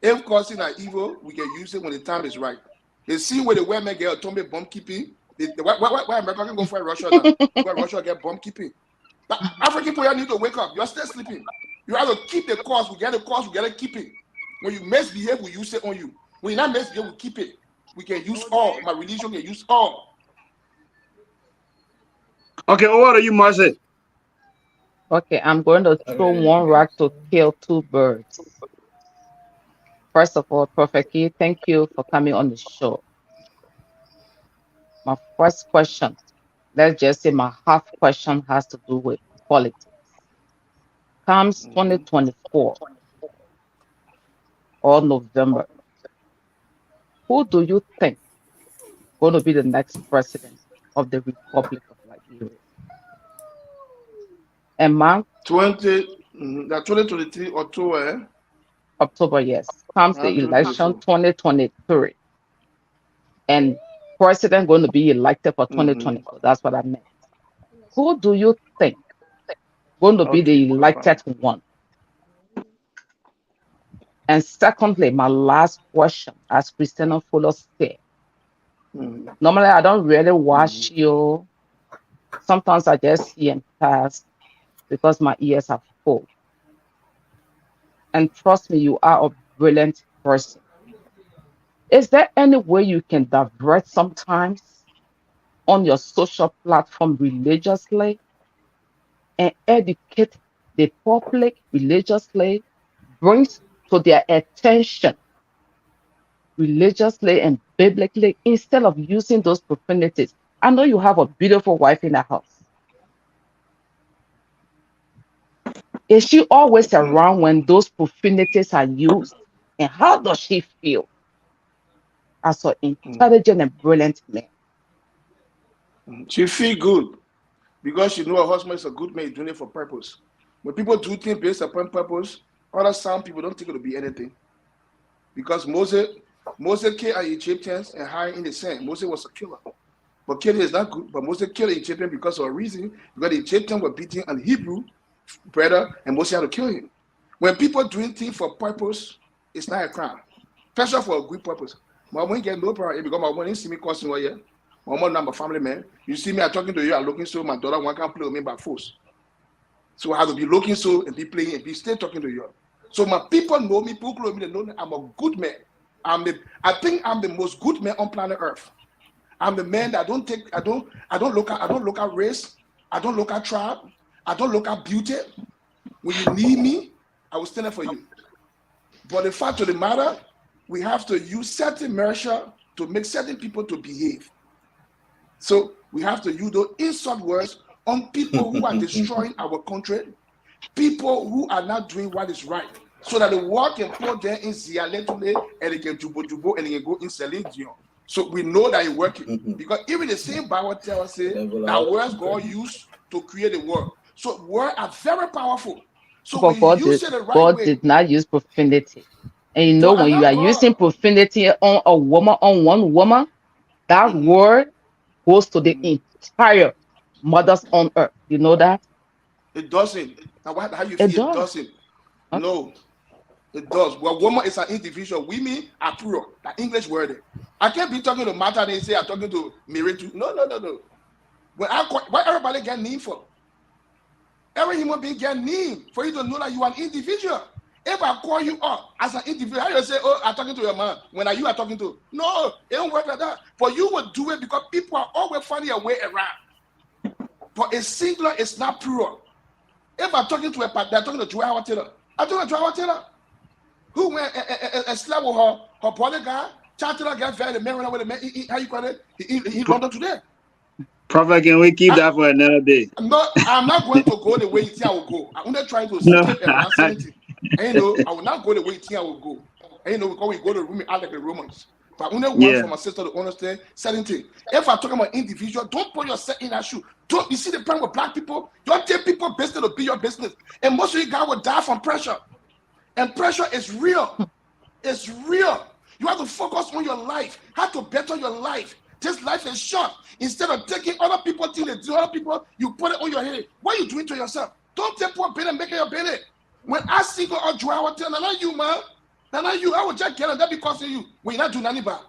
If causing are evil, we can use it when the time is right. They see where the women get atomic bomb keeping. Why America can go for Russia now? Because Russia get bomb keeping. But African people need to wake up. You're still sleeping. You have to keep the course. We get the course. We got to keep it. When you misbehave, we use it on you. When you not misbehave, we keep it. We can use all. My religion can use all. Okay, what are you, Marcy? Okay, I'm going to throw one rock to kill two birds. First of all, Prophet Key, thank you for coming on the show. My first question, let's just say my half question has to do with politics. Comes 2024 or November, who do you think going to be the next president of the Republic of Liberia? And man, 2023 October. October, yes. Comes the election 2023. And president going to be elected for 2024. That's what I meant. Who do you think going to be the elected one? And secondly, my last question, as Christina Fuller said, normally I don't really watch you. Sometimes I just see and pass because my ears are full. And trust me, you are a brilliant person. Is there any way you can divert sometimes on your social platform religiously and educate the public religiously, brings to their attention religiously and biblically instead of using those profanities? I know you have a beautiful wife in the house. Is she always around when those profanities are used? And how does she feel as an intelligent and brilliant man? She feel good because she know her husband is a good man, doing it for purpose. When people do things based upon purpose, other sound people don't think it will be anything. Because Moses killed the Egyptians and hide in the sand. Moses was a killer. But killing is not good. But Moses killed the Egyptian because of a reason. Because the Egyptians were beating an Hebrew brother and Moses had to kill him. When people doing things for purpose, it's not a crime. Especially for a good purpose. My mom get no problem because my mom didn't see me cursing one year. My mom not my family man. You see me, I'm talking to you, I'm looking so my daughter one can't play with me by force. So I have to be looking so and be playing and be still talking to you. So my people know me, people know me, they know me, I'm a good man. I think I'm the most good man on planet Earth. I'm the man that I don't look at race. I don't look at tribe. I don't look at beauty. When you need me, I will stand up for you. But the fact of the matter, we have to use certain measure to make certain people to behave. So we have to use those insult words on people who are destroying our country, people who are not doing what is right, so that the world can put them in Zialetule and they can jubo and they can go in Celine Dion. So we know that it's working. Because even the same Bible tells us that words God used to create the world. So words are very powerful. So But when you use it the right God way, did not use profanity. And you to know, when you allow are God, using profanity on a woman, on one woman, that word goes to the entire mothers on earth. You know that? it doesn't. Now, how you It feel? It does. doesn't. No, it does. Well, woman is an individual. Women are plural. The English word. I can't be talking to Martha and say I'm talking to Mary too. No. When what everybody get named for? Every human being get named for you to know that you are an individual. If I call you up as an individual, how you say, "Oh, I'm talking to your man," when are you are talking to? No, it don't work like that. For you will do it because people are always finding a way around. But a singular is not plural. If I'm talking to they're talking to Joel Taylor. I'm talking to Joel Taylor, who went and slept with her bodyguard. Child Taylor got married, the man went with the man. How you call it? He London today. Prophet, can we keep that for another day? I'm not going to go the way you think I will go. I'm not trying to No. skip around anything. And you know, I will not go the way you think I will go. And you know, because we go to the room out like the Romans. But I only want for my sister to understand certain things. If I'm talking about individual, don't put yourself in that shoe. Don't you see the problem with black people? Don't take people business to be your business. And most of you guys will die from pressure. And pressure is real. It's real. You have to focus on your life, how to better your life. This life is short. Instead of taking other people till they do other people, you put it on your head. What are you doing to yourself? Don't take poor baby and make it your baby. When I single or dry, I will tell not you, man. Not you. I will just get on that because of you. When you're not doing anything bad.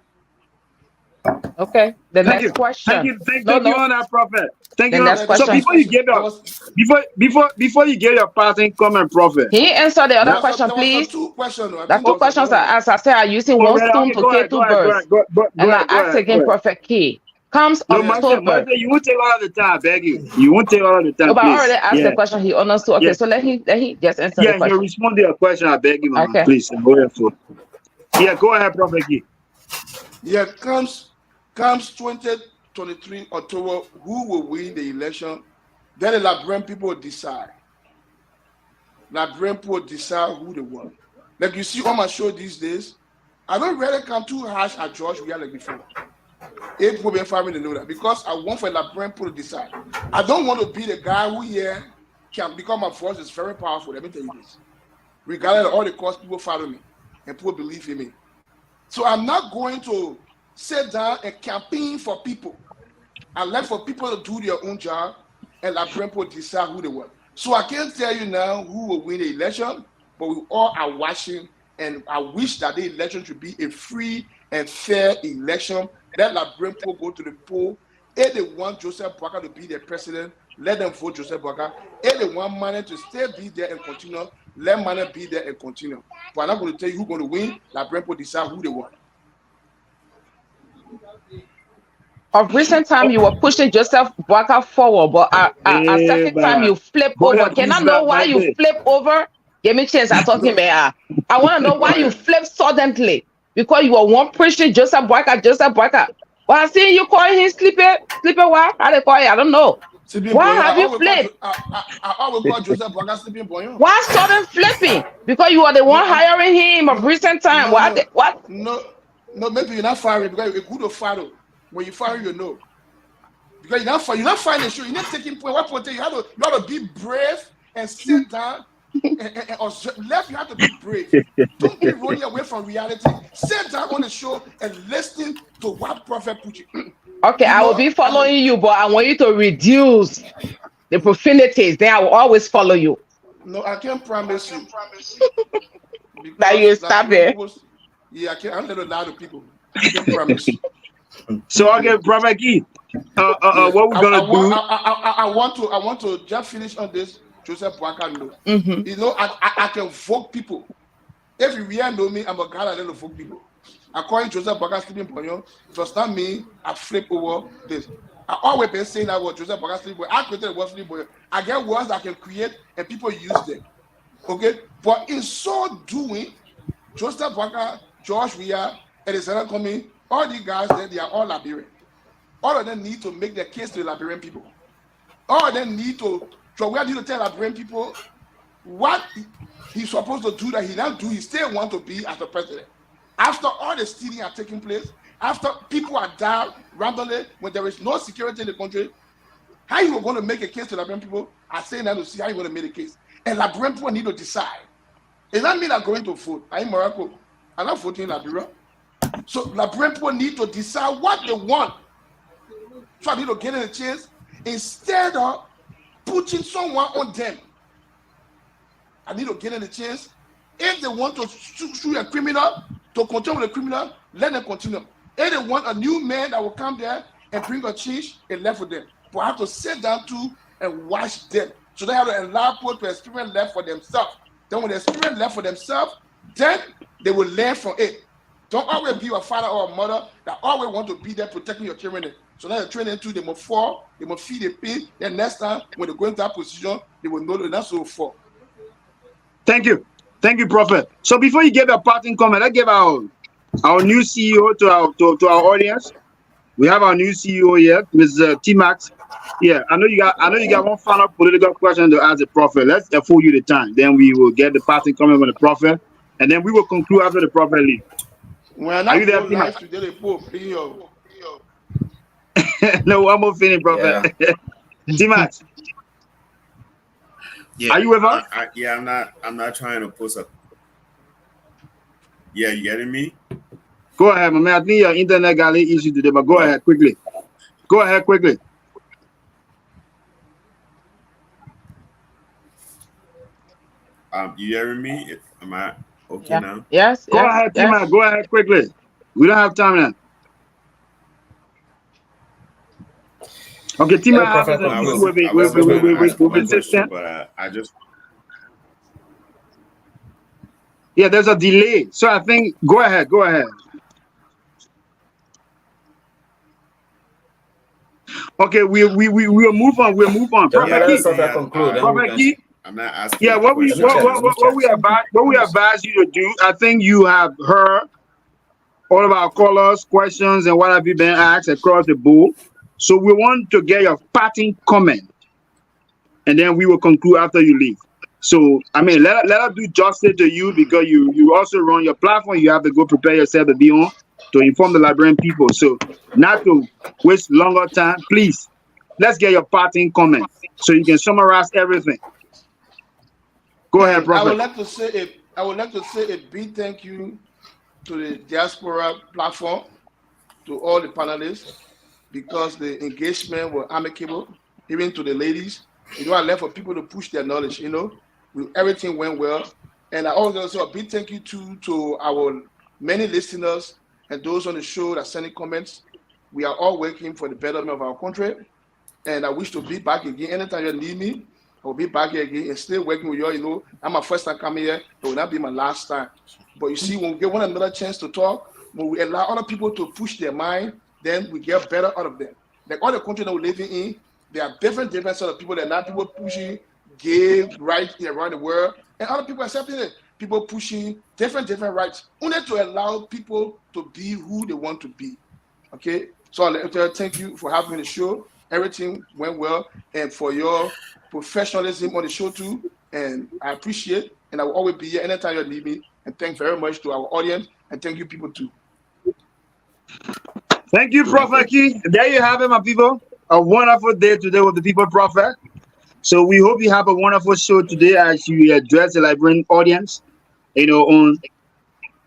Okay. The next question. Thank you on that, Prophet. Thank you. Next question. So before you give your before you give your parting comment, Prophet. Can you answer the other question, please? Two questions. The two questions, as I said, are using one stone to kill two birds. And I ask again, Prophet K. Comes October. You won't take all the time, I beg you. You won't take all the time. No, but I already asked the question. He understood. Okay, so let he just answer the question. Yeah, respond to your question. I beg you, okay. Please go ahead. Go ahead, Prophet K. Yeah, comes 2023 October. Who will win the election? Then the Liberian people will decide. Liberian people decide who they want. Like you see on my show these days, I don't really come too harsh at George we had like before. Eight people been firing to know that because I want for Liberian people to decide. I don't want to be the guy who here can become my voice is very powerful. Let me tell you this. Regardless of all the costs, people follow me and people believe in me. So I'm not going to sit down and campaign for people. I left for people to do their own job and Liberian people decide who they want. So I can't tell you now who will win the election, but we all are watching, and I wish that the election should be a free and fair election. Let Liberian people go to the poll. If they want Joseph Boakai to be their president, let them vote Joseph Boakai. If they want Mane to still be there and continue, let Mane be there and continue. But I'm not going to tell you who's going to win. Liberian people decide who they want. Of recent time, you were pushing Joseph Boakai forward, but at a second time, you flip over. Can I know why you flip over? Give me a chance. I'm talking about. I want to know why you flip suddenly. Because you were one pushing Joseph Boakai. Well, I see you calling him sleeping what? How they call it? I don't know. Why have you flipped? I always call Joseph Boakai sleeping boy. Why sudden flipping? Because you are the one hiring him of recent time. What? No, maybe you're not firing because you're good to fire. When you fire, you know. Because you're not firing the show. You're not taking point. What point? You have to be brave and sit down. And left, you have to be brave. Don't be running away from reality. Sit down on the show and listen to what Prophet put you. Okay, I will be following you, but I want you to reduce the profanities. Then I will always follow you. No, I can't promise you. That you stop it. Yeah, I can't. I'm not a lot of people. I can't promise you. So okay, Prophet Key, what we're gonna do? I want to just finish on this. Joseph Boakai know. You know, I can vote people. If you really know me, I'm a guy that don't vote people. according to Joseph Boga sleeping ponyo, it was not me. I flip over this. I always been saying that word Joseph Boga sleeping ponyo. I created the word sleeping ponyo. I get words I can create and people use them. Okay, but in so doing, Joseph Boga, George Weah, and the Senate coming, all these guys there, they are all Liberian. All of them need to make their case to the Liberian people. All of them need to, so we need to tell Liberian people what he's supposed to do that he not do. He still want to be as the president. After all the stealing are taking place, after people are down randomly, when there is no security in the country, how you going to make a case to Liberian people? I say now to see how you're going to make a case. And Liberian people need to decide. It doesn't mean I'm going to vote. I'm in Morocco. I'm not voting in Liberia. So Liberian people need to decide what they want. So I need to get in a chance instead of putting someone on them. I need to get in a chance. If they want to shoot a criminal, to continue with the criminal, let them continue. If they want a new man that will come there and bring a change, it left for them. But I have to sit down too and watch them. So they have to allow people to experience left for themselves. Then when they experience left for themselves, then they will learn from it. Don't always be a father or a mother that always want to be there protecting your children. So now you're training too, they must fall, they must feed the pain. Then next time when they go into that position, they will know they're not so fall. Thank you. Thank you, Prophet. So before you give a parting comment, let's give our new CEO to our audience. We have our new CEO here, Mr. T-Max. Yeah, I know you got one final political question to ask the Prophet. Let's afford you the time. Then we will get the parting comment from the Prophet, and then we will conclude after the Prophet leaves. Are you there, T-Max? No, one more finish, Prophet. Yeah. T-Max. Yeah, are you with us? I'm not trying to post up. Yeah, you getting me? Go ahead, my man. I think your internet got an issue today, but go ahead quickly. Go ahead quickly. You hearing me? Am I okay now? Yes. Go ahead, T-Max. Go ahead quickly. We don't have time now. Okay, T-Max has an issue with the system. But I just... Yeah, there's a delay. So I think, go ahead. Okay, we'll move on. Prophet Key. I'm not asking. Yeah, what we advise you to do, I think you have heard all of our callers' questions and what have you been asked across the board. So we want to get your parting comment, and then we will conclude after you leave. So, I mean, let us do justice to you because you also run your platform. You have to go prepare yourself to be on to inform the Liberian people. So, not to waste longer time, please, let's get your parting comment so you can summarize everything. Go ahead, Prophet. I would like to say a big thank you to the Diaspora platform, to all the panelists, because the engagement was amicable, even to the ladies. I left for people to push their knowledge, everything went well. And I also a big thank you to our many listeners and those on the show that sending comments. We are all working for the betterment of our country. And I wish to be back again. Anytime you need me, I will be back here again and still working with you. I'm my first time coming here. It will not be my last time. But you see, when we get one another chance to talk, when we allow other people to push their mind, then we get better out of them. Like all the countries that we're living in, there are different sort of people. There are not people pushing gay rights around the world, and other people accepting it. People pushing different rights, only to allow people to be who they want to be. Okay, so I'll thank you for having the show. Everything went well, and for your professionalism on the show too. And I appreciate, and I will always be here anytime you need me. And thanks very much to our audience, and thank you people too. Thank you, Prophet Key. There you have it, my people. A wonderful day today with the People Prophet. So we hope you have a wonderful show today as you address the Liberian audience, on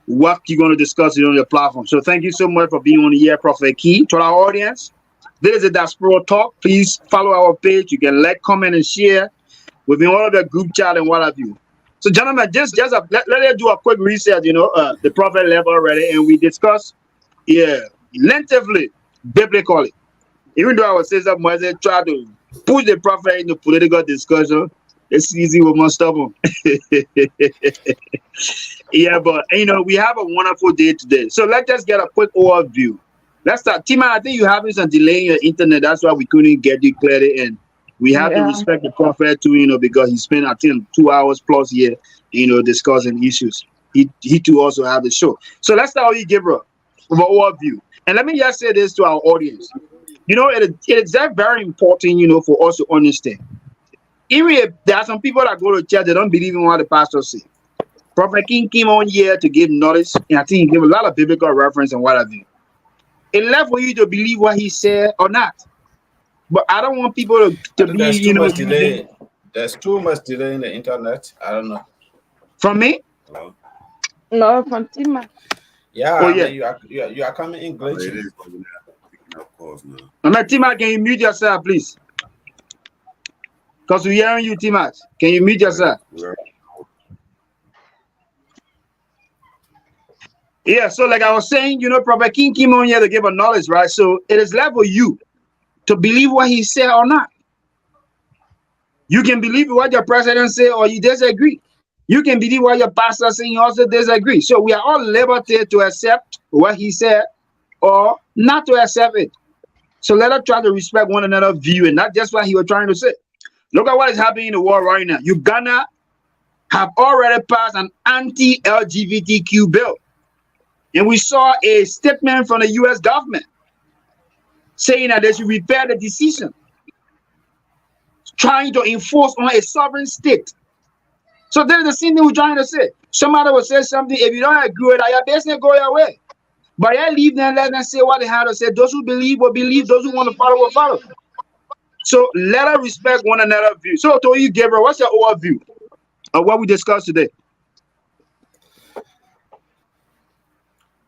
what you're going to discuss on your platform. So thank you so much for being on the air, Prophet Key. To our audience, this is a Diaspora Talk. Please follow our page. You can like, comment, and share within all of the group chat and what have you. So, gentlemen, let us do a quick reset. The Prophet left already, and we discussed, lengthily, biblically. Even though our sister Moses tried to push the Prophet into political discussion, It's easy with my stubborn. Yeah, but we have a wonderful day today. So let's just get a quick overview. Let's start. Tima, I think you're having some delay in your internet. That's why we couldn't get you clearly in. We have to Yeah. respect the prophet too, because he spent, I think, 2 hours plus here, discussing issues. He too also have the show. So let's start with you, Gabriel, with an overview. And let me just say this to our audience. It is very important, for us to understand. Even if there are some people that go to church, they don't believe in what the pastor say. Prophet King came on here to give knowledge, and I think he gave a lot of biblical reference and what have you. It left for you to believe what he said or not. But I don't want people to be, There's too much delay. There's too much delay in the internet. I don't know. From me? Hello? No, from Tima. Yeah, Oh, I yeah. mean, you are coming in glitching. Tima, can you mute yourself, please? Because we're hearing you, Tima. Can you mute yourself? Yeah, so like I was saying, Prophet King came on here to give a knowledge, right? So it is left for you to believe what he said or not. You can believe what your president said or you disagree. You can believe what your pastor said, you also disagree. So we are all liberty to accept what he said or not to accept it. So let us try to respect one another's view, and not just what he was trying to say. Look at what is happening in the world right now. Uganda have already passed an anti-LGBTQ bill. And we saw a statement from the US government saying that they should repair the decision, trying to enforce on a sovereign state. So there's the same thing we're trying to say. Somebody will say something, if you don't agree with that, your business go your way. But I leave them, let them say what they have to say. Those who believe will believe, those who want to follow will follow. So let us respect one another's view. So to you, Gabriel, what's your overview of what we discussed today?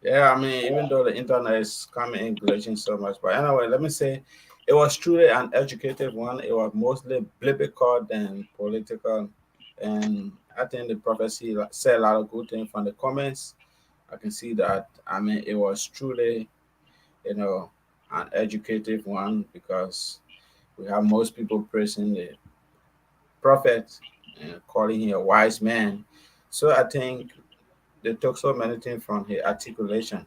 Yeah, I mean, even though the internet is coming in glitching so much, but anyway, let me say, it was truly an educated one. It was mostly biblical than political, and I think the prophecy said a lot of good things from the comments. I can see that. I mean, it was truly, an educated one, because we have most people praising the prophet and calling him a wise man. So I think they took so many things from his articulation.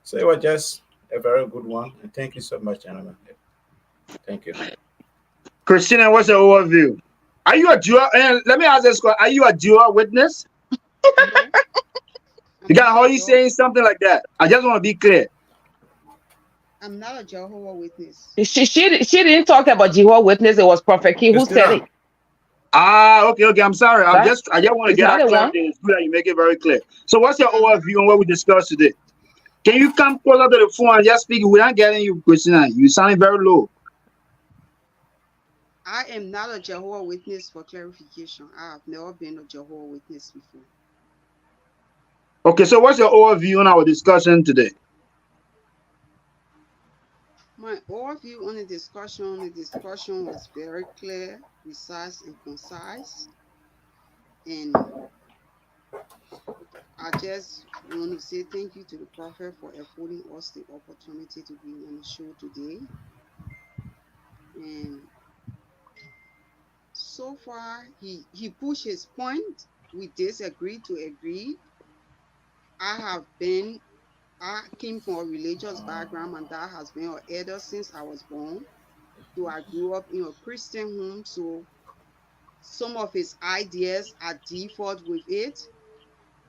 So it was just a very good one. And thank you so much, gentlemen. Thank you. Christina, what's your overview? Are you a Jew? And let me ask this question. Are you a Jehovah's Witness? You got how you saying something like that? I just want to be clear. I'm not a Jehovah's Witness. She didn't talk about Jehovah's Witness. It was Prophet King who said it. Okay. I'm sorry. I just want to get that clarity. It's good that you make it very clear. So what's your overview on what we discussed today? Can you come closer to the phone and just speak? We're not getting you, Christina. You sounding very low. I am not a Jehovah's Witness, for clarification. I have never been a Jehovah's Witness before. Okay, so what's your overview on our discussion today? My overview on the discussion was very clear, precise, and concise. And I just want to say thank you to the prophet for affording us the opportunity to be on the show today. And so far, he pushed his point. We disagreed to agree. I came from a religious background, and that has been an elder since I was born. So I grew up in a Christian home. So some of his ideas I default with it,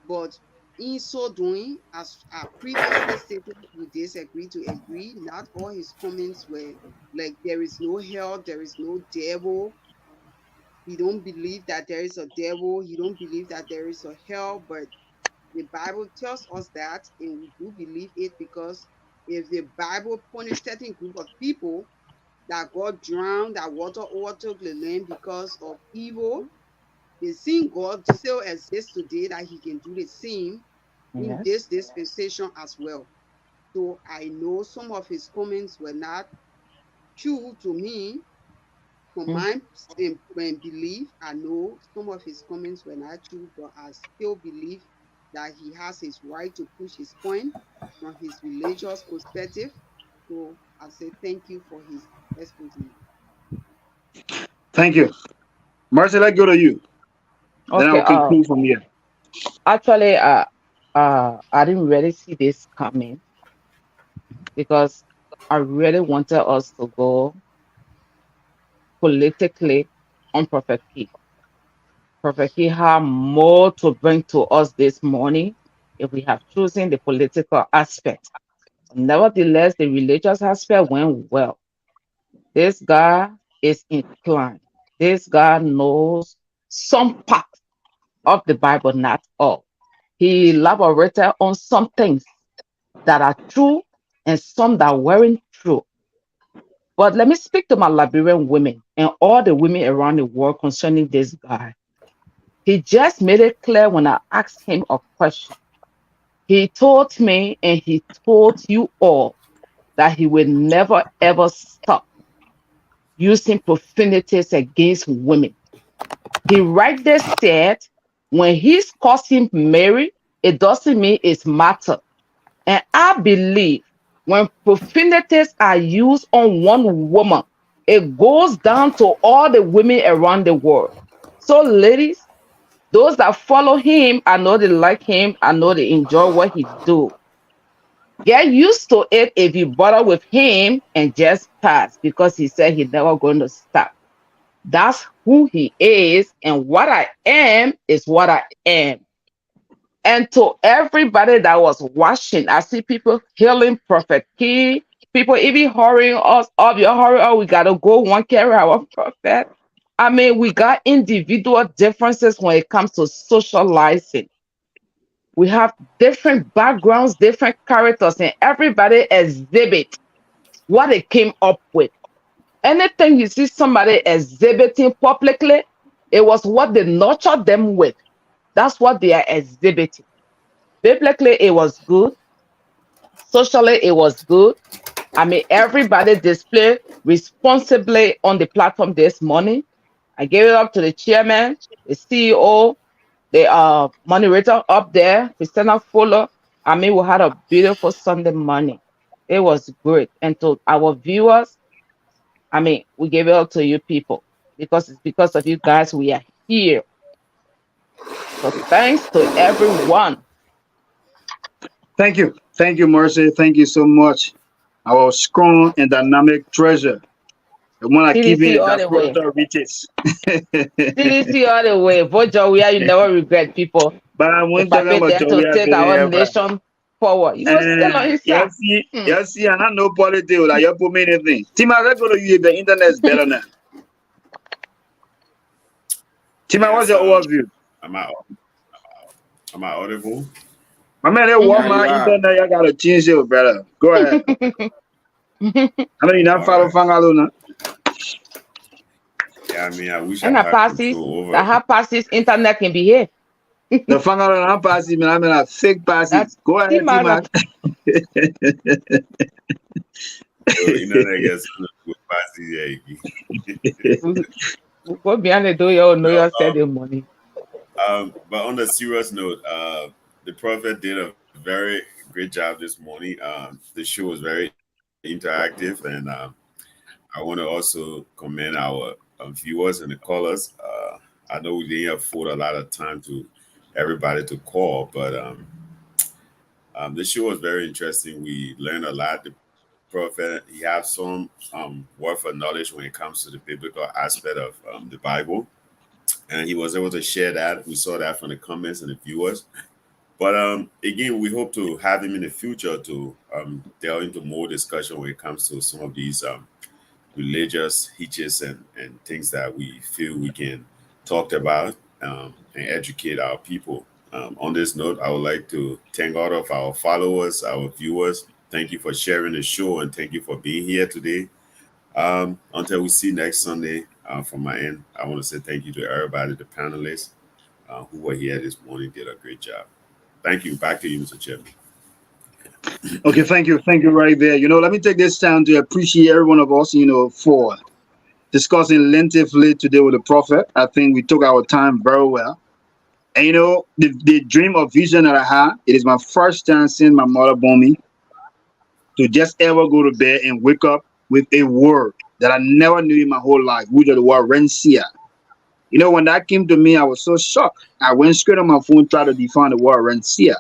but in so doing, as I previously stated, we disagree to agree. Not all his comments were like, there is no hell, there is no devil. He don't believe that there is a devil. He don't believe that there is a hell, but the Bible tells us that, and we do believe it, because if the Bible punished certain group of people that got drowned, that water overtook the land because of evil, the same God still exists today, that he can do the same in this dispensation as well. So I know some of his comments were not true to me. From my belief, I know some of his comments were not true, but I still believe that he has his right to push his point from his religious perspective. So I say thank you for his exposure. Thank you. Marcy, let's go to you. Then Okay. I'll conclude from here. Actually, I didn't really see this coming because I really wanted us to go politically on Prophet Key. Prophet Key had more to bring to us this morning if we have chosen the political aspect. Nevertheless, the religious aspect went well. This guy is inclined. This guy knows some part of the Bible, not all. He elaborated on some things that are true and some that weren't true. But let me speak to my Liberian women and all the women around the world concerning this guy. He just made it clear when I asked him a question. He told me and he told you all that he will never ever stop using profanities against women. He right there said when he's causing Mary, it doesn't mean it's matter. And I believe when profanities are used on one woman, it goes down to all the women around the world. So, ladies, those that follow him, I know they like him, I know they enjoy what he do. Get used to it if you bother with him and just pass because he said he's never going to stop. That's who he is, and what I am is what I am. And to everybody that was watching, I see people healing Prophet Key, people even hurrying us up. You hurry up, we gotta go one carry our prophet. I mean, we got individual differences when it comes to socializing. We have different backgrounds, different characters, and everybody exhibit what they came up with. Anything you see somebody exhibiting publicly, it was what they nurtured them with. That's what they are exhibiting. Biblically, it was good. Socially, it was good. I mean, everybody displayed responsibly on the platform this morning. I gave it up to the chairman, the CEO, the moderator up there, Christina Fuller. I mean, we had a beautiful Sunday morning. It was great. And to our viewers, I mean, we gave it up to you people because it's because of you guys we are here. So thanks to everyone. Thank you, Marcy. Thank you so much. Our strong and dynamic treasure. The one that keeping CDC the all the Diaspora way. Talk reaches. CDC all the way. Vote Jawia, you never regret, people. But I The won't talk paper about there to Jawia take today our ever. nation forward. You will still on his side. You see, and I know politics, like you put me anything. Tima, let's go to you. The internet is better now. Tima, what's your overview? Am I audible? My man, they want my internet. You gotta change it, brother. Go ahead. I mean, you not follow Fangaluna. Yeah, I mean, I wish And I a had passes, control over that have passes, internet can be here. The Fangaluna passes, man. I mean, like fake passes. Go ahead, Tima. Internet gets good passes, yeah. Go behind the door, you know you said the money. But on a serious note, the prophet did a very great job this morning. The show was very interactive, and I want to also commend our viewers and the callers. I know we didn't afford a lot of time to everybody to call, but the show was very interesting. We learned a lot. The prophet, he has some worth of knowledge when it comes to the biblical aspect of the Bible, and he was able to share that. We saw that from the comments and the viewers. But again, we hope to have him in the future to delve into more discussion when it comes to some of these religious hitches and things that we feel we can talk about and educate our people. On this note, I would like to thank all of our followers, our viewers. Thank you for sharing the show and thank you for being here today. Until we see next Sunday, from my end, I want to say thank you to everybody, the panelists who were here this morning, did a great job. Thank you. Back to you, Mr. Chairman. Okay, thank you right there. Let me take this time to appreciate every one of us, for discussing lengthily today with the prophet. I think we took our time very well. And the dream or vision that I had, it is my first time seeing my mother born me to just ever go to bed and wake up with a word that I never knew in my whole life, which is the word Rencia. You know, when that came to me, I was so shocked. I went straight on my phone, tried to define the word Rancia,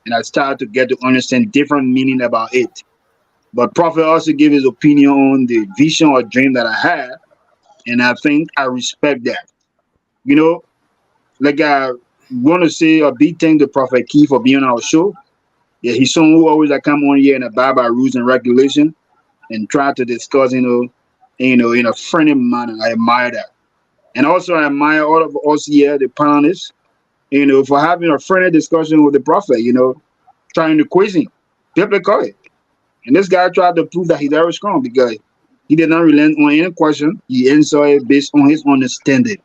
and I started to get to understand different meaning about it. But Prophet also gave his opinion on the vision or dream that I had, and I think I respect that. You know, like I want to say a big thank to Prophet Key for being on our show. Yeah, he's someone who always come on here and abide by rules and regulation and try to discuss, in a friendly manner. I admire that. And also I admire all of us here, the panelists, for having a friendly discussion with the prophet, trying to quiz him biblically. And this guy tried to prove that he's very strong because he did not relent on any question. He answered it based on his understanding.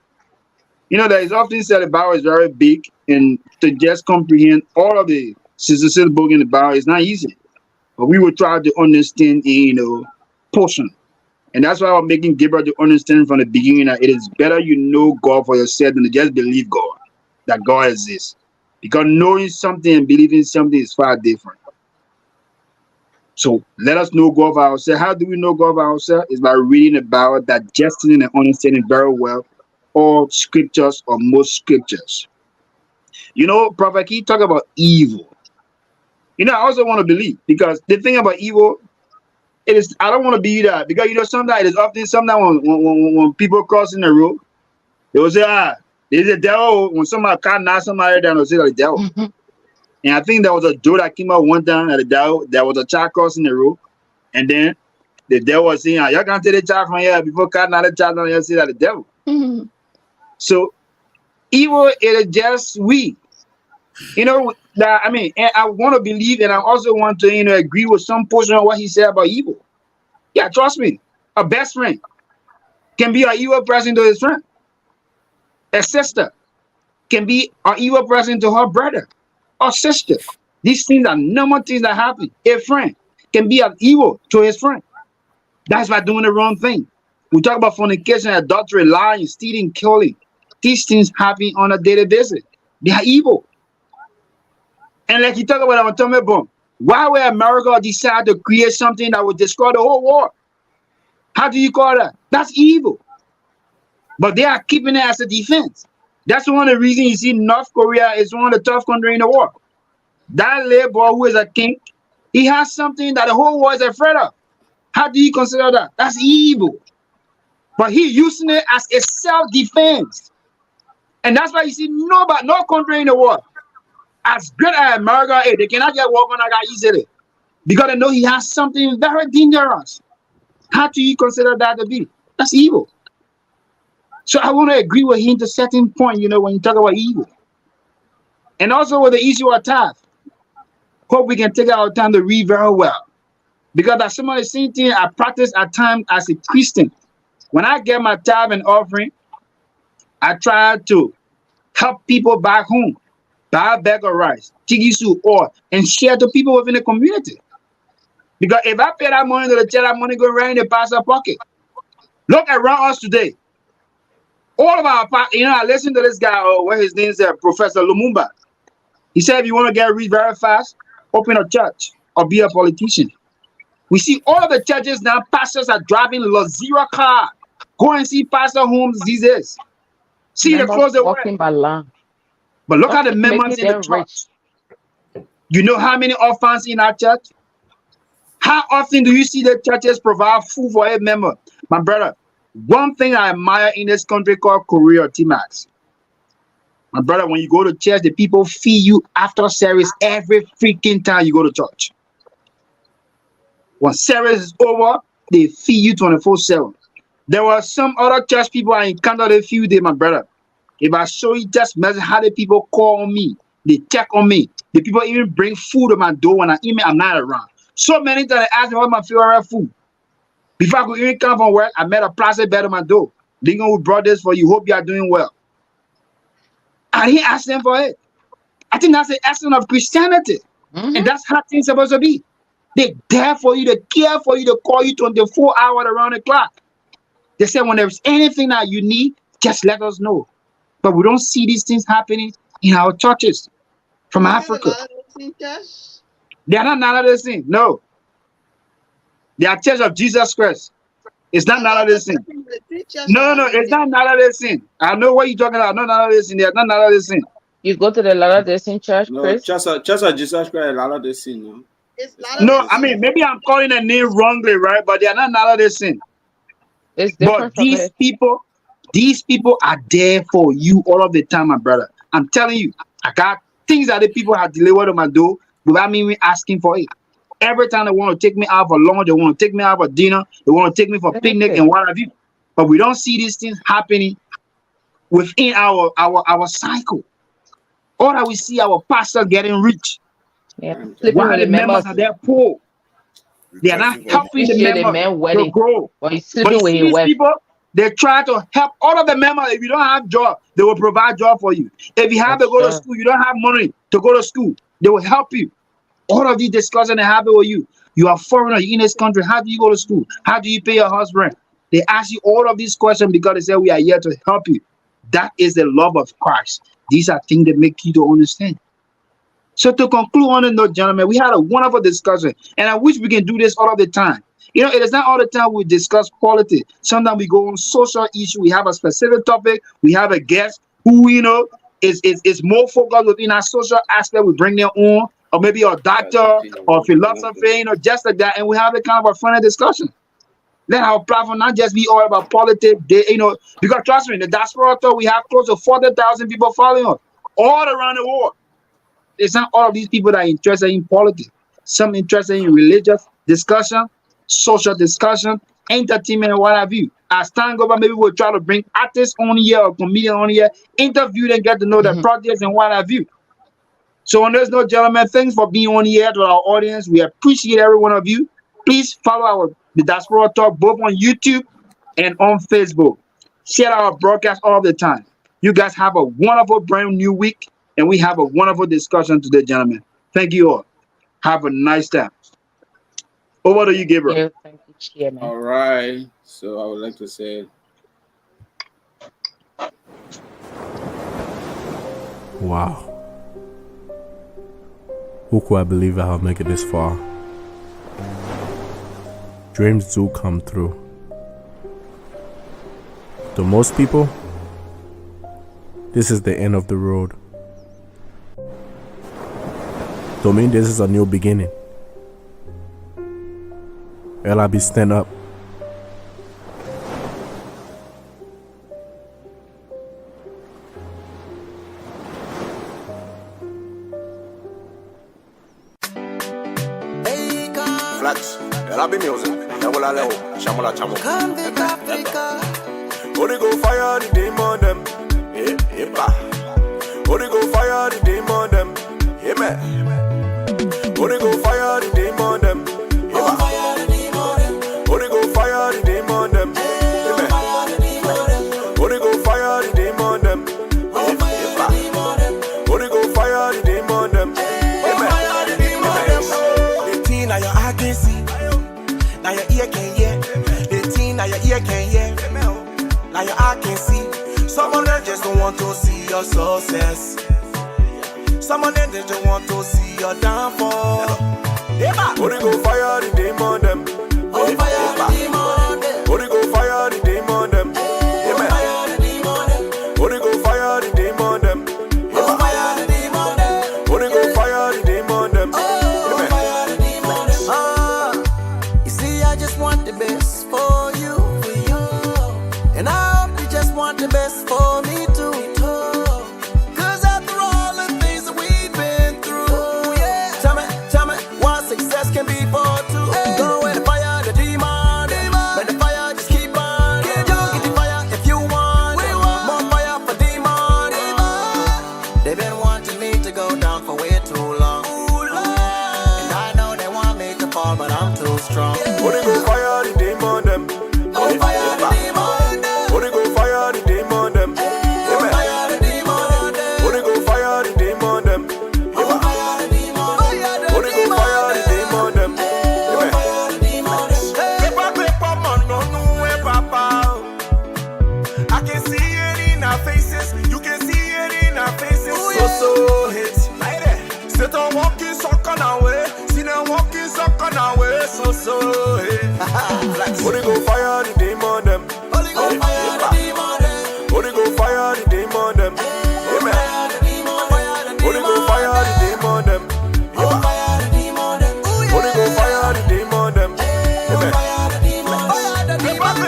That is often said the Bible is very big, and to just comprehend all of the 66 books in the Bible is not easy. But we will try to understand, portion. And that's why I'm making Gabriel to understand from the beginning that it is better you know God for yourself than to just believe God, that God exists. Because knowing something and believing something is far different. So let us know God for ourselves. How do we know God for ourselves? It's by reading the Bible, digesting and understanding very well all scriptures or most scriptures. Prophet Key talk about evil. I also want to believe, because the thing about evil, it is, I don't want to be that, because sometimes it is often, when people crossing the road, they will say, there's a devil. When somebody can't knock somebody down, they'll say the devil. And I think there was a joke that came out one time at the devil. There was a child crossing the road, and then the devil was saying, y'all can't take the child from here before can't knock the child down, you'll say that the devil. So evil is just we. And I want to believe, and I also want to agree with some portion of what he said about evil. Yeah, trust me, a best friend can be an evil person to his friend. A sister can be an evil person to her brother or sister. These things are normal things that happen. A friend can be an evil to his friend. That's by doing the wrong thing. We talk about fornication, adultery, lying, stealing, killing. These things happen on a daily basis. They are evil. And like you talk about our atomic bomb, why would America decide to create something that would destroy the whole world? How do you call that? That's evil. But they are keeping it as a defense. That's one of the reasons you see North Korea is one of the tough countries in the world. That little boy who is a king, he has something that the whole world is afraid of. How do you consider that? That's evil. But he using it as a self-defense. And that's why you see no country in the world, as great as America is, they cannot get walk on that guy easily. Because they know he has something very dangerous. How do you consider that to be? That's evil. So I want to agree with him to a certain point, when you talk about evil. And also with the issue of tithe. Hope we can take our time to read very well. Because that's some of the same thing I practice at times as a Christian. When I get my tithe and offering, I try to help people back home. Buy a bag of rice, tigisu, oil, and share to people within the community. Because if I pay that money to the church, that money go right in the pastor's pocket. Look around us today. All of our, I listened to this guy, what his name is, Professor Lumumba. He said, if you want to get rich very fast, open a church or be a politician. We see all of the churches now, pastors are driving luxury car. Go and see pastor homes these days. See the clothes they wear. But look at the members in the church. You know how many orphans in our church? How often do you see the churches provide food for a member? My brother, one thing I admire in this country called Korea, T-Max. My brother, when you go to church, the people feed you after service every freaking time you go to church. When service is over, they feed you 24/7. There were some other church people I encountered a few days, my brother. If I show you just message how the people call on me, they check on me. The people even bring food to my door when I'm not around. So many times they ask me what my favorite food. Before I could even come from work, I met a plastic bed on my door. Lincoln, who brought this for you. Hope you are doing well. I didn't ask them for it. I think that's the essence of Christianity. And that's how things are supposed to be. They're there for you, they care for you, they call you 24 hours around the clock. They say when there's anything that you need, just let us know. But we don't see these things happening in our churches from Africa. They are not none of this thing. No. They are Church of Jesus Christ. It's not none of this thing. No, it's not Latter-day Saint. I know what you're talking about. No, Latter-day Saint. There's not Latter-day Saint. You go to the Latter-day Saint church, No, Chris? Church of Jesus Christ, Latter-day Saint. No. No, I mean maybe I'm calling a name wrongly, right? But they're not Latter-day Saint. It's different but these people are there for you all of the time, my brother. I'm telling you, I got things that the people have delivered on my door without me asking for it. Every time they want to take me out for lunch, they want to take me out for dinner, they want to take me for picnic and what have you. But we don't see these things happening within our cycle. All that we see our pastor getting rich. Yeah. While the members are there poor. They are not helping the members to grow. But you see these people, they try to help all of the members. If you don't have job, they will provide job for you. If you have to go to school, you don't have money to go to school, they will help you. All of these discussions they have with you. You are foreigner, you're in this country. How do you go to school? How do you pay your house rent? They ask you all of these questions because they say we are here to help you. That is the love of Christ. These are things that make you to understand. So to conclude on the note, gentlemen, we had a wonderful discussion, and I wish we can do this all of the time. You know, it is not all the time we discuss politics. Sometimes we go on social issue. We have a specific topic. We have a guest who, you know, is more focused within our social aspect. We bring them on, or maybe a doctor or philosopher, you know, just like that, and we have a kind of a friendly discussion. Let our platform not just be all about politics, you know, because trust me, in the Diaspora Talk, we have close to 40,000 people following us all around the world. It's not all of these people that are interested in politics. Some interested in religious discussion, social discussion, entertainment, and what have you. As time goes by, maybe we'll try to bring artists on here or comedians on here, interview them, get to know their projects and what have you. So on this note, gentlemen, thanks for being on here to our audience. We appreciate every one of you. Please follow the Diaspora Talk both on YouTube and on Facebook. Share our broadcast all the time. You guys have a wonderful brand new week. And we have a wonderful discussion today, gentlemen. Thank you all. Have a nice time. Over to you, Gabriel. Thank you, Chairman. All right. So I would like to say, wow. Who could I believe I'll make it this far? Dreams do come through. To most people, this is the end of the road. To me, this is a new beginning. LIB, stand up. Flax, LIB music. Yabola leo, shamola chamo. Convict Africa. Only go fire the demon them. Only go fire the demon them. Yeah, man. Only go fire the demon them. Only go fire the demon them. Only go fire the demon them. Only go fire the demon them. The thing now your eye can see, now your ear can hear. The thing now your ear can hear, now your eye can see. Some of them just don't want to see your success. Some of them just want to see your downfall. Only go fire the demon them. Only go fire the demon them. Only go fire the demon them. Only go fire the demon them. You see, I just want the best for you, and I hope you just want the best for me too. Can be for two. Go and fire the demon.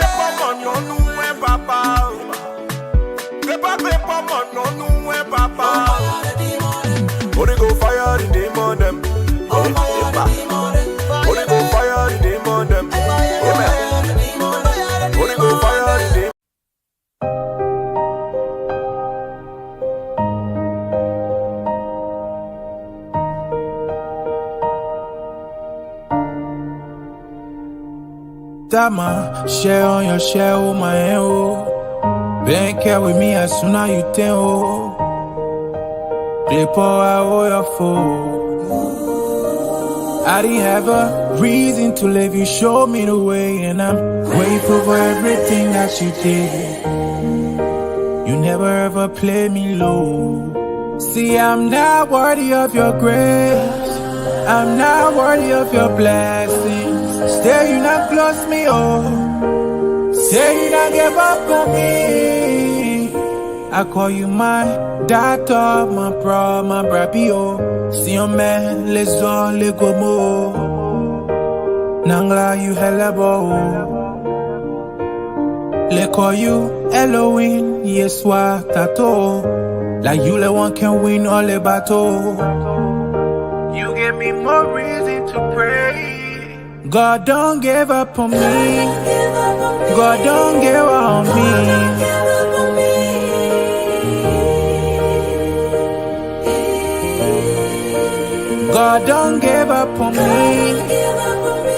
paper man no know papa. Paper man no know papa. Holy go fire the demon them. Holy go fire the demon them. Amen. Holy go fire the demon. Dama, share on your share, oh my oh. Been care with me as soon as you tell, oh. Clip all your phone. I didn't have a reason to leave you, show me the way, and I'm grateful for everything that you did. You never ever play me low. See, I'm not worthy of your grace. I'm not worthy of your blessings. Still, you not close me, oh. Still, you not give up on me. I call you my doctor, my bro, my brabio. See your man, les on, les gomo. Nangla, you hella bo. Le call you Elohim, Yeswa, Tato. Like you, le one can win all the battle. You give me more reason to pray. God don't give up on me. God don't give up on me. God don't give up on me.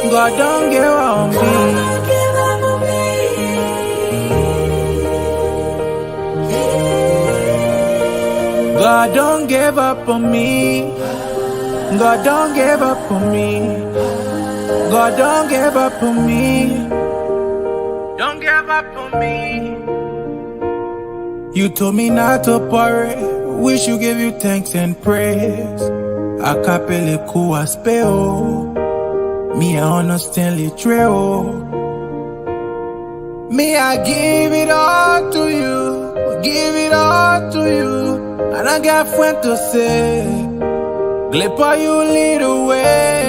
God don't give up on me. God don't give up on me. God don't give up on me. God don't give up on me. Don't give up on me. You told me not to worry. Wish you give you thanks and praise. I capele kuwa speo. Me I understand the trail. Me I give it all to you. Give it all to you. And I got friend to say. Glipper, you lead the way.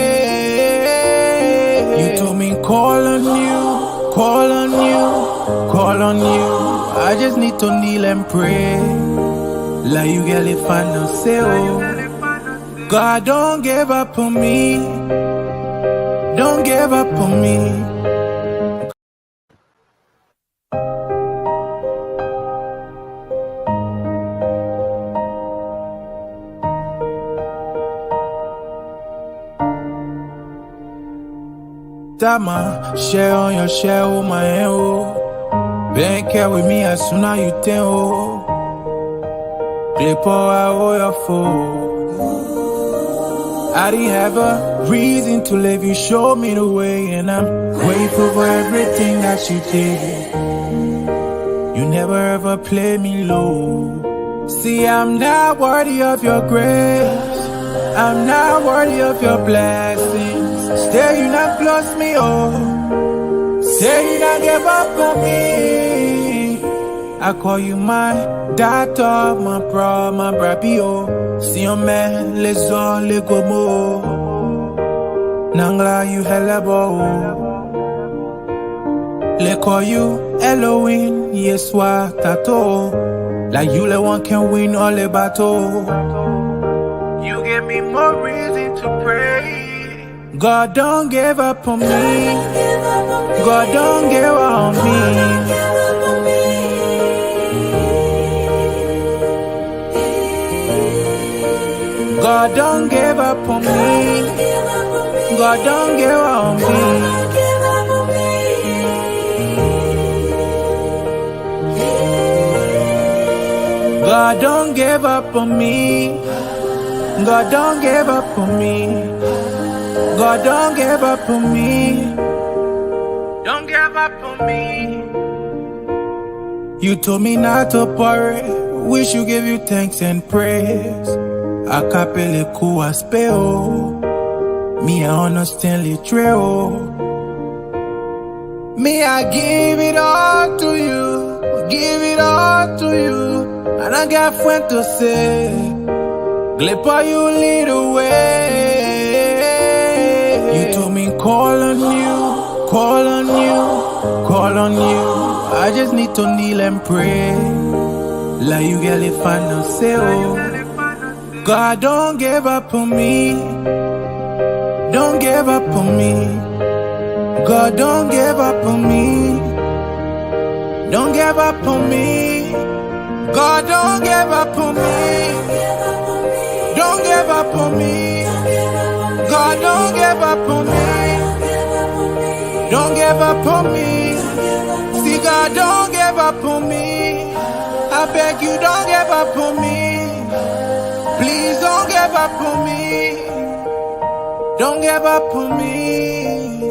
You told me call on you, call on you, call on you. I just need to kneel and pray. Like you get it final say, oh. God, don't give up on me. Don't give up on me. Dama, share on your share, oh my oh. Been care with me as soon as you tell, oh. Clip all your phone. I didn't have a reason to leave you, show me the way, and I'm grateful for everything that you did. You never ever play me low. See, I'm not worthy of your grace. I'm not worthy of your blessings. Still, you not close me, oh. Still, you not give up on me. I call you my doctor, my bro, my brabio. See your man, les on, les gomo. Nangla, you hella bo. Le call you Elohim, Yeswa, Tato. Like you, le one can win all the battle. You give me more reason to pray. God don't give up on me. God don't give up on me. God don't give up on me. God don't give up on me. God don't give up on me. God don't give up on me. God don't give up on me. Don't give up on me. You told me not to worry. Wish you give you thanks and praise. I capele kuwa speo. Me I understand the trail. Me I give it all to you. Give it all to you. And I got friend to say. Glipper, you lead the way. You told me call on you, call on you, call on you. I just need to kneel and pray. Like you get it final say, oh. God, don't give up on me. Don't give up on me. God, don't give up on me. Don't give up on me. God, don't give up on me. Don't give up on me. God, don't give up on me. Don't give up on me. See, God, don't give up on me. I beg you, don't give up on me. Please don't give up on me. Don't give up on me.